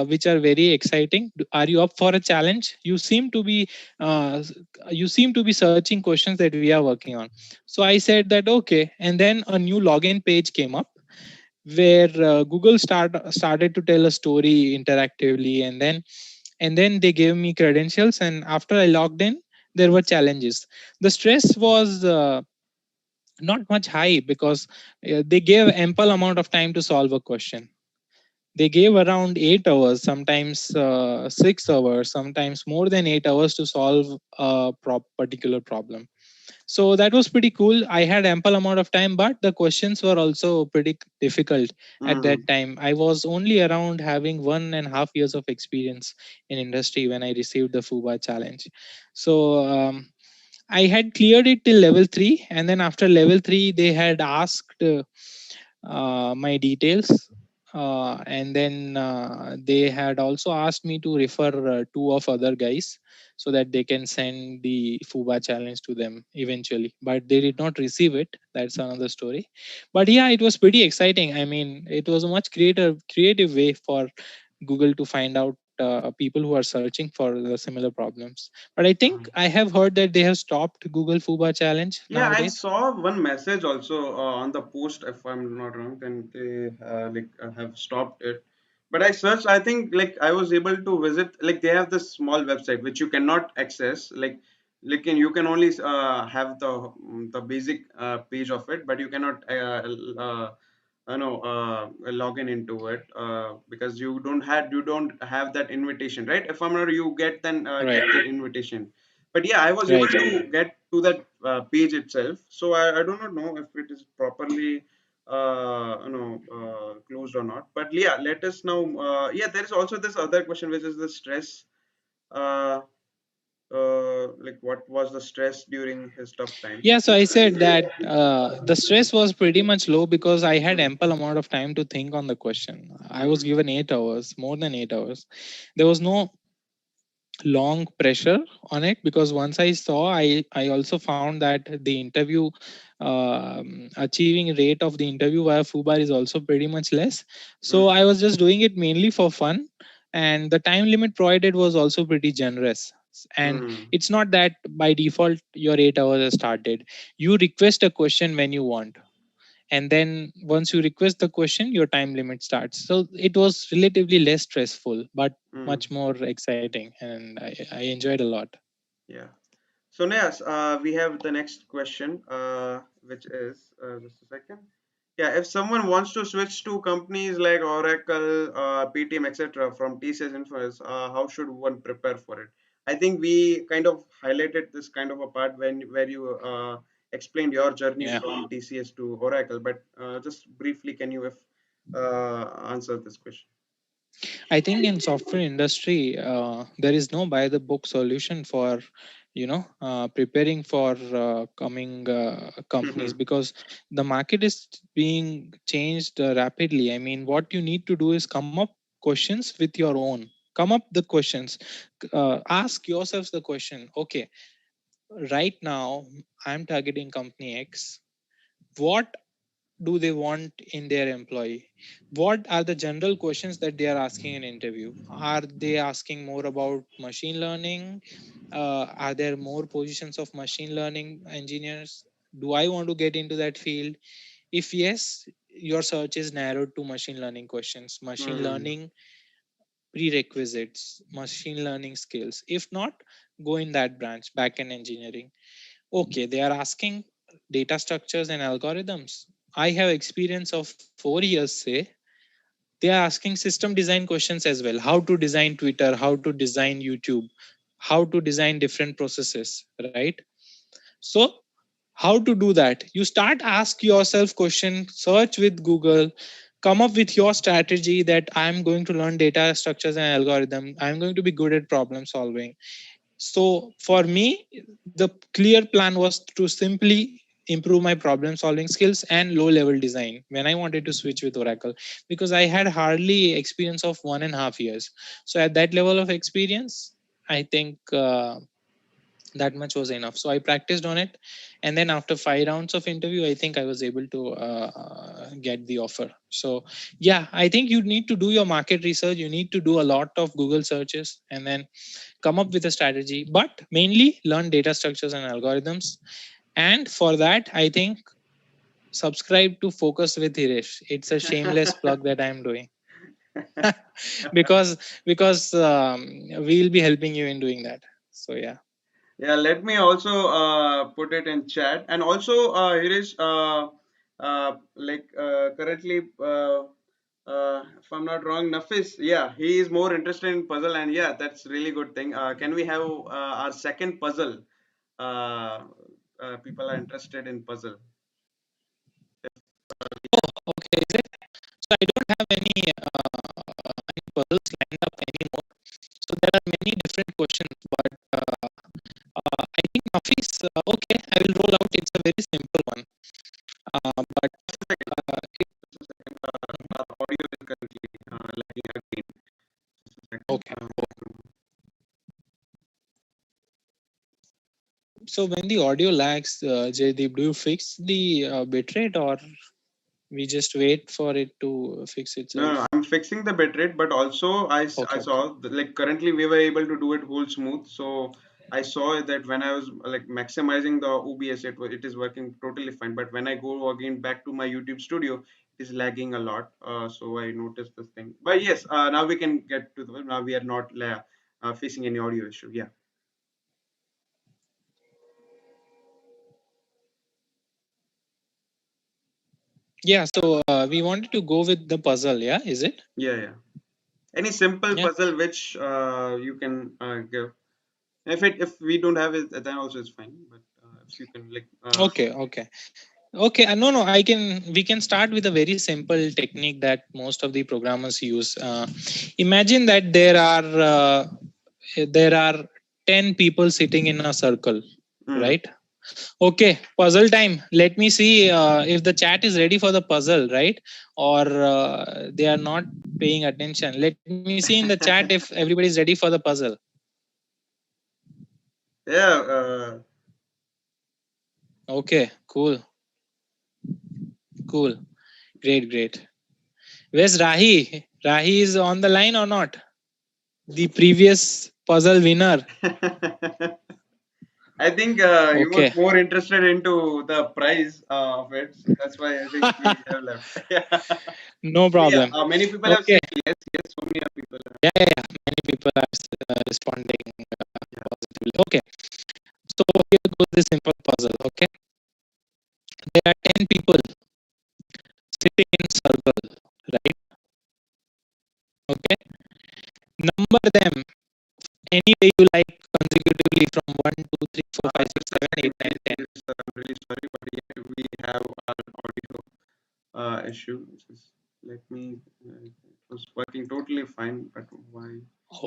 which are very exciting? Are you up for a challenge? Uh, you seem to be searching questions that we are working on. So I said that okay, and then a new login page came up where Google started to tell a story interactively, and then they gave me credentials, and after I logged in, there were challenges. The stress was not much high because they gave ample amount of time to solve a question. They gave around 8 hours, sometimes 6 hours, sometimes more than 8 hours to solve a particular problem. So that was pretty cool. I had ample amount of time, but the questions were also pretty difficult at that Mm-hmm. time. I was only around having 1.5 years of experience in industry when I received the Fuba challenge. So I had cleared it till level 3, and then after level 3 they had asked my details, and then they had also asked me to refer two of other guys so that they can send the Fuba challenge to them eventually, but they did not receive it. That's another story. But yeah, it was pretty exciting. I mean, it was a much creative way for Google to find out people who are searching for the similar problems. But I think I have heard that they have stopped Google Fuba challenge Yeah, I nowadays. saw one message also on the post. If I'm not wrong, then they have stopped it. But I searched. I think like I was able to visit. Like they have this small website which you cannot access. You can only have the basic page of it, but you cannot log in into it because you don't have that invitation, right? If I'm not, you get then Right, get the invitation. But yeah, I was able right. to get to that page itself. So I do not know if it is properly closed or not. But yeah, let us now. Yeah, there is also this other question, which is the stress. Uh, like what was the stress during his tough times? Yeah, so I said that the stress was pretty much low because I had ample amount of time to think on the question. I was Mm-hmm. given 8 hours, more than 8 hours. There was no long pressure on it because once I also found that the interview achieving rate of the interview via Fubar is also pretty much less. So I was just doing it mainly for fun, and the time limit provided was also pretty generous. And Mm-hmm. it's not that by default your 8 hours has started. You request a question when you want, and then once you request the question your time limit starts. So it was relatively less stressful but Mm-hmm. much more exciting, and I enjoyed a lot. Yeah. So yes, we have the next question, which is just a second. Yeah, if someone wants to switch to companies like Oracle, PTM, etc., from TCS Infosys, how should one prepare for it? I think we kind of highlighted this kind of a part when where you explained your journey Yeah, from TCS to Oracle, but just briefly, can you if answer this question? I think in software industry there is no by the book solution for preparing for coming companies, Mm-hmm. because the market is being changed rapidly. I mean, what you need to do is come up questions with your own. Come up the questions. Ask yourselves the question, okay, right now I'm targeting company X. What do they want in their employee? What are the general questions that they are asking in interview? Are they asking more about machine learning? Are there more positions of machine learning engineers? Do I want to get into that field? If yes, your search is narrowed to machine learning questions, machine Hmm. learning prerequisites, machine learning skills. If not, go in that branch, backend engineering. Okay, they are asking data structures and algorithms. I have experience of 4 years, say. They are asking system design questions as well. How to design Twitter, how to design YouTube, how to design different processes, right? So how to do that? You start ask yourself question, search with Google, come up with your strategy that I'm going to learn data structures and algorithm. I'm going to be good at problem solving. So for me, the clear plan was to simply improve my problem solving skills and low level design when I wanted to switch with Oracle, because I had hardly experience of 1.5 years. So at that level of experience, I think that much was enough. So I practiced on it, and then after 5 rounds of interview, I think I was able to get the offer. So yeah, I think you need to do your market research, you need to do a lot of Google searches, and then come up with a strategy, but mainly learn data structures and algorithms. And for that, I think subscribe to Focus with Hiresh. It's a shameless plug that I'm doing. Because we'll be helping you in doing that. So yeah. Yeah, let me also put it in chat. And also, here is currently, if I'm not wrong, Nafis. Yeah, he is more interested in puzzle, and yeah, that's really good thing. Can we have our second puzzle? Uh, People are interested in puzzle. Okay. Is it? So I don't have any puzzles lined up anymore. So there are many different questions, but I think Nafis, okay, I will roll out. It's a very simple one. But Our audio is currently lagging again. Just a second. okay. So when the audio lags, Jaydeep, do you fix the bitrate, or we just wait for it to fix No, itself? I'm fixing the bitrate, but also I Okay, okay. saw like currently we were able to do it whole smooth. So I saw that when I was like maximizing the OBS, it is working totally fine. But when I go again back to my YouTube studio, it is lagging a lot. So I noticed this thing. But yes, now we can get to the now we are not facing any audio issue. Yeah, Yeah, so we wanted to go with the puzzle, yeah, is it? yeah. Any simple Yeah. puzzle which you can give. If we don't have it, then also it's fine. But if you can like Okay, okay. Okay, no, no, we can start with a very simple technique that most of the programmers use. Imagine that there are 10 people sitting in a circle, mm, right? Okay, puzzle time. Let me see if the chat is ready for the puzzle, right? Or they are not paying attention. Let me see in the chat if everybody is ready for the puzzle. yeah. Okay, cool, cool, great, great. Where's Rahi? Rahi is on the line or not? The previous puzzle winner. I think he was Okay, more interested into the prize of it. So that's why I think he have left. Yeah. no So yeah, problem. many people have Okay, said yes, yes. So many people. yeah, yeah, yeah. Many people are responding Yeah. positively. Okay, so here goes the simple puzzle. Okay, there are 10 people sitting in circle, right? Okay, number them any way you like consecutively from 1, 2, 3, 4, 5, 6, Just a 7, 8, second, 9, please. 10. Please, I'm really sorry, but yeah, we have an audio issue. Just let me. It was working totally fine, but why?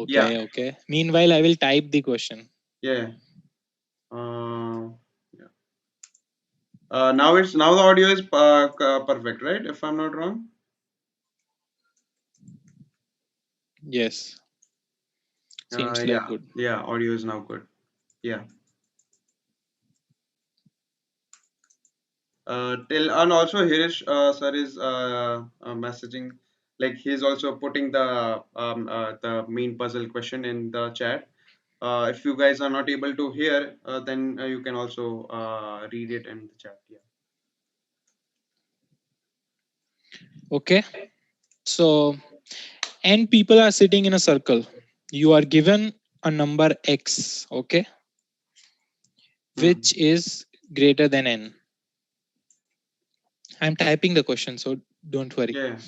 Yeah, Okay, okay. Meanwhile, I will type the question. yeah. Uh, yeah. Now the audio is perfect, right? If I'm not wrong. Yes, seems like Yeah, good. yeah. Audio is now good. Yeah. Till and also Hirish sir is messaging like he's also putting the main puzzle question in the chat. If you guys are not able to hear, then you can also read it in the chat. Yeah. Okay, so n people are sitting in a circle. You are given a number x, okay, which is greater than n. I'm typing the question, so don't worry. Yeah.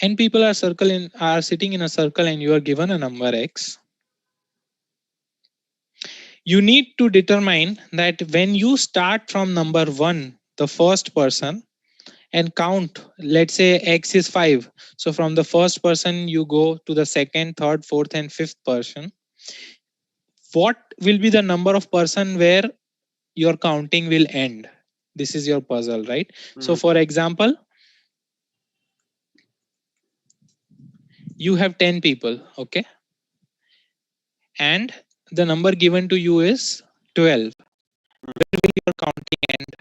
N people are sitting in a circle, and you are given a number x. You need to determine that when you start from number 1, the first person, and count, let's say x is 5. So from the first person, you go to the second, third, fourth, and fifth person. What will be the number of person where your counting will end? This is your puzzle, right? So for example, you have 10 people, okay, and the number given to you is 12. Where will your counting end?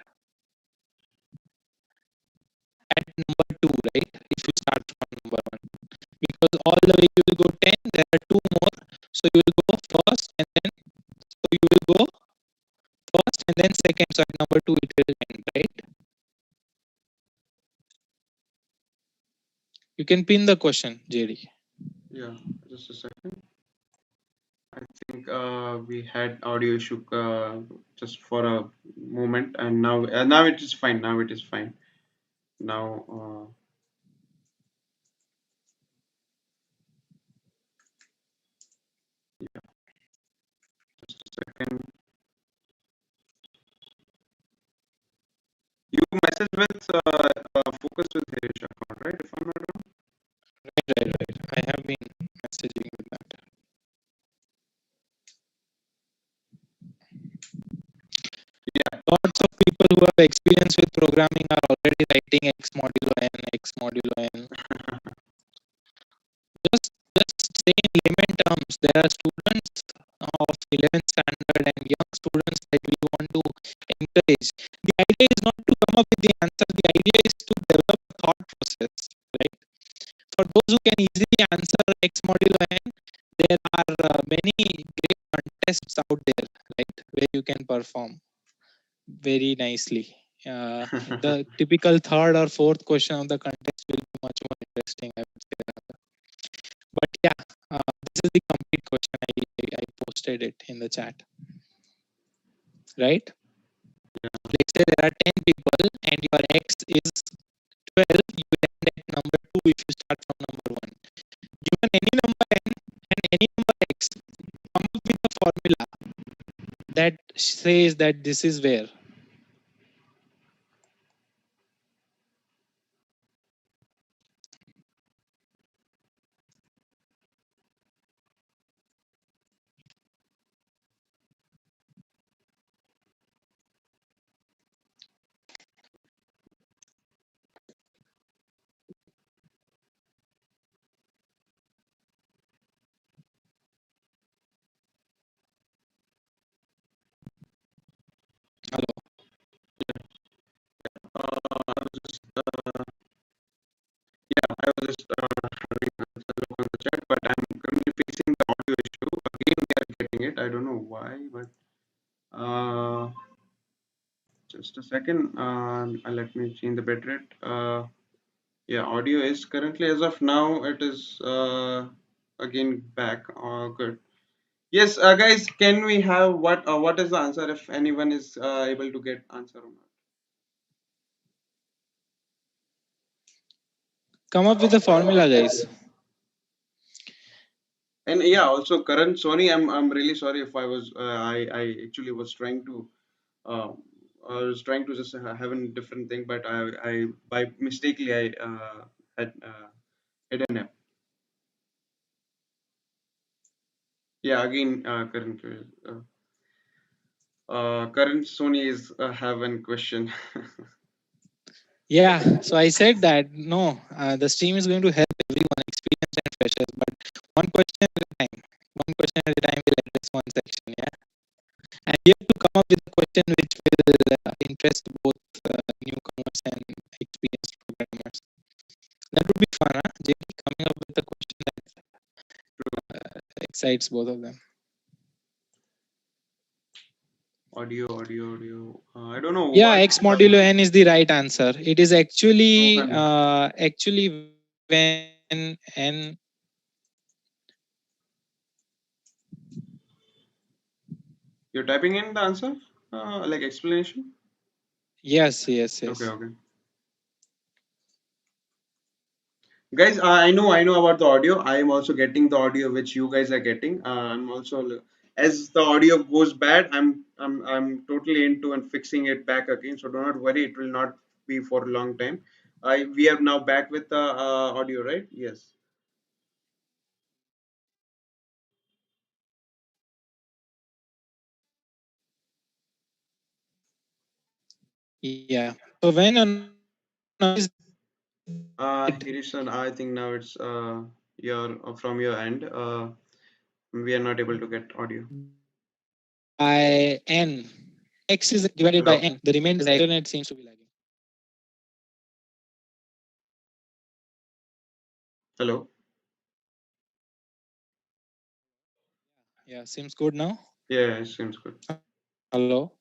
At number 2, right? If you start from number 1, because all the way you will go 10, there are 2 more, so you will go first, and then so you will go first and then second, so at number 2 it will end, right? You can pin the question, JD. Yeah, just a second. I think we had audio issue just for a moment, and now it is fine. Now it is fine. Now, yeah, just a second. You message with focus with Hirish account, right? If I'm not wrong. Right. I have been messaging with that. Yeah. Lots of people who have experience with programming are already writing x modulo n, x modulo n. Just say in layman terms, there are students of 11th standard and young students that we want to encourage. The idea is not to come up with the answer. The idea is to develop a thought process, right? For those who can easily answer x modulo n, there are many great contests out there, right, where you can perform very nicely. The typical third or fourth question of the contest will be much more interesting, I would say. But yeah, this is the complete question. I posted it in the chat, right? Let's say there are 10 people and your x is 12. You end at number 2 if you start from number 1. Given any number n and any number x, come up with a formula that says that this is where. Hello. I was just yeah, I was just having a look on the chat, but I'm currently facing the audio issue. Again, we are getting it. I don't know why, but just a second. Let me change the bitrate. Yeah, audio is currently, as of now, it is again back. Good. Yes, guys, can we have what is the answer if anyone is able to get answer or not? Come up with a formula, guys. And yeah, also current Sony, I'm really sorry if I actually was trying to uh, I was trying to just have a different thing, but I by mistakenly I had hidden it. Yeah, again, current Sony is have one question. Yeah, so I said that no, the stream is going to help everyone, experienced and freshers, but one question at a time. One question at a time will address one section. Yeah, and you have to come up with a question which will interest both newcomers and experienced programmers. That would be fun, huh? JD, coming up with a question that excites both of them. Audio. I don't know Yeah, what. X modulo n is the right answer. It is actually Rohan, when n. you're typing in the answer, like explanation. Yes. Okay. Guys, I know about the audio. I am also getting the audio which you guys are getting. I'm also, as the audio goes bad, I'm totally into and fixing it back again, so do not worry, it will not be for a long time. We are now back with the audio, right? Yes. Yeah. So when a noise is Hirish, I think now it's your from your end, we are not able to get audio. by n, x is divided by Hello. n, the remainder is the internet seems to be lagging. Hello. Yeah, seems good now. Yeah, it seems good. Hello.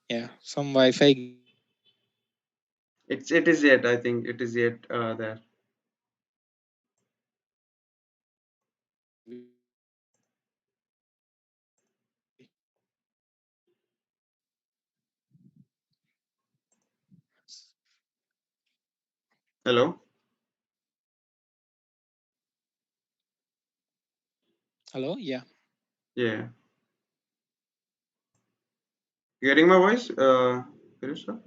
Yeah, some Wi-Fi. It is yet. I think it is yet there. Hello. Hello. Yeah. Yeah. You getting my voice, Hirish, sir?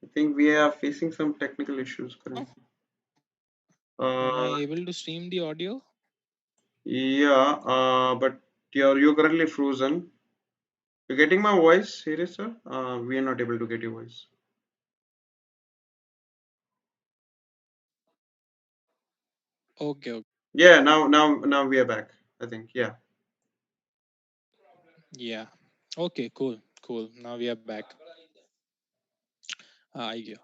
I think we are facing some technical issues currently. Am I Uh, able to stream the audio? yeah, but you're currently frozen. You're getting my voice, Hirish, sir? We are not able to get your voice. Okay. Yeah, now we are back. I think. Yeah. Yeah. Okay. Cool. Now we are back. Yeah.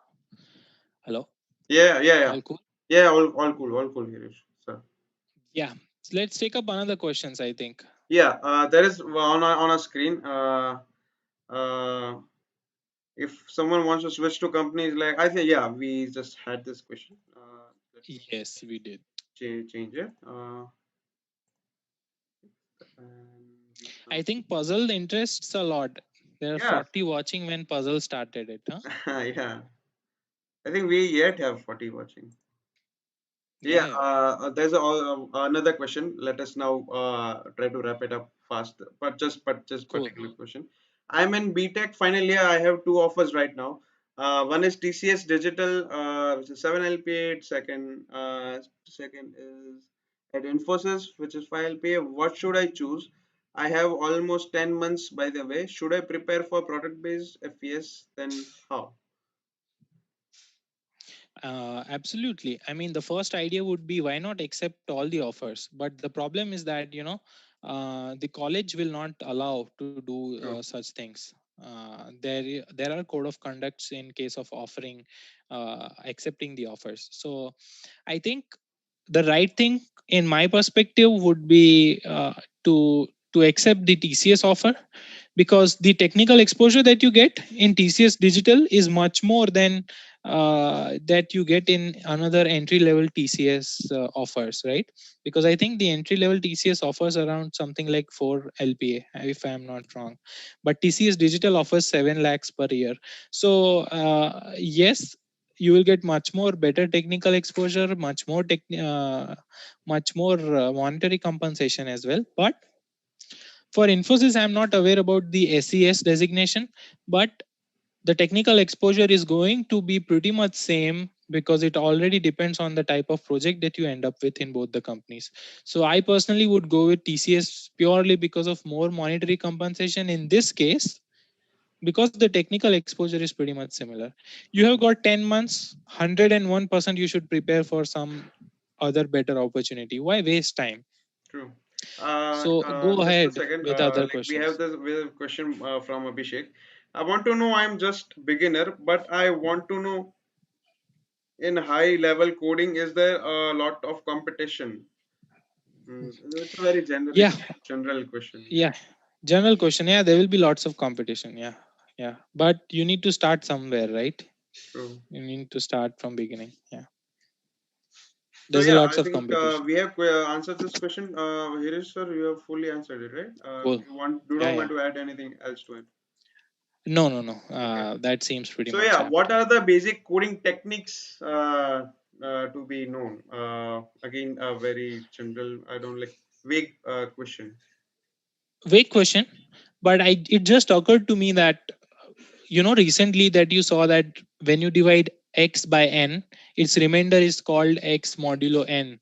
Hello. Yeah. All cool. Yeah, all cool, Hirish, sir. Yeah. Let's take up another questions, I think. Yeah, there is on a screen. Uh, if someone wants to switch to companies, like I think, yeah, we just had this question. Let's Yes, we did. change it. And we I now, think puzzle interests a lot. There are yeah, 40 watching when puzzle started it, huh? yeah. I think we yet have 40 watching. Yeah, Yeah. there's another question. Let us now try to wrap it up fast. But just Cool. particular question. I'm in BTech final year. I have two offers right now. One is TCS Digital, which is 7 LPA. Second is at Infosys, which is 5 LPA. What should I choose? I have almost 10 months, by the way. Should I prepare for product based? If yes, then how? Absolutely. I mean, the first idea would be why not accept all the offers? But the problem is that, the college will not allow to do True, such things. There are code of conducts in case of offering, accepting the offers. So I think the right thing, in my perspective, would be to accept the TCS offer, because the technical exposure that you get in TCS Digital is much more than that you get in another entry level TCS offers, right? Because I think the entry level TCS offers around something like 4 LPA, if I'm not wrong, but TCS Digital offers 7 lakhs per year. So yes, you will get much more better technical exposure, much more monetary compensation as well. But for Infosys, I'm not aware about the SES designation, but the technical exposure is going to be pretty much same, because it already depends on the type of project that you end up with in both the companies. So I personally would go with TCS purely because of more monetary compensation in this case, because the technical exposure is pretty much similar. You have got 10 months, 101% you should prepare for some other better opportunity. Why waste time? true. So go Just a ahead second. with other Like questions. we have a question from Abhishek. I want to know. I'm just beginner, but I want to know. in high level coding, is there a lot of competition? It's a very Yeah, general question. yeah. General question. Yeah, there will be lots of competition. Yeah, yeah. But you need to start somewhere, right? True. You need to start from beginning. Yeah. So There's a yeah, lots I of think competition. we have answered this question. Hirish sir, you have fully answered it, right? Cool. Do Yeah, not yeah. want to add anything else to it. No, no, no. Okay. That seems pretty So much yeah, what apt. are the basic coding techniques to be known? Again, a very general, I don't like vague question. Vague question, but it just occurred to me that recently that you saw that when you divide x by n, its remainder is called x modulo n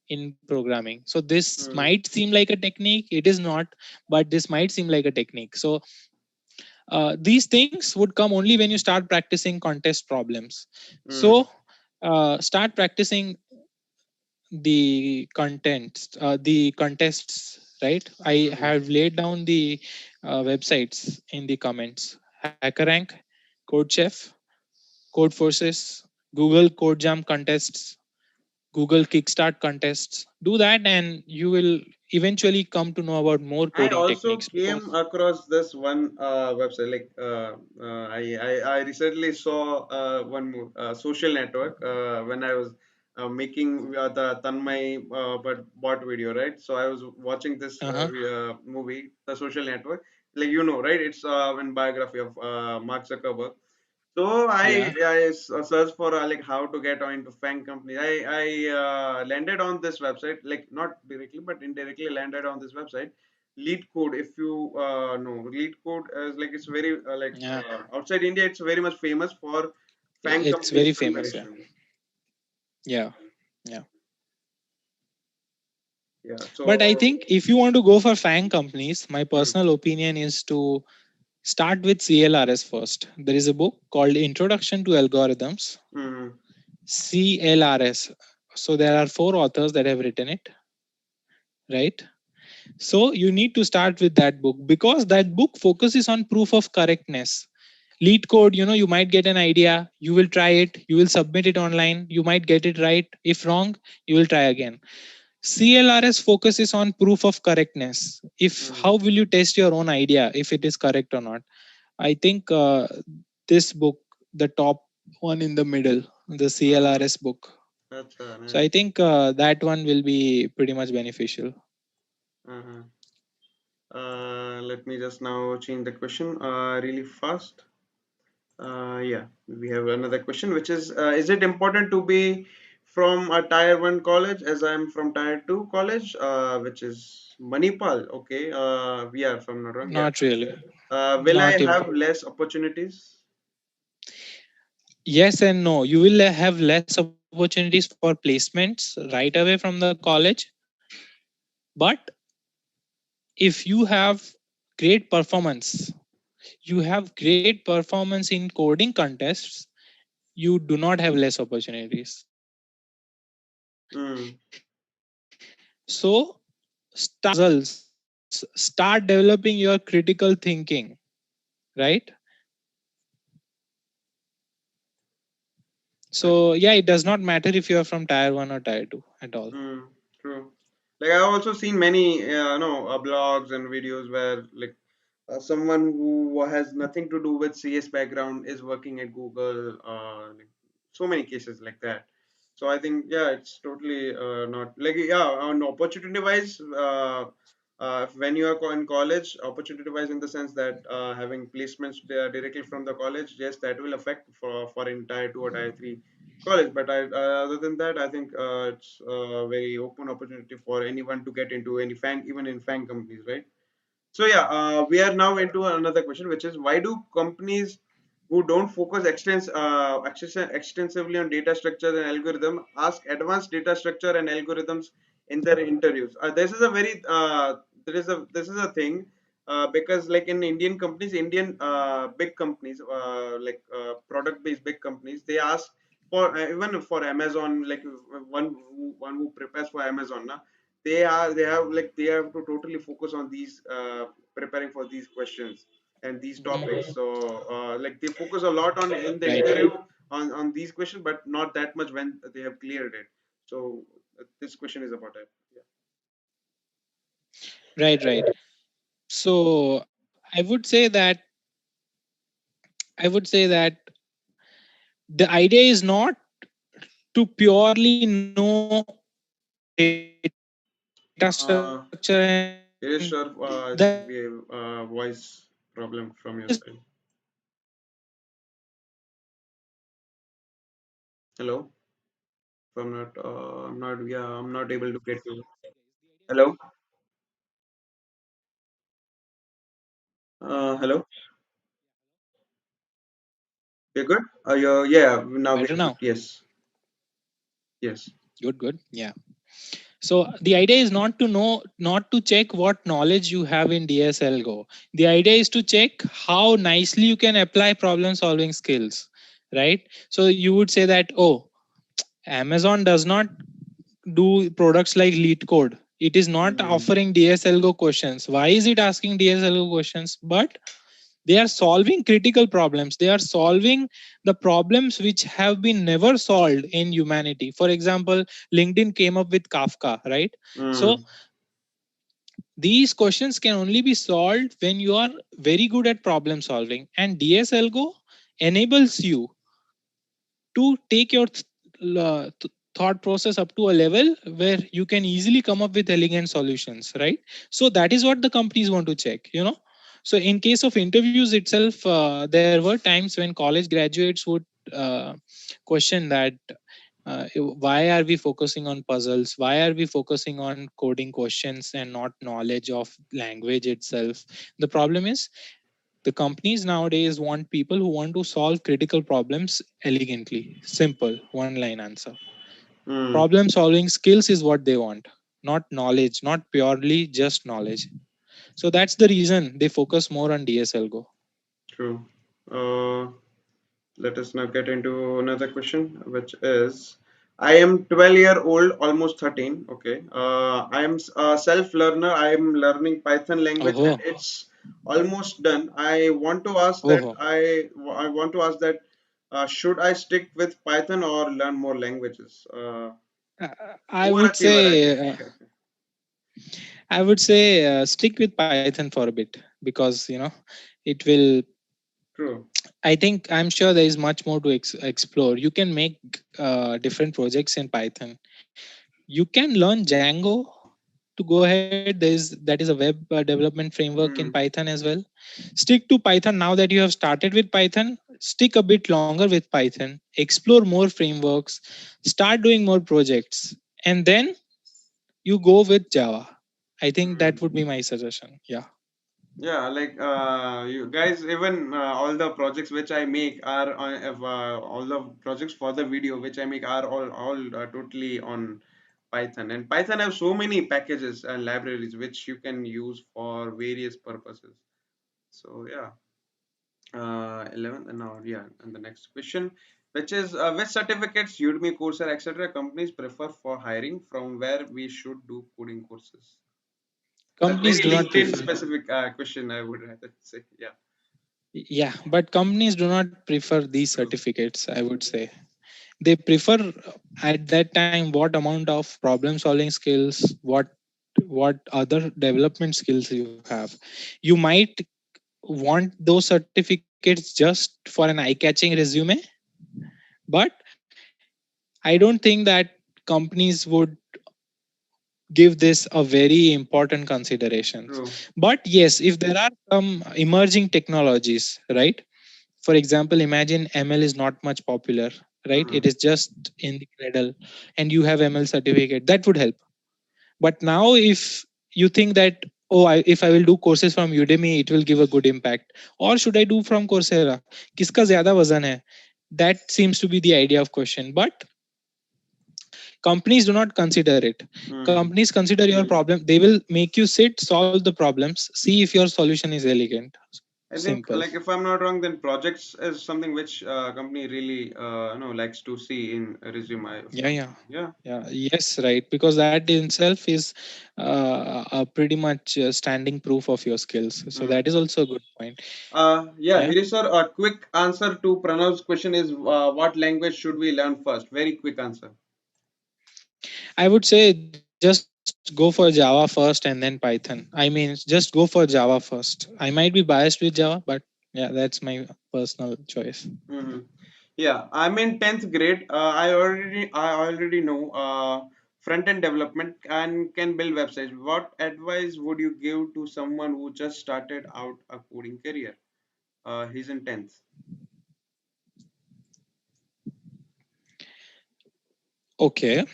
in programming. So this Hmm. might seem like a technique. It is not, but this might seem like a technique. So these things would come only when you start practicing contest problems. Hmm. So start practicing the contests, right? I Hmm. have laid down the websites in the comments: Hackerrank, CodeChef, Codeforces, Google CodeJam contests, Google Kickstart contests. Do that, and you will eventually come to know about more I coding also techniques. Because came across this one website. Like I recently saw one more social network when I was making the Tanmay but bot video, right? So I was watching this uh-huh, movie, The Social Network. Like right? It's an biography of Mark Zuckerberg. So yeah, I searched for like how to get into FANG company. I landed on this website, like not directly but indirectly landed on this website. Lead Code, if you know, Lead Code is like it's very yeah, outside India, it's very much famous for FANG it's companies very famous. Yeah, preparation. yeah, yeah. Yeah. But I So. think if you want to go for FANG companies, my Hmm. personal opinion is to start with CLRS first. There is a book called Introduction to Algorithms, Hmm. CLRS. So there are four authors that have written it, right? So you need to start with that book because that book focuses on proof of correctness. Lead code, you might get an idea, you will try it, you will submit it online, you might get it right. If wrong, you will try again. CLRS focuses on proof of correctness. If Hmm. how will you test your own idea if it is correct or not? I think this book, the top one in the middle, the Hmm. CLRS book. That's So nice. I think that one will be pretty much beneficial. Uh-huh. Let me just now change the question really fast. Yeah, we have another question, which is it important to be from a tier one college as I'm from tier two college, which is Manipal? Okay, we are from not wrong. Yeah. Not really. Will I Not have important. less opportunities? Yes and no. You will have less opportunities for placements right away from the college. But if you have great performance, you have great performance in coding contests, you do not have less opportunities. Hmm. So start results, start developing your critical thinking, right? So yeah, it does not matter if you are from tier 1 or tier 2 at all. True. Like I've also seen many, blogs and videos where like someone who has nothing to do with CS background is working at Google. Like, so many cases like that. So I think yeah, it's totally not like yeah. On opportunity wise, when you are in college, opportunity wise in the sense that having placements directly from the college, yes, that will affect for entire two or tier three college. But other than that, I think it's a very open opportunity for anyone to get into any FANG, even in FANG companies, right? So yeah, we are now into another question, which is why do companies who don't focus extensively on data structure and algorithm ask advanced data structure and algorithms in their interviews? This is a very this is a thing because like in Indian companies, Indian big companies product based big companies, they ask for even for Amazon, like one who prepares for Amazon, na, they have to totally focus on these preparing for these questions and these topics. Mhm. So like they focus a lot on in the Right. interview on these questions, but not that much when they have cleared it. So this question is about it. Yeah. Right. So I would say that the idea is not to purely know data structure and Yes, sir. the I idea think is we have voice problem from your side. Hello. If I'm not. I'm not. Yeah. I'm not able to get you. Hello. Hello. You're good. Yeah. Now we're better good. now. Yes. Yes. Good. Yeah. So the idea is not to check what knowledge you have in DSL Go. The idea is to check how nicely you can apply problem solving skills, right? So you would say that, oh, Amazon does not do products like lead code. It is not Hmm. offering DSL Go questions. Why is it asking DSL Go questions? But they are solving critical problems. They are solving the problems which have been never solved in humanity. For example, LinkedIn came up with Kafka, right? So Hmm. these questions can only be solved when you are very good at problem solving, and DSL Go enables you to take your thought process up to a level where you can easily come up with elegant solutions, right? So that is what the companies want to check, so in case of interviews itself, there were times when college graduates would question that, why are we focusing on puzzles, why are we focusing on coding questions and not knowledge of language itself? The problem is, the companies nowadays want people who want to solve critical problems elegantly. Simple, one line answer. Hmm. Problem solving skills is what they want, not knowledge, not purely just knowledge. So that's the reason they focus more on DSL Go. True. Uh, Let us now get into another question, which is I am 12-year-old, almost 13. Okay. I am a self learner. I am learning Python language and Oh, it's almost done. I want to ask that oh. I want to ask that should I stick with Python or learn more languages? I would Overachiever, I say, think. stick with Python for a bit, because it will. True. I think I'm sure there is much more to explore. You can make different projects in Python. You can learn Django to go ahead. That is a web development framework in Hmm. Python as well. Stick to Python now that you have started with Python. Stick a bit longer with Python. Explore more frameworks. Start doing more projects, and then you go with Java. I think that would Hmm. be my suggestion. Yeah. Yeah, like you guys, even all the projects which I make are on, all the projects for the video which I make are all totally on Python. And Python have so many packages and libraries which you can use for various purposes. So yeah, 11th and now yeah, and the next question, which is which certificates, Udemy, Coursera, etc. companies prefer for hiring, from where we should do coding courses. That's Companies very do not LinkedIn prefer. specific question, I would rather say. Yeah. Yeah, but companies do not prefer these True. certificates, I would say. They prefer at that time what amount of problem solving skills, what other development skills you have. You might want those certificates just for an eye-catching resume, but I don't think that companies would give this a very important considerations. True. But yes, if there are some emerging technologies, right? For example, imagine ML is not much popular, right? Hmm. It is just in the cradle, and you have ML certificate, that would help. But now if you think that, oh, if I will do courses from Udemy, it will give a good impact, or should I do from Coursera, kiska zyada wazan hai? That seems to be the idea of question. But companies do not consider it. Hmm. Companies consider your problem. They will make you sit, solve the problems, see if your solution is elegant. I think, Simple. like, if I'm not wrong, then projects is something which company really likes to see in a resume. If Yeah, not, yeah. yeah. Yeah, yes, right. Because that in itself is a pretty much standing proof of your skills. So Mm. that is also a good point. Yeah, Yeah. here is sir. A quick answer to Pranav's question is what language should we learn first? Very quick answer. I would say just go for Java first and then Python. I mean, just go for Java first. I might be biased with Java, but yeah, that's my personal choice. Hmm. Yeah, I'm in 10th grade. I already know front end development and can build websites. What advice would you give to someone who just started out a coding career? He's in 10th. Okay.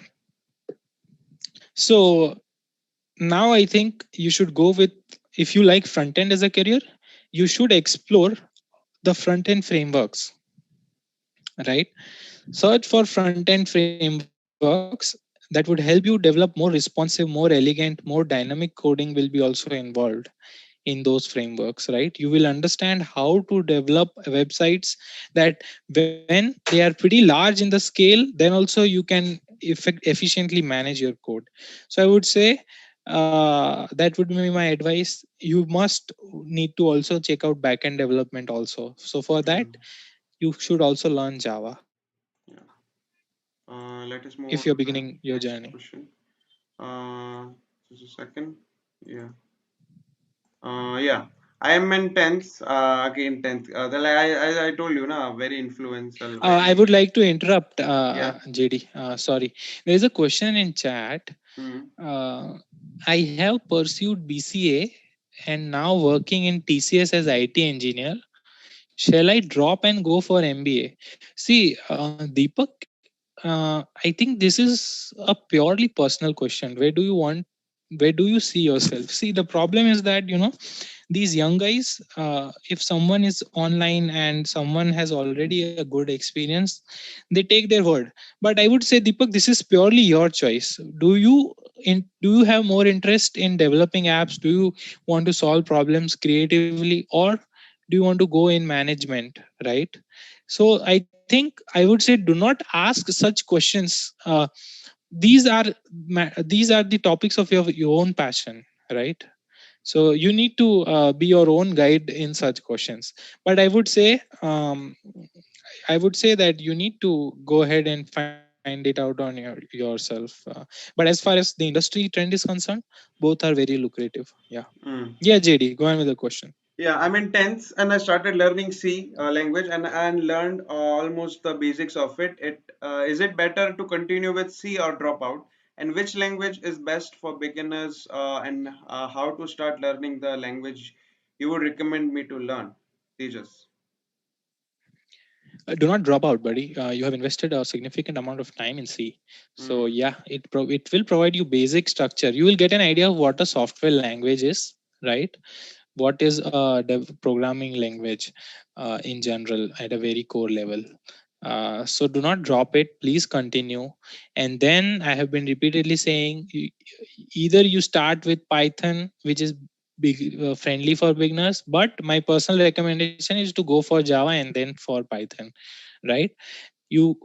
So now I think you should go with, if you like front end as a career, you should explore the front end frameworks, right? Search for front end frameworks that would help you develop more responsive, more elegant, more dynamic coding will be also involved in those frameworks, right? You will understand how to develop websites that when they are pretty large in the scale, then also you can efficiently manage your code. So I would say that would be my advice. You must need to also check out backend development also. So for that, Mm, you should also learn Java yeah. Let us move if on you're to the beginning your next journey. question. Just a second. Yeah. Yeah. I am in 10th. Again 10th. Like I told you, na, very influential, I very. would like to interrupt, Yeah. JD. Sorry, there is a question in chat. Mm, Uh, I have pursued BCA and now working in TCS as IT engineer. Shall I drop and go for MBA? See, Deepak, I think this is a purely personal question. Where do you see yourself? See, the problem is that, these young guys, if someone is online and someone has already a good experience, they take their word. But I would say, Deepak, this is purely your choice. Do you have more interest in developing apps? Do you want to solve problems creatively, or do you want to go in management, right? So I think I would say, do not ask such questions. These are the topics of your own passion, right? So you need to be your own guide in such questions. But I would say that you need to go ahead and find it out on yourself. But as far as the industry trend is concerned, both are very lucrative. Yeah. mm. Yeah, JD, go on with the question. Yeah, I'm in 10th and I started learning C language and learned almost the basics of it. Is it better to continue with C or drop out? And which language is best for beginners and how to start learning the language you would recommend me to learn? Tejas. Do not drop out, buddy. You have invested a significant amount of time in C. So Mm, yeah, it will provide you basic structure. You will get an idea of what a software language is, right? What is a programming language in general at a very core level. So do not drop it, please continue. And then I have been repeatedly saying, either you start with Python, which is friendly for beginners, but my personal recommendation is to go for Java and then for Python, right? you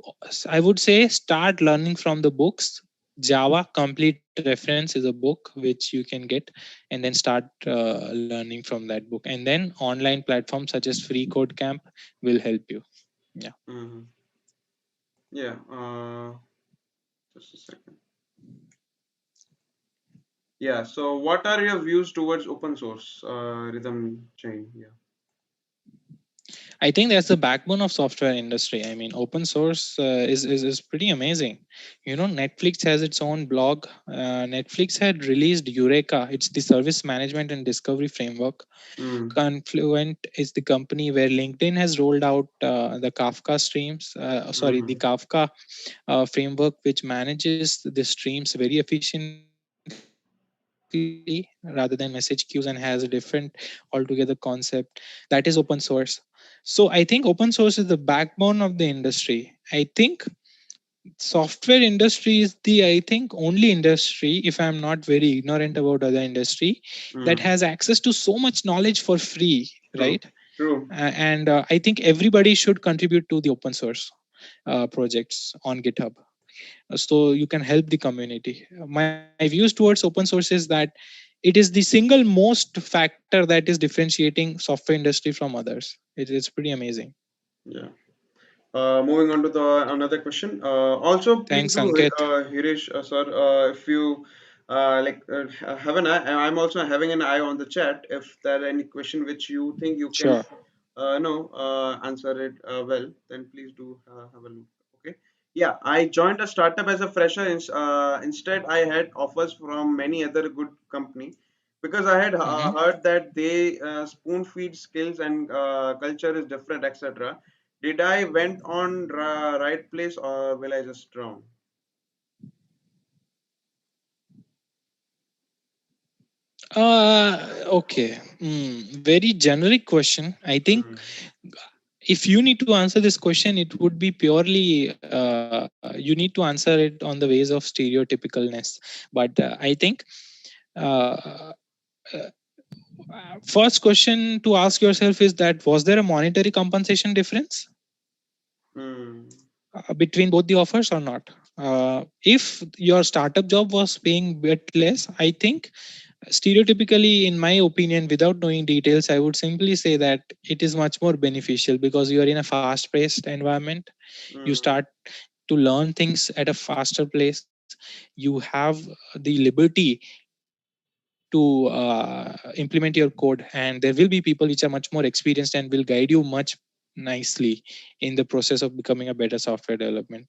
I would say start learning from the books. Java Complete Reference is a book which you can get, and then start learning from that book, and then online platforms such as Free Code Camp will help you. Yeah. mhm. Yeah, just a second. Yeah, so what are your views towards open source rhythm chain? Yeah. I think that's the backbone of software industry. I mean, open source is pretty amazing. Netflix has its own blog. Netflix had released Eureka. It's the service management and discovery framework. Mm, Confluent is the company where LinkedIn has rolled out the Kafka streams. The mhm, Kafka framework, which manages the streams very efficiently rather than message queues and has a different altogether concept. That is open source. So I think open source is the backbone of the industry. I think software industry is the only industry, if I'm not very ignorant about other industry, that has mm, access to so much knowledge for free, right? true. True. And I think everybody should contribute to the open source projects on GitHub, so you can help the community. My views towards open source is that it is the single most factor that is differentiating software industry from others. It's pretty amazing. Yeah. Moving on to the another question. Also, please Thanks, do, Ankit. Hirish, sir, if you have an eye, I'm also having an eye on the chat. If there are any question which you think you can, Sure. answer it well, then please do have a look. Okay. Yeah, I joined a startup as a fresher. Instead, I had offers from many other good company because I had Mhm. heard that they spoon feed skills and culture is different, etc. Did I went on right place or will I just drown? Okay. Very generic question. I think Hmm. if you need to answer this question, it would be purely you need to answer it on the ways of stereotypicalness. But I think uh, uh, first question to ask yourself is that was there a monetary compensation difference Hmm. between both the offers or not? If your startup job was paying bit less, I think stereotypically, in my opinion, without knowing details, I would simply say that it is much more beneficial because you are in a fast paced environment. You Hmm. start to learn things at a faster pace. You have the liberty to implement your code, and there will be people which are much more experienced and will guide you much nicely in the process of becoming a better software development.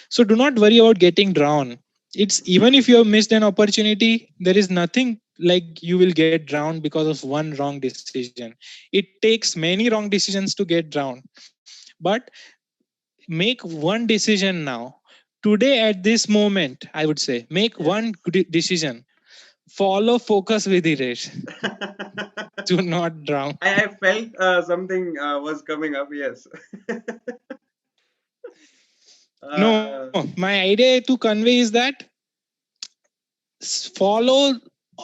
So do not worry about getting drowned. It's even if you have missed an opportunity, there is nothing like you will get drowned because of one wrong decision. It takes many wrong decisions to get drowned. But make one decision now. Today at this moment, I would say, make one Yes. decision. Follow focus with Hiresh. Do not drown. I felt something was coming up. Yes. No, uh, my idea to convey is that follow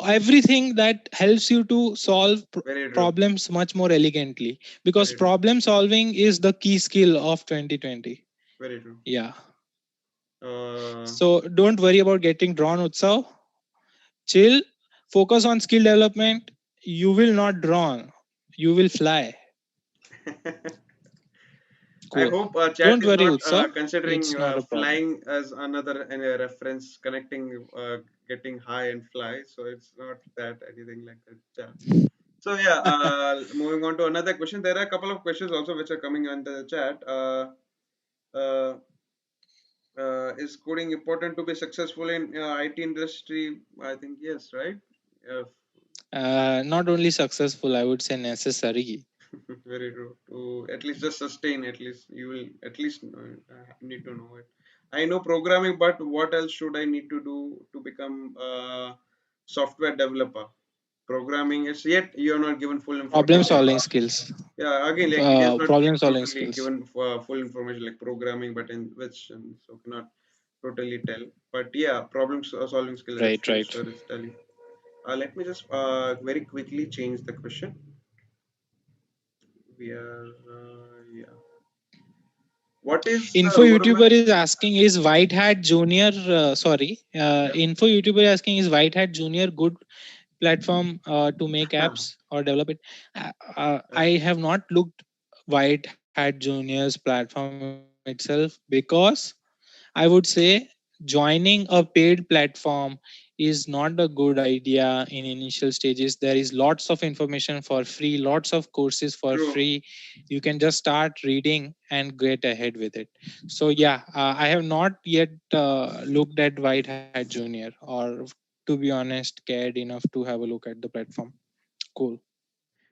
everything that helps you to solve very true. problems much more elegantly, because Very true. problem solving is the key skill of 2020. Very true. Yeah. Uh, So don't worry about getting drawn, Utsav. Chill, focus on skill development. You will not drown, you will fly. I Cool. hope chat Don't is worry, not Utsav. considering It's not a problem. flying as another reference connecting getting high and fly. So it's not that anything like that. Yeah. So yeah, moving on to another question. There are a couple of questions also which are coming under the chat. Uh, is coding important to be successful in IT industry? I think yes, right? Uh, Not only successful, I would say necessary. very true. To at least just sustain, at least you will at least need to know it. I know programming, but what else should I need to do to become a software developer? Programming is yet you're not given full Problem information. solving skills. Yeah, again, like he has not Problem solving totally skills. given full information like programming, but in which so cannot totally tell. But yeah, solving skills, Right, I'm right. sure it's telling. Let me just very quickly change the question. We are yeah. What is the Info roadmap? YouTuber is asking, is White Hat Junior, Yeah. Info YouTuber is asking, is White Hat Junior good platform to make apps or develop it? I Yes. have not looked White Hat Junior's platform itself, because I would say joining a paid platform is not a good idea in initial stages. There is lots of information for free, lots of courses for True. free. You can just start reading and get ahead with it. So yeah, I have not yet looked at White Hat Junior, or to be honest, cared enough to have a look at the platform. Cool.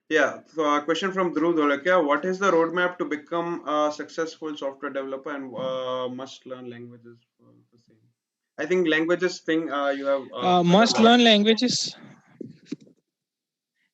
Yeah. So a question from Dhruv Dholakia. What is the roadmap to become a successful software developer and must learn languages for the same? I think languages thing you have heard a Must lot. learn languages.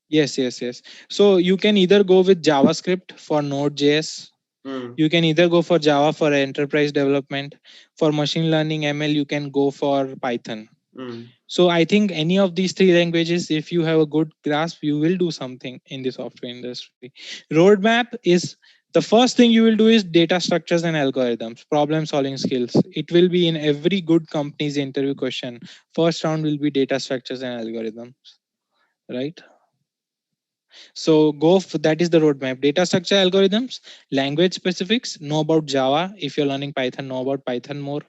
Yes, yes, yes. So you can either go with JavaScript for Node.js. Hmm. You can either go for Java for enterprise development. For machine learning ML, you can go for Python. Hmm. So I think any of these three languages, if you have a good grasp, you will do something in the software industry. Roadmap is the first thing you will do is data structures and algorithms, problem solving skills. It will be in every good company's interview question. First round will be data structures and algorithms, right? So that is the roadmap. Data structure algorithms, language specifics, know about Java. If you're learning Python, know about Python more.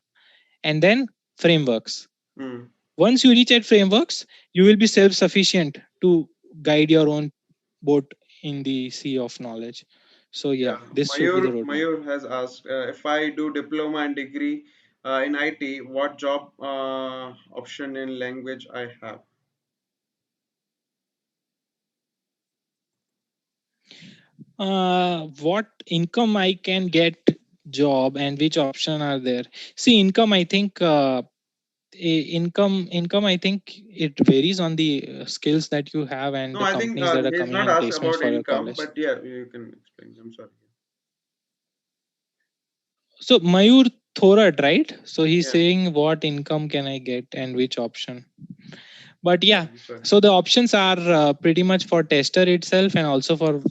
And then frameworks. Hmm. Once you reach at frameworks, you will be self-sufficient to guide your own boat in the sea of knowledge. So yeah, Yeah, this should be the Mayur roadmap. Mayur has asked if I do diploma and degree in IT, what job option in language I have? What income I can get job and which option are there? See, income, I think income I think it varies on the skills that you have and No, the I think companies that are he's coming not in asked placements about for your income, college. but yeah, you can explain. I'm sorry. So Mayur Thorat, right? So he's Yeah, saying what income can I get and which option. But yeah, yeah, I'm sorry. so the options are pretty much for tester itself and also for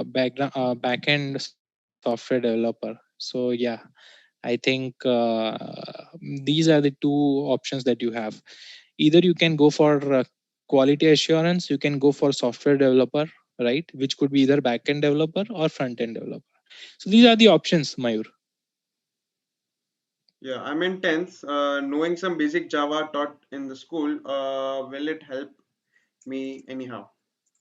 background backend software developer. So yeah, I think these are the two options that you have. Either you can go for quality assurance, you can go for software developer, right, which could be either backend developer or front end developer. So these are the options, Mayur. Yeah, I'm in 10th. Knowing some basic Java taught in the school, will it help me anyhow?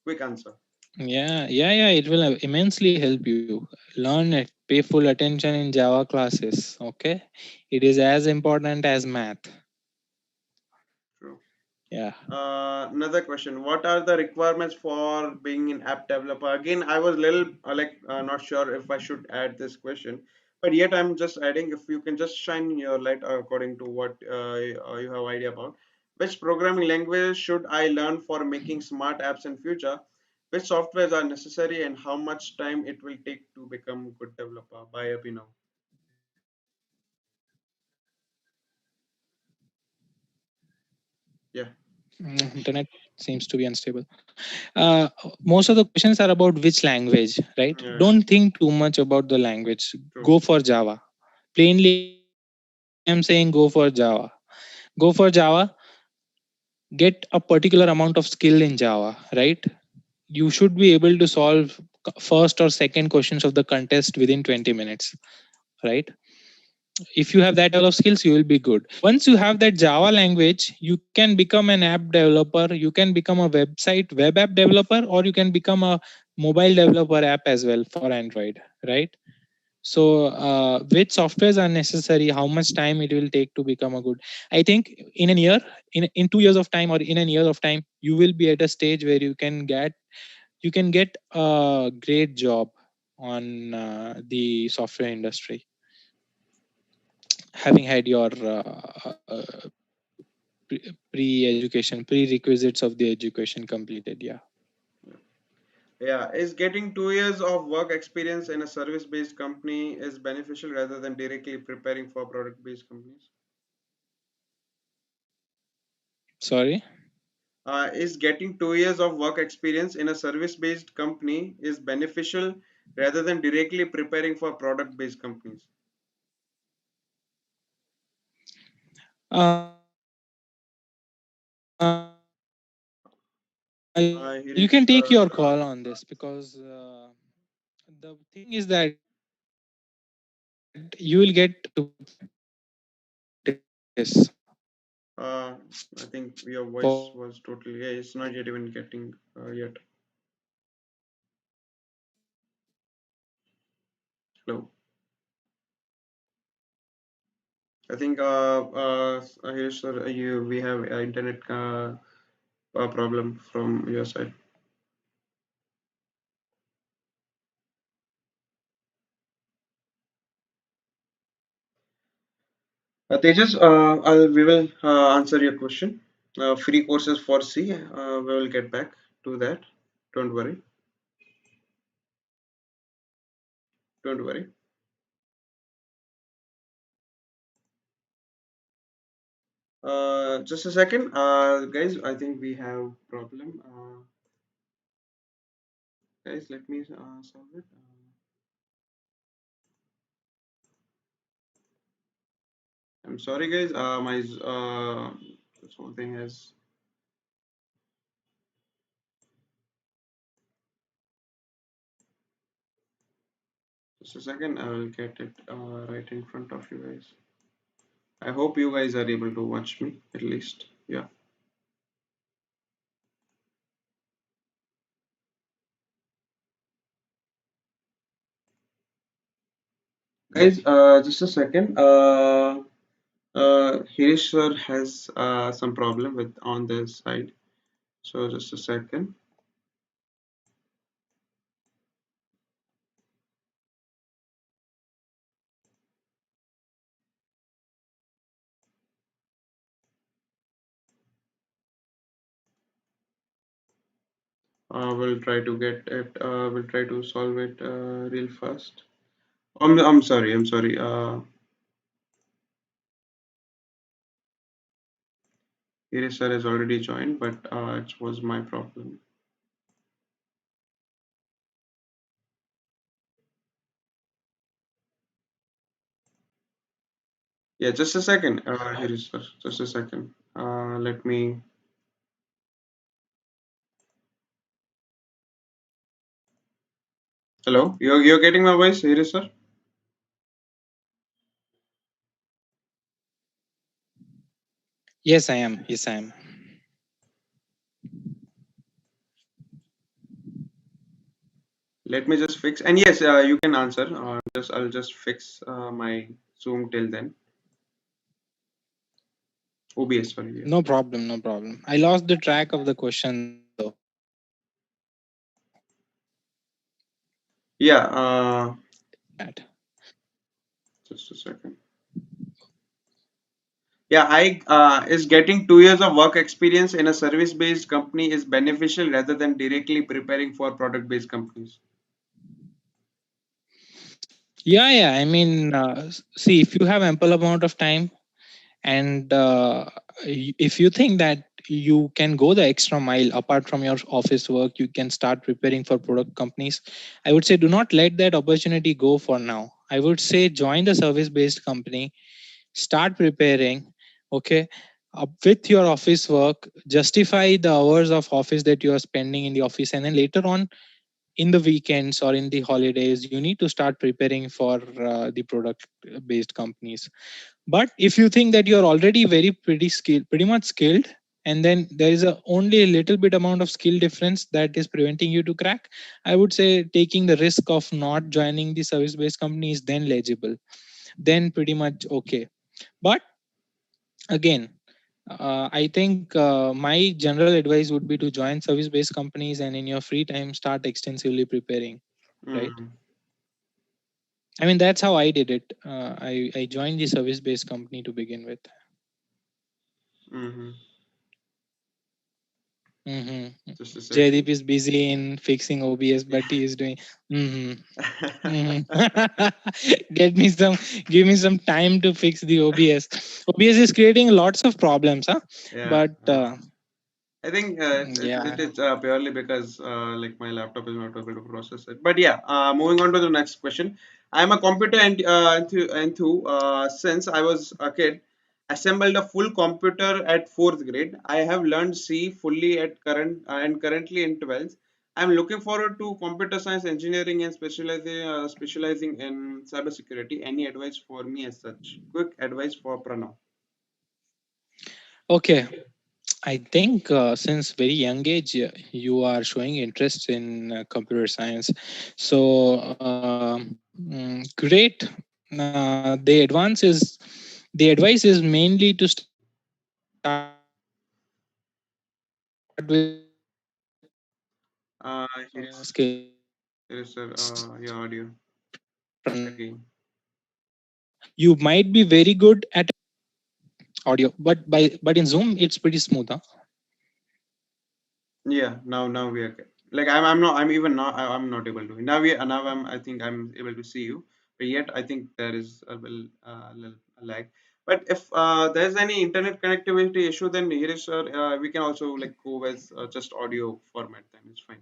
Quick answer. Yeah, it will immensely help you. Learn it, pay full attention in Java classes. Okay, it is as important as math. True. Yeah. Another question: what are the requirements for being an app developer? Again, I was little not sure if I should add this question, but yet I'm just adding. If you can just shine your light according to what you have idea about, which programming language should I learn for making smart apps in future? Which softwares are necessary and how much time it will take to become good developer? By Abhinav. Yeah, Internet seems to be unstable. Most of the questions are about which language, right? yeah, Don't think too much about the language. true. Go for Java. Plainly, I'm saying go for Java. Go for Java. Get a particular amount of skill in Java, right? You should be able to solve first or second questions of the contest within 20 minutes, right? If you have that level of skills, you will be good. Once you have that Java language, you can become an app developer, you can become a web app developer, or you can become a mobile developer app as well for Android, right? So which softwares are necessary, how much time it will take to become a good, I think in an year, in 2 years of time or in an year of time, you will be at a stage where you can get a great job on the software industry, having had your pre-education prerequisites of the education completed. Yeah. Yeah, is getting 2 years of work experience in a service-based company is beneficial rather than directly preparing for product-based companies? Sorry. Is getting 2 years of work experience in a service-based company is beneficial rather than directly preparing for product-based companies? You Hirish, can take your call on this because the thing is that you will get to practice uh, I think your for voice was totally, yeah, it's not yet even getting yet. Hello. I think Hirish, sir, we have internet problem from your side. Tejas, we will answer your question. Free courses for C. We will get back to that. Don't worry. Don't worry. Just a second, guys. I think we have problem. Guys, let me solve it. I'm sorry, guys. My this whole thing has. Just a second. I will get it right in front of you guys. I hope you guys are able to watch me at least. Yeah, guys. Just a second. Hirish sir has some problem with on this side. So just a second. We'll try to get it. We'll try to solve it real fast. I'm sorry. I'm sorry. Hirish sir has already joined, but it was my problem. Yeah, just a second. Hirish sir, just a second. Let me. Hello, you're getting my voice, Hirish sir? Yes, I am. Yes, I am. Let me just fix. And yes, you can answer. Just I'll just fix my Zoom till then. OBS, sorry. Yeah. No problem. No problem. I lost the track of the question though. Yeah. That. Just a second. Yeah, I is getting 2 years of work experience in a service-based company is beneficial rather than directly preparing for product-based companies. Yeah, yeah. I mean, see, if you have ample amount of time, and if you think that you can go the extra mile apart from your office work, you can start preparing for product companies. I would say do not let that opportunity go for now. I would say join the service-based company, start preparing. Okay, with your office work, justify the hours of office that you are spending in the office, and then later on in the weekends or in the holidays you need to start preparing for the product based companies. But if you think that you're already pretty much skilled, and then there is only a little bit amount of skill difference that is preventing you to crack, I would say taking the risk of not joining the service based company is then legible, then pretty much okay. But again, I think my general advice would be to join service based companies, and in your free time start extensively preparing, right? Mm, I mean, that's how I did it. I joined the service based company to begin with. mm-hmm. Mm-hmm. Just a Jaydeep second. is busy in fixing OBS, but he is doing. Mm-hmm. Mm-hmm. Give me some time to fix the OBS. OBS is creating lots of problems, huh? Yeah. But I think it yeah. is purely because like my laptop is not able to process it. But yeah, moving on to the next question. I'm a computer since I was a kid. Assembled a full computer at fourth grade. I have learned C fully at currently in 12th. I'm looking forward to computer science engineering and specializing in cybersecurity. Any advice for me as such? Quick advice for Pranav. Okay. I think since very young age, you are showing interest in computer science. So great. The advice is mainly to start with Here's skill. sir, your audio again. You might be very good at audio, but in Zoom it's pretty smooth, huh? Yeah, now we are good. Like I'm not I'm even not I'm not able to. Now I think I'm able to see you, but yet I think there is a little lag. But if there's any internet connectivity issue, then here is we can also like go with just audio format. Then it's fine.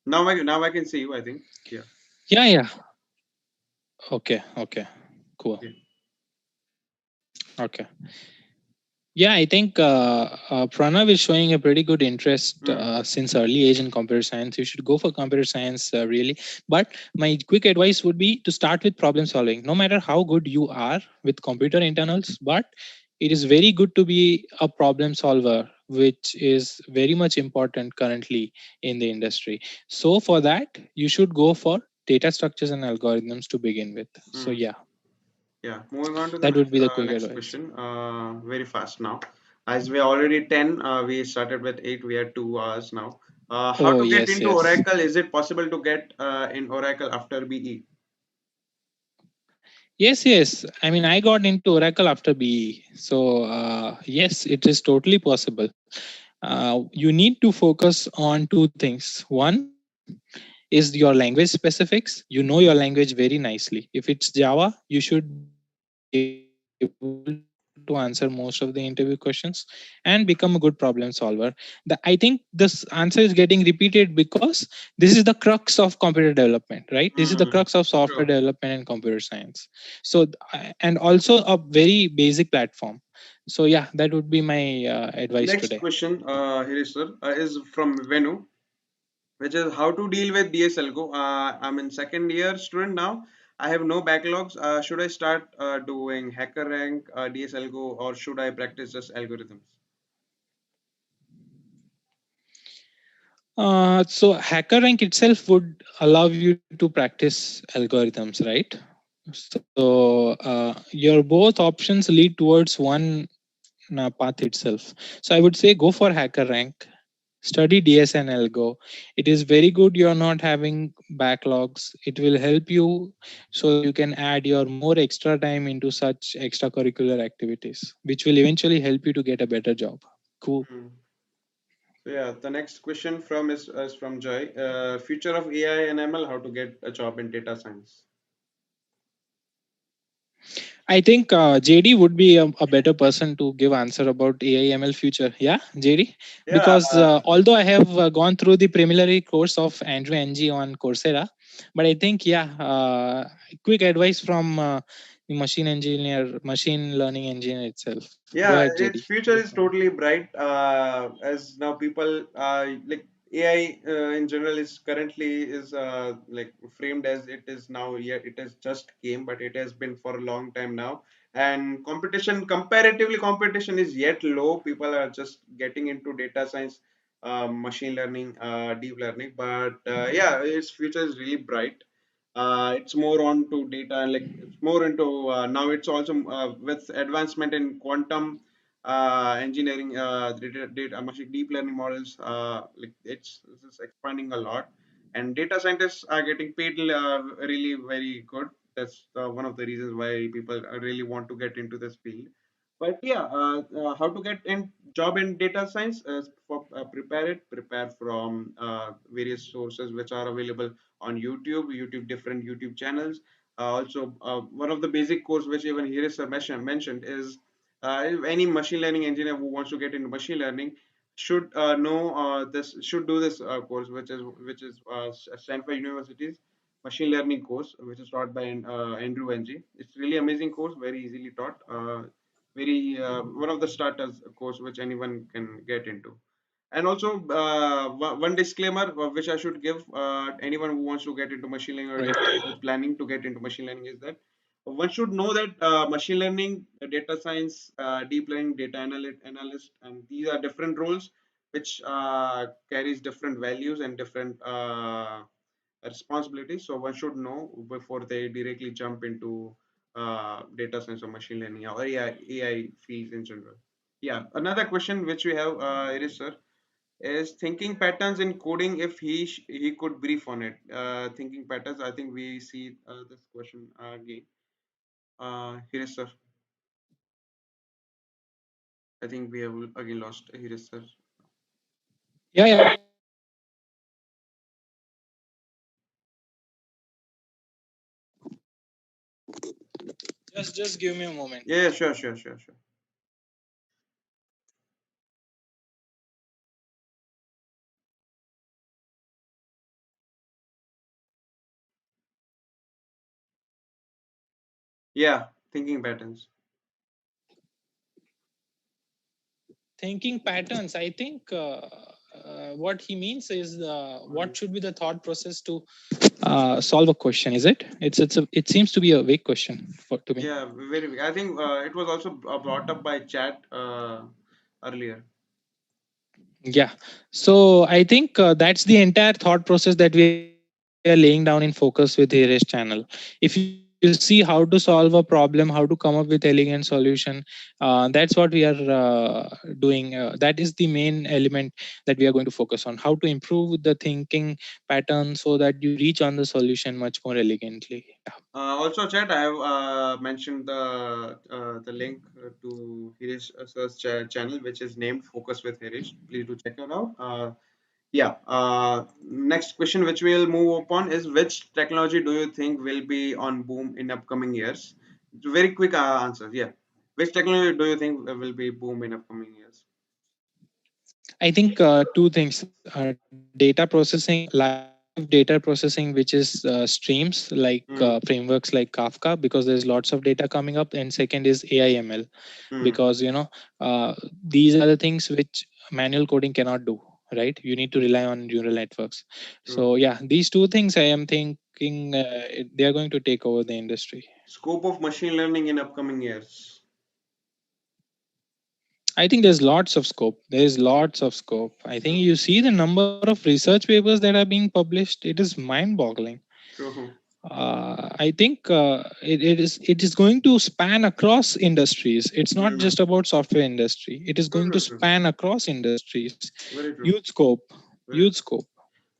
Now I can see you. I think. Yeah. Yeah, yeah. Okay, okay, cool. Yeah. Okay. Yeah, I think Pranav is showing a pretty good interest Hmm. since early age in computer science. You should go for computer science, really. But my quick advice would be to start with problem solving. No matter how good you are with computer internals, but it is very good to be a problem solver, which is very much important currently in the industry. So for that, you should go for data structures and algorithms to begin with. So Hmm. yeah, Yeah. Moving on to the that would be the quick next advice. question. Very fast now. As we are already 10, we started with 8. We are 2 hours now. How Oh to get yes, into yes. Oracle? Is it possible to get in Oracle after BE? Yes, yes. I mean, I got into Oracle after BE. So, yes, it is totally possible. You need to focus on two things. One is your language specifics. You know your language very nicely. If it's Java, you should be able to answer most of the interview questions and become a good problem solver. I think this answer is getting repeated because this is the crux of computer development, right? This is the crux of software Hmm. development and computer True. science. So, and also a very basic platform. So, yeah, that would be my advice today. Next question, here is sir, is from Venu, which is how to deal with DSLGO. I'm in second year student now. I have no backlogs. Should I start doing hacker rank DSLGO or should I practice just algorithms? So HackerRank itself would allow you to practice algorithms, right? So your both options lead towards one path itself. So I would say go for HackerRank, study DS and Algo. It is very good you're not having backlogs. It will help you so that you can add your more extra time into such extracurricular activities, which will eventually help you to get a better job. Cool. Hmm. So yeah, the next question is from Joy. Future of AI and ML, how to get a job in data science? I think JD would be a better person to give answer about AI/ML future. Yeah, JD, Yeah, because although I have gone through the preliminary course of Andrew NG on Coursera, but I think quick advice from the machine learning engineer itself. Go yeah, ahead, its JD. future is totally bright. As now people like AI in general is currently is like framed as it is now. Yeah, it has just came, but it has been for a long time now. And competition is yet low. People are just getting into data science, machine learning, deep learning. But yeah, its future is really bright. It's more on to data and like it's more into now it's also with advancement in quantum engineering data machine deep learning models like it's expanding a lot and data scientists are getting paid really very good. That's one of the reasons why people really want to get into this field. But yeah, how to get in job in data science for prepare from various sources which are available on YouTube, different YouTube channels. Also, one of the basic course which even Hiresh sir mentioned is any machine learning engineer who wants to get into machine learning should know this should do this course which is Stanford University's machine learning course which is taught by Andrew Ng. It's really amazing course, very easily taught. Very one of the starters course which anyone can get into. And also, one disclaimer which I should give anyone who wants to get into machine learning or Right. who's planning to get into machine learning is that one should know that machine learning, data science, deep learning, analyst, and these are different roles which carries different values and different responsibilities. So one should know before they directly jump into data science or machine learning or AI fields in general. Yeah, another question which we have, Iris sir, is thinking patterns in coding if he could brief on it. Thinking patterns, I think we see this question again. Here is sir. I think we have again lost here is sir. Yeah, yeah. Just give me a moment. Yeah, sure, sure, sure, sure. Yeah, thinking patterns. Thinking patterns. I think what he means is what should be the thought process to solve a question. Is it? It seems to be a vague question for to me. Yeah, very big. I think it was also brought up by chat earlier. Yeah. So I think that's the entire thought process that we are laying down in focus with the Hiresh channel. If you see how to solve a problem, how to come up with elegant solution, that's what we are doing. That is the main element that we are going to focus on. How to improve the thinking pattern so that you reach on the solution much more elegantly. Yeah. Also, chat. I have mentioned the link to Hirish sir's channel, which is named Focus with Hirish. Please do check it out. Yeah. Next question, which we'll move upon, is which technology do you think will be on boom in upcoming years? Very quick answer. Yeah. Which technology do you think will be boom in upcoming years? I think two things: data processing, live data processing, which is streams like Hmm. frameworks like Kafka, because there's lots of data coming up, and second is AI/ML, Hmm. because these are the things which manual coding cannot do. Right? You need to rely on neural networks. True. So yeah, these two things I am thinking they are going to take over the industry. Scope of machine learning in upcoming years. I think there's lots of scope. There's lots of scope. I think you see the number of research papers that are being published. It is mind-boggling. True. I think it is going to span across industries. It's not Hmm. just about software industry. It is True, going to true, true. span across industries. Very true. Huge scope. Very Huge true. scope.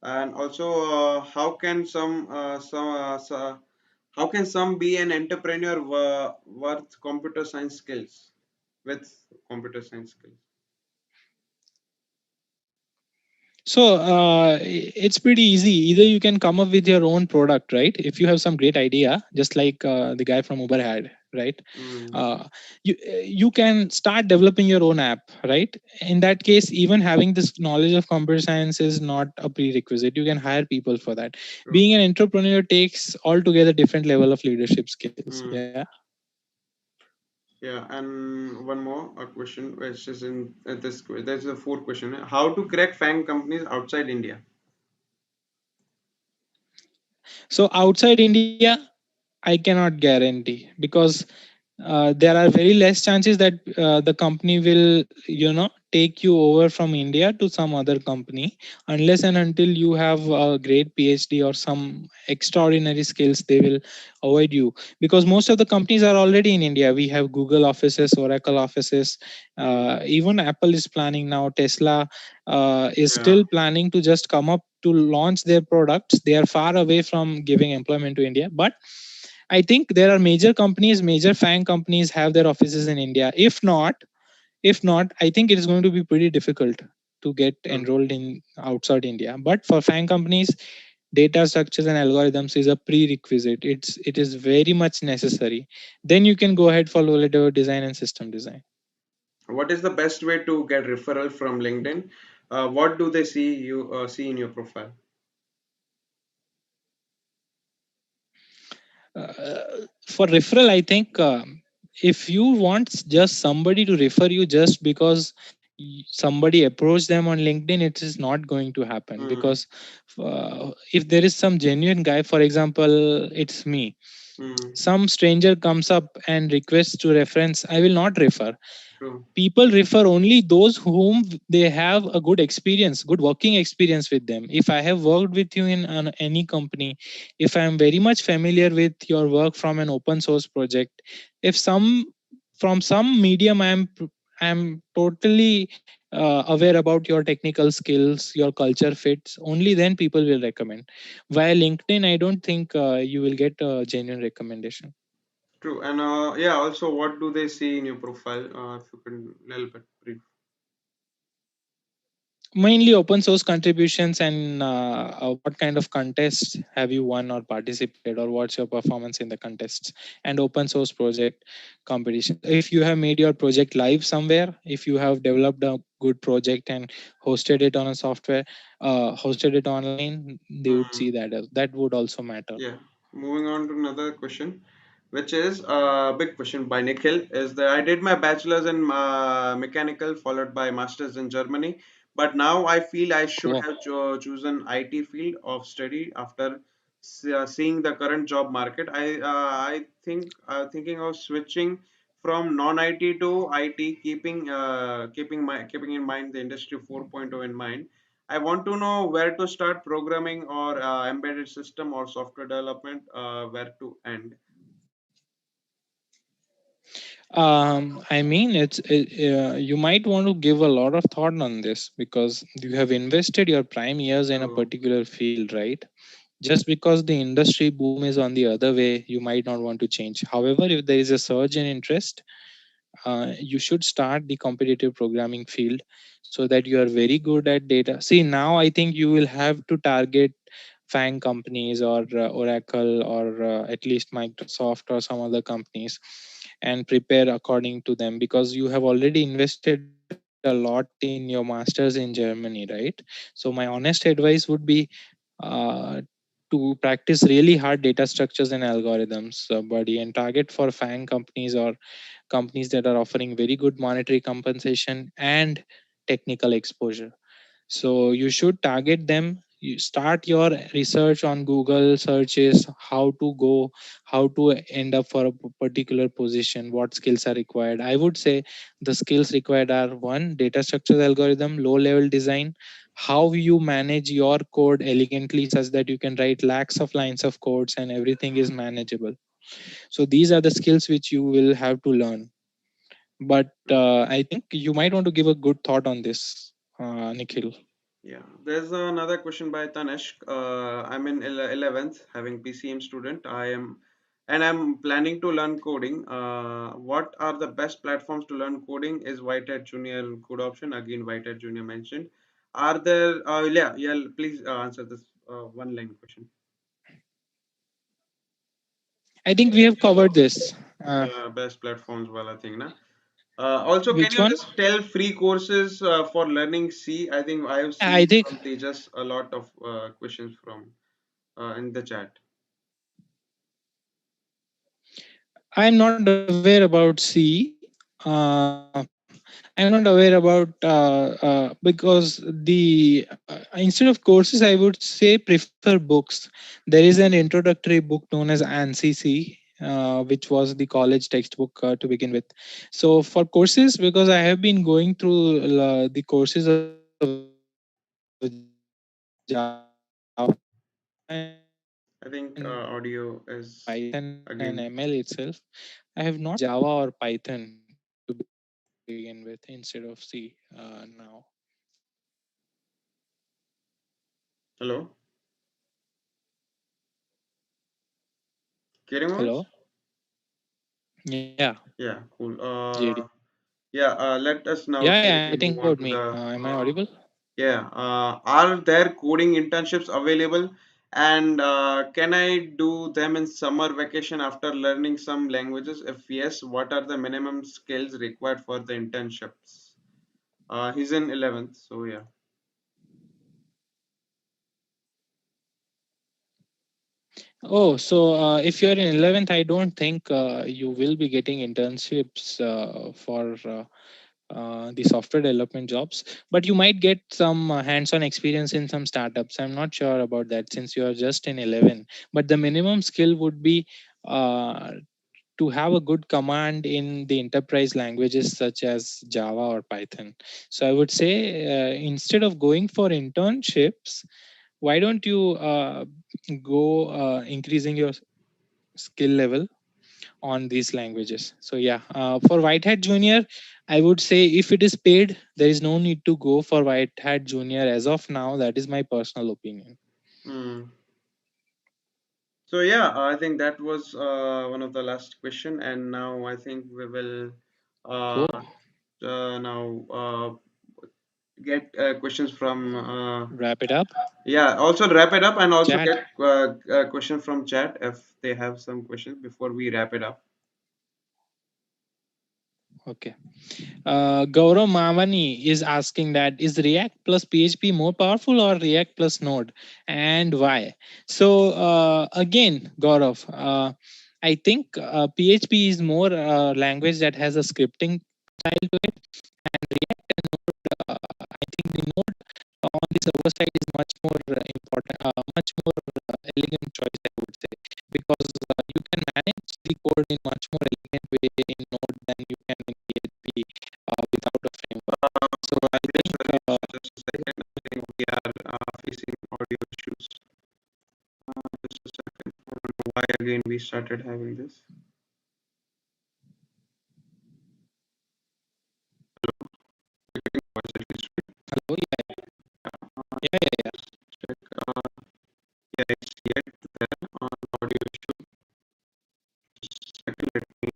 And also, how can how can some be an entrepreneur worth computer science skills with computer science skills? So it's pretty easy. Either you can come up with your own product, right? If you have some great idea, just like the guy from Uber had, right? Mm, Uh, you can start developing your own app, right? In that case, even having this knowledge of computer science is not a prerequisite. You can hire people for that. true. Being an entrepreneur takes altogether different level of leadership skills. Mm, Yeah. yeah, and one more question, which is in there's a fourth question: how to crack FANG companies outside India? So outside India, I cannot guarantee, because there are very less chances that the company will take you over from India to some other company, unless and until you have a great PhD or some extraordinary skills. They will avoid you, because most of the companies are already in India. We have Google offices, Oracle offices, Mm, even Apple is planning now. Tesla is yeah, still planning to just come up to launch their products. They are far away from giving employment to India, but I think there are major companies, major FANG companies have their offices in India. If not, I think it is going to be pretty difficult to get true. enrolled in outside India. But for FANG companies, data structures and algorithms is a prerequisite. It is very much necessary. Then you can go ahead for low level design and system design. What is the best way to get referral from LinkedIn? What do they see in your profile? For referral, I think if you want just somebody to refer you just because somebody approached them on LinkedIn, it is not going to happen, Mm, because if there is some genuine guy, for example, it's me, mm, some stranger comes up and requests to reference, I will not refer. true. People refer only those whom they have a good experience, good working experience with them. If I have worked with you in any company, if I am very much familiar with your work from an open source project, if some from some medium I am totally aware about your technical skills, your culture fits, only then people will recommend. Via LinkedIn, I don't think you will get a genuine recommendation. True. And yeah, also, what do they see in your profile? If you can little bit brief. Mainly open source contributions, and what kind of contests have you won or participated, or what's your performance in the contests, and open source project competition. If you have made your project live somewhere, if you have developed a good project and hosted it on a software, hosted it online, they would Hmm. see that that would also matter. Yeah. Moving on to another question, which is a big question by Nikhil, is that I did my bachelor's in mechanical, followed by master's in Germany, but now I feel I should Cool. have chosen IT field of study after seeing the current job market. I think thinking of switching from non-IT to IT, keeping in mind the industry 4.0 in mind. I want to know where to start programming or embedded system or software development, where to end. I mean, you might want to give a lot of thought on this because you have invested your prime years in a So, particular field, right? Just because the industry boom is on the other way, you might not want to change. However, if there is a surge in interest, you should start the competitive programming field so that you are very good at data. See, now I think you will have to target FANG companies or Oracle or at least Microsoft or some other companies and prepare according to them because you have already invested a lot in your masters in Germany, right? So my honest advice would be uh, to practice really hard data structures and algorithms, buddy, and target for FANG companies or companies that are offering very good monetary compensation and technical exposure. So you should target them. You start your research on Google searches, how to go, how to end up for a particular position, what skills are required. I would say the skills required are: one, data structure algorithm, low level design, how you manage your code elegantly such that you can write lakhs of lines of codes and everything is manageable. So these are the skills which you will have to learn. But I think you might want to give a good thought on this, Nikhil. yeah, there's another question by Tanesh. I'm in 11th, having PCM student. I'm planning to learn coding. What are the best platforms to learn coding? Is Whitehead Junior good option? Again, Whitehead Junior mentioned. Are there? Yeah. Please answer this one line question. I think we have covered this. Best platforms. Well, I think na. Also, can Which you one? just tell free courses for learning C? I think I have I seen think from Tejas a lot of questions from in the chat. I'm not aware about C. I'm not aware about because instead of courses, I would say prefer books. There is an introductory book known as ANSI, which was the college textbook to begin with. So for courses, because I have been going through the courses of Java and I think audio Python and is ML itself, again. I have not seen Java or Python to begin with instead of C now. Hello, Kiran Hello. Mohammed? Yeah, Yeah, cool. JD. Yeah, let us now Yeah, take yeah. I move think on about to me. the. Am I audible? Yeah, are there coding internships available? And can I do them in summer vacation after learning some languages? If yes, what are the minimum skills required for the internships? He's in 11th, so yeah. Oh, so if you're in 11th, I don't think you will be getting internships for the software development jobs, but you might get some hands-on experience in some startups. I'm not sure about that since you are just in 11. But the minimum skill would be uh, to have a good command in the enterprise languages such as Java or Python. So I would say instead of going for internships, why don't you go increasing your skill level on these languages. So yeah, for White Hat Junior, I would say if it is paid, there is no need to go for White Hat Junior as of now. That is my personal opinion. Hmm. So yeah, I think that was one of the last question, and now I think we will uh, Cool. now get questions from Wrap it up. yeah, also wrap it up, and also Chat. get question from chat if they have some questions before we wrap it up. Okay. Gaurav Mavani is asking that is React plus PHP more powerful or React plus Node, and why? So again, Gaurav, I think PHP is more language that has a scripting style to it, and React and Node, I think the Node on the server side is much more important, much more elegant choice, I would say, because you can manage the code in much more elegant way in Node than you can in PHP without a framework. So I think Just a second, I think we are facing audio issues. Just a second, I don't know why again we started having this. Voice at least, right? hello, yeah, yeah, yeah. Check. Yeah, it's yet there on audio issue. Just a second, let me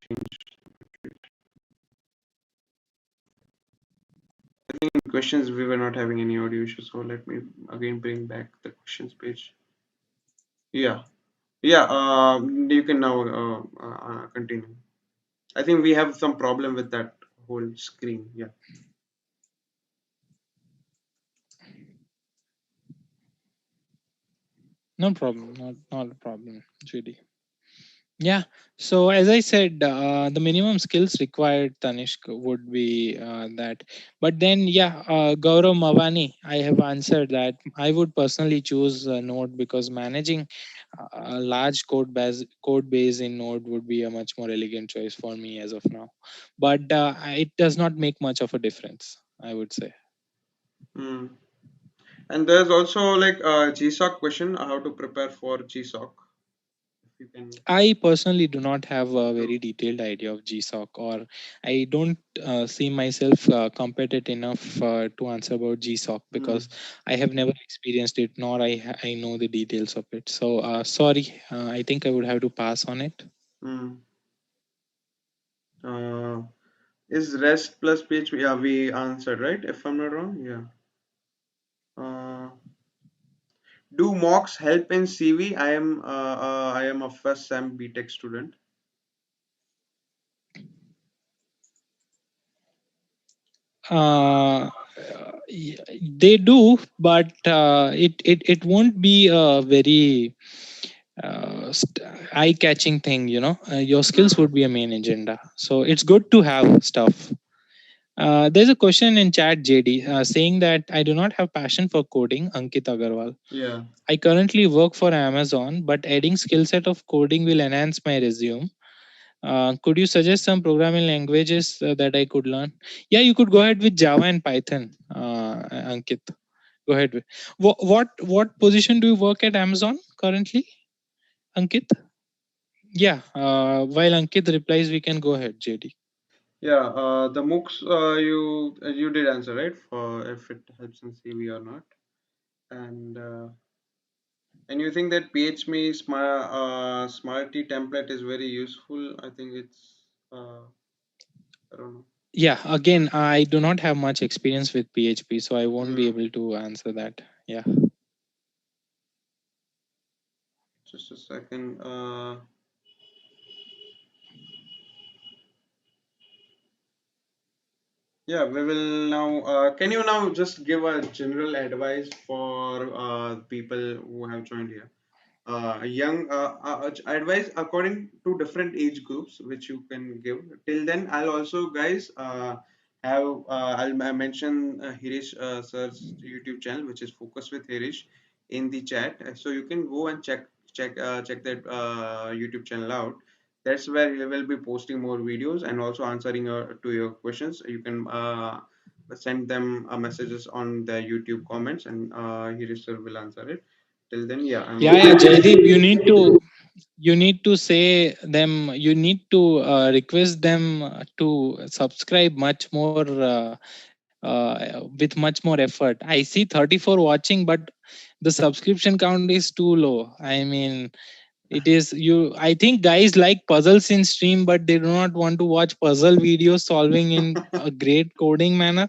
change. I think in questions we were not having any audio issues, so let me again bring back the questions page. Yeah, yeah. You can now continue. I think we have some problem with that whole screen. Yeah. No problem, not a problem, JD. Yeah. So as I said, the minimum skills required, Tanishq, would be that. But then, yeah, Gaurav Mavani, I have answered that. I would personally choose Node because managing a large code base in Node would be a much more elegant choice for me as of now. But it does not make much of a difference, I would say. Hmm. And there's also like a GSOC question, how to prepare for GSOC. If you can. I personally do not have a very detailed idea of GSOC, or I don't see myself competent enough to answer about GSOC Hmm. because I have never experienced it, nor I know the details of it. So sorry, I think I would have to pass on it. Hmm. Uh, is REST plus PHP? Yeah, we answered, right? If I'm not wrong. Yeah. Do mocks help in CV? I am a first SEM BTech student. Uh, they do, but it won't be a very eye-catching thing. Your skills Hmm. would be a main agenda. So it's good to have stuff. There's a question in chat, JD, saying that I do not have passion for coding. Ankit Agarwal. Yeah. I currently work for Amazon, but adding skill set of coding will enhance my resume. Could you suggest some programming languages that I could learn? Yeah, you could go ahead with Java and Python, Ankit. Go ahead. What position do you work at Amazon currently, Ankit? Yeah. While Ankit replies, we can go ahead, JD. Yeah. The MOOCs you did answer, right? For if it helps in CV or not. And you think that PHP Smarty template is very useful? I think it's I don't know. Yeah. Again, I do not have much experience with PHP, so I won't be Hmm. able to answer that. Yeah. Just a second. Yeah, we will now. Can you now just give a general advice for people who have joined here? Young advice according to different age groups, which you can give. Till then, I'll also guys have I'll mention Hirish sir's YouTube channel, which is Focus with Hirish, in the chat, so you can go and check that YouTube channel out. That's where we will be posting more videos and also answering to your questions. You can send them messages on the YouTube comments, and Hirish sir will answer it. Till then, yeah, I'm Yeah, yeah, Jaideep, you need to say them. You need to request them to subscribe much more with much more effort. I see 34 watching, but the subscription count is too low. I mean, It is you. I think guys like puzzles in stream, but they do not want to watch puzzle videos solving in a great coding manner.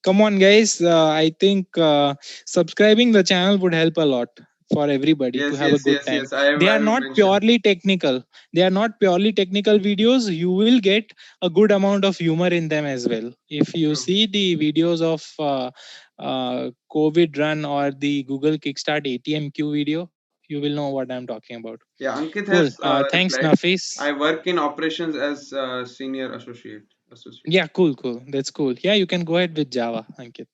Come on, guys. I think subscribing the channel would help a lot for everybody to Yes, have a yes, good yes, time. yes. I have, They I are have not mentioned. purely technical. They are not purely technical videos. You will get a good amount of humor in them as well. If you True. see the videos of COVID run or the Google Kickstart ATMQ video, you will know what I'm talking about. Yeah, Ankit Cool. has Thanks, replied. Nafis. I work in operations as senior associate. Associate. Yeah, cool, cool. That's cool. Yeah, you can go ahead with Java, Ankit.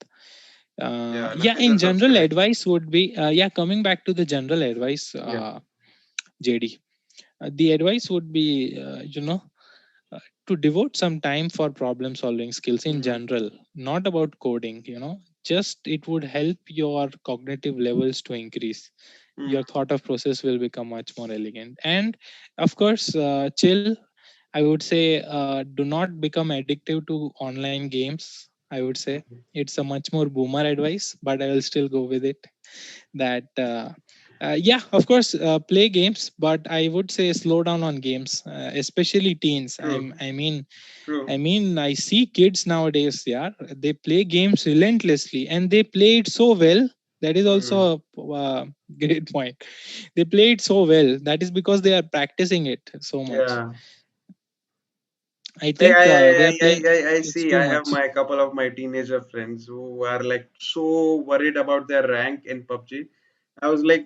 Yeah, Yeah, Nafis in has general, subscribed. advice would be yeah, coming back to the general advice, Yeah. JD. The advice would be, to devote some time for problem solving skills in Mm-hmm. general, not about coding, just it would help your cognitive levels to increase. Your Mm-hmm. thought of process will become much more elegant. And of course, chill. I would say do not become addictive to online games. I would say it's a much more boomer advice, but I will still go with it. That yeah, of course, play games, but I would say slow down on games, especially teens. True. I True. mean, I see kids nowadays. Yeah, they play games relentlessly, and they play it so well. That is Mm. also a great point. They play it so well. That is because they are practicing it so much. Yeah. I I, think I, they I, are playing. I It's see. too I have much. my couple of my teenager friends who are like so worried about their rank in PUBG. I was like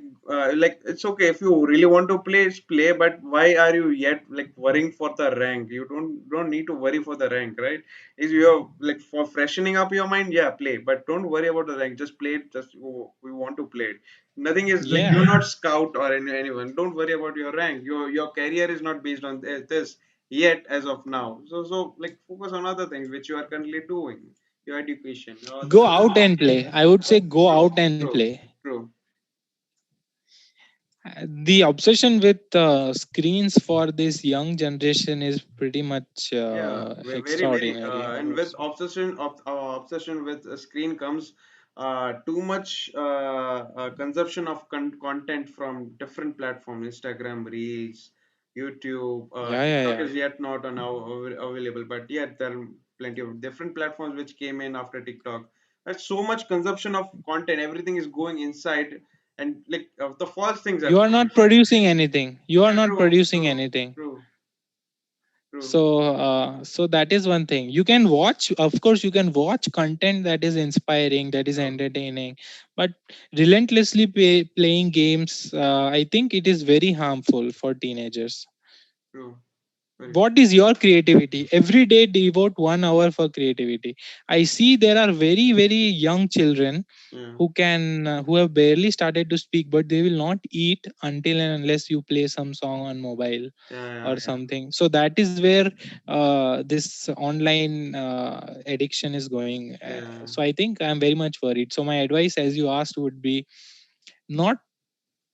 it's okay if you really want to play, play. But why are you yet like worrying for the rank? You don't need to worry for the rank, right? Is you're like for freshening up your mind, yeah, play. But don't worry about the rank. Just play it. Just we want to play it. Nothing is like Yeah. you're not scout or anyone. Don't worry about your rank. Your career is not based on this yet as of now. So like focus on other things which you are currently doing, your education or Go out and play. I would say go true, out and true, play. true. The obsession with screens for this young generation is pretty much Yeah, very extraordinary, I and would with say. obsession with a screen comes too much consumption of content from different platforms, Instagram Reels, YouTube, Yeah, yeah, TikTok yeah. is yet not now available, but yet there are plenty of different platforms which came in after TikTok. There's so much consumption of content, everything is going inside, and like the false things are You are not produced. producing anything. You are Yeah, not true, producing true, anything. true, true. So that is one thing. You can watch, of course, you can watch content that is inspiring, that is True. entertaining, but relentlessly playing games, I think it is very harmful for teenagers. True. Very true. What is your creativity? Every day devote 1 hour for creativity. I see there are very very young children Yeah. who have barely started to speak, but they will not eat until and unless you play some song on mobile Yeah. or Yeah. Yeah. something. So that is where this online addiction is going. Yeah. So I think I'm very much worried. So my advice, as you asked, would be not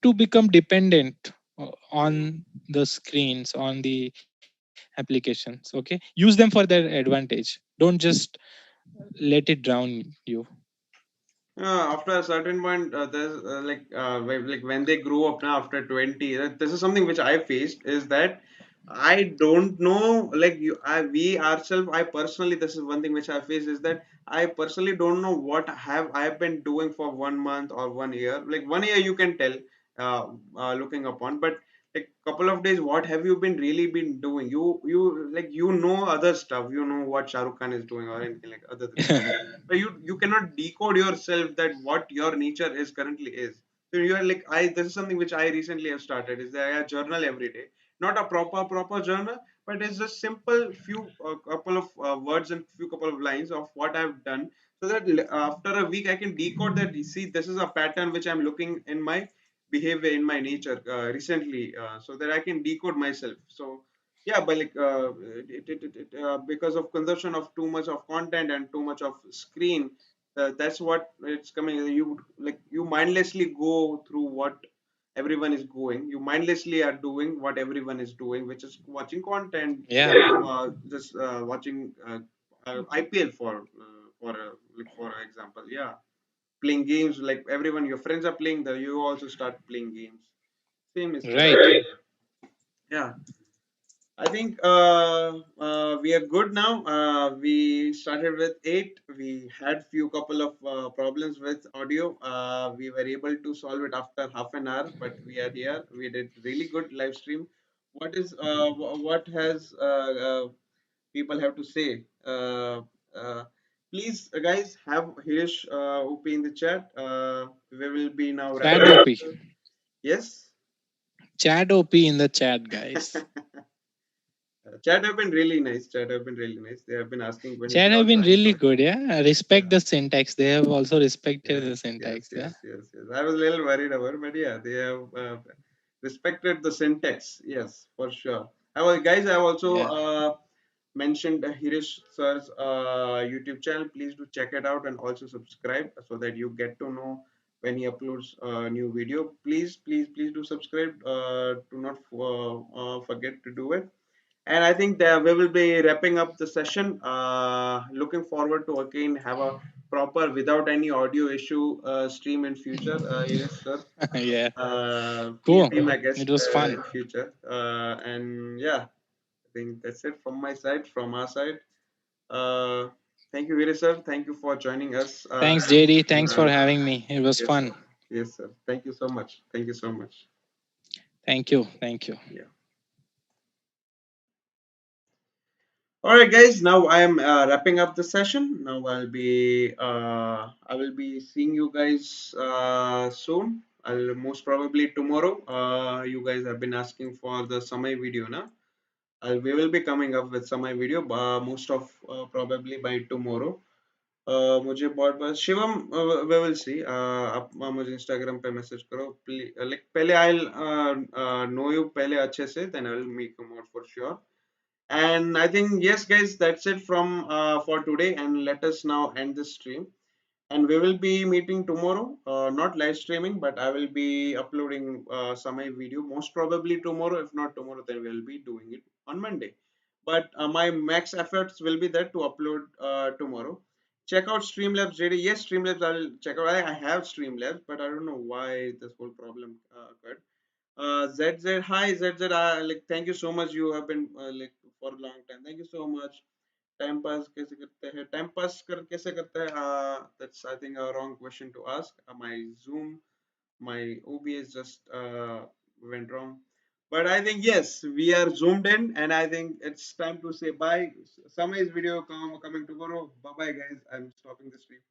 to become dependent True. on the screens, on the applications. Okay, use them for their advantage. Don't just let it drown you. After a certain point, there's like when they grow up now after 20, this is something which I faced is that I don't know, like we ourselves, I personally, this is one thing which I face is that I personally don't know what have I been doing for 1 month or 1 year. Like 1 year you can tell, looking upon, but like couple of days, what have you been really been doing? You like other stuff, you know what Shah Rukh Khan is doing or anything like other stuff, but you cannot decode yourself that what your nature is currently is. So you are like, I this is something which I recently have started is that I journal every day, not a proper journal, but it's just simple few couple of words and few couple of lines of what I've done, so that after a week I can decode that, you see this is a pattern which I'm looking in my behavior in my nature recently, so that I can decode myself. So yeah, but like because of consumption of too much of content and too much of screen, that's what it's coming. You like you mindlessly go through what everyone is going, you mindlessly are doing what everyone is doing, which is watching content, Yeah, just watching IPL for example, yeah, playing games like everyone your friends are playing, that you also start playing games, same is there. right. Yeah, I think we are good now. We started with 8. We had few couple of problems with audio. We were able to solve it after half an hour, but we are here. We did really good live stream. What is what has people have to say? Please, guys, have Hirish OP in the chat. We will be now Chat wrapping up. OP. Yes. Chat OP in the chat, guys. Chat have been really nice. Chat have been really nice. They have been asking questions. Chat They have also been really answer. good, yeah. Respect Yeah. the syntax. They have also respected the Yes. Yes. syntax, yeah. Yes. Yes. Yes. I was a little worried about, but yeah, they have respected the syntax. Yes, for sure. Guys, I have also Yeah. mentioned Hirish sir's YouTube channel. Please do check it out and also subscribe so that you get to know when he uploads a new video. Please, please, please do subscribe. Do not forget to do it. And I think that we will be wrapping up the session. Looking forward to again have a proper without any audio issue stream in future. Yes, sir. Yeah. Please Cool. be my guest It was fun. in future. And yeah, I think that's it from my side, from our side. Uh, Thank you, Veer sir. Thank you for joining us. Thanks, JD. And, Thanks for having me. It was yes, sir. fun. Yes, sir. Thank you so much. Thank you so much. Thank you. Thank you. Yeah. All right, guys. Now I am wrapping up the session. Now I will be seeing you guys soon. I'll most probably tomorrow. You guys have been asking for the summary video, na? We will be coming up with summary video. Most of probably by tomorrow. मुझे बहुत बस Shivam we will see. आप मुझे Instagram पे message करो like पहले I'll know you पहले अच्छे से then I will make a more for sure. And I think, yes, guys, that's it from for today. And let us now end this stream. And we will be meeting tomorrow, not live streaming, but I will be uploading some video. Most probably tomorrow. If not tomorrow, then we'll be doing it on Monday. But my max efforts will be there to upload tomorrow. Check out Streamlabs JD. Yes, Streamlabs. I'll check out. I have Streamlabs, but I don't know why this whole problem occurred. ZZ, hi ZZ. Like, thank you so much. You have been like for a long time. Thank you so much. Time pass कैसे करते हैं? Time pass कर कैसे करते हैं? That's I think a wrong question to ask. My Zoom, my OBS just went wrong. But I think yes, we are zoomed in, and I think it's time to say bye. Summer is video coming tomorrow. Bye bye, guys. I'm stopping the stream.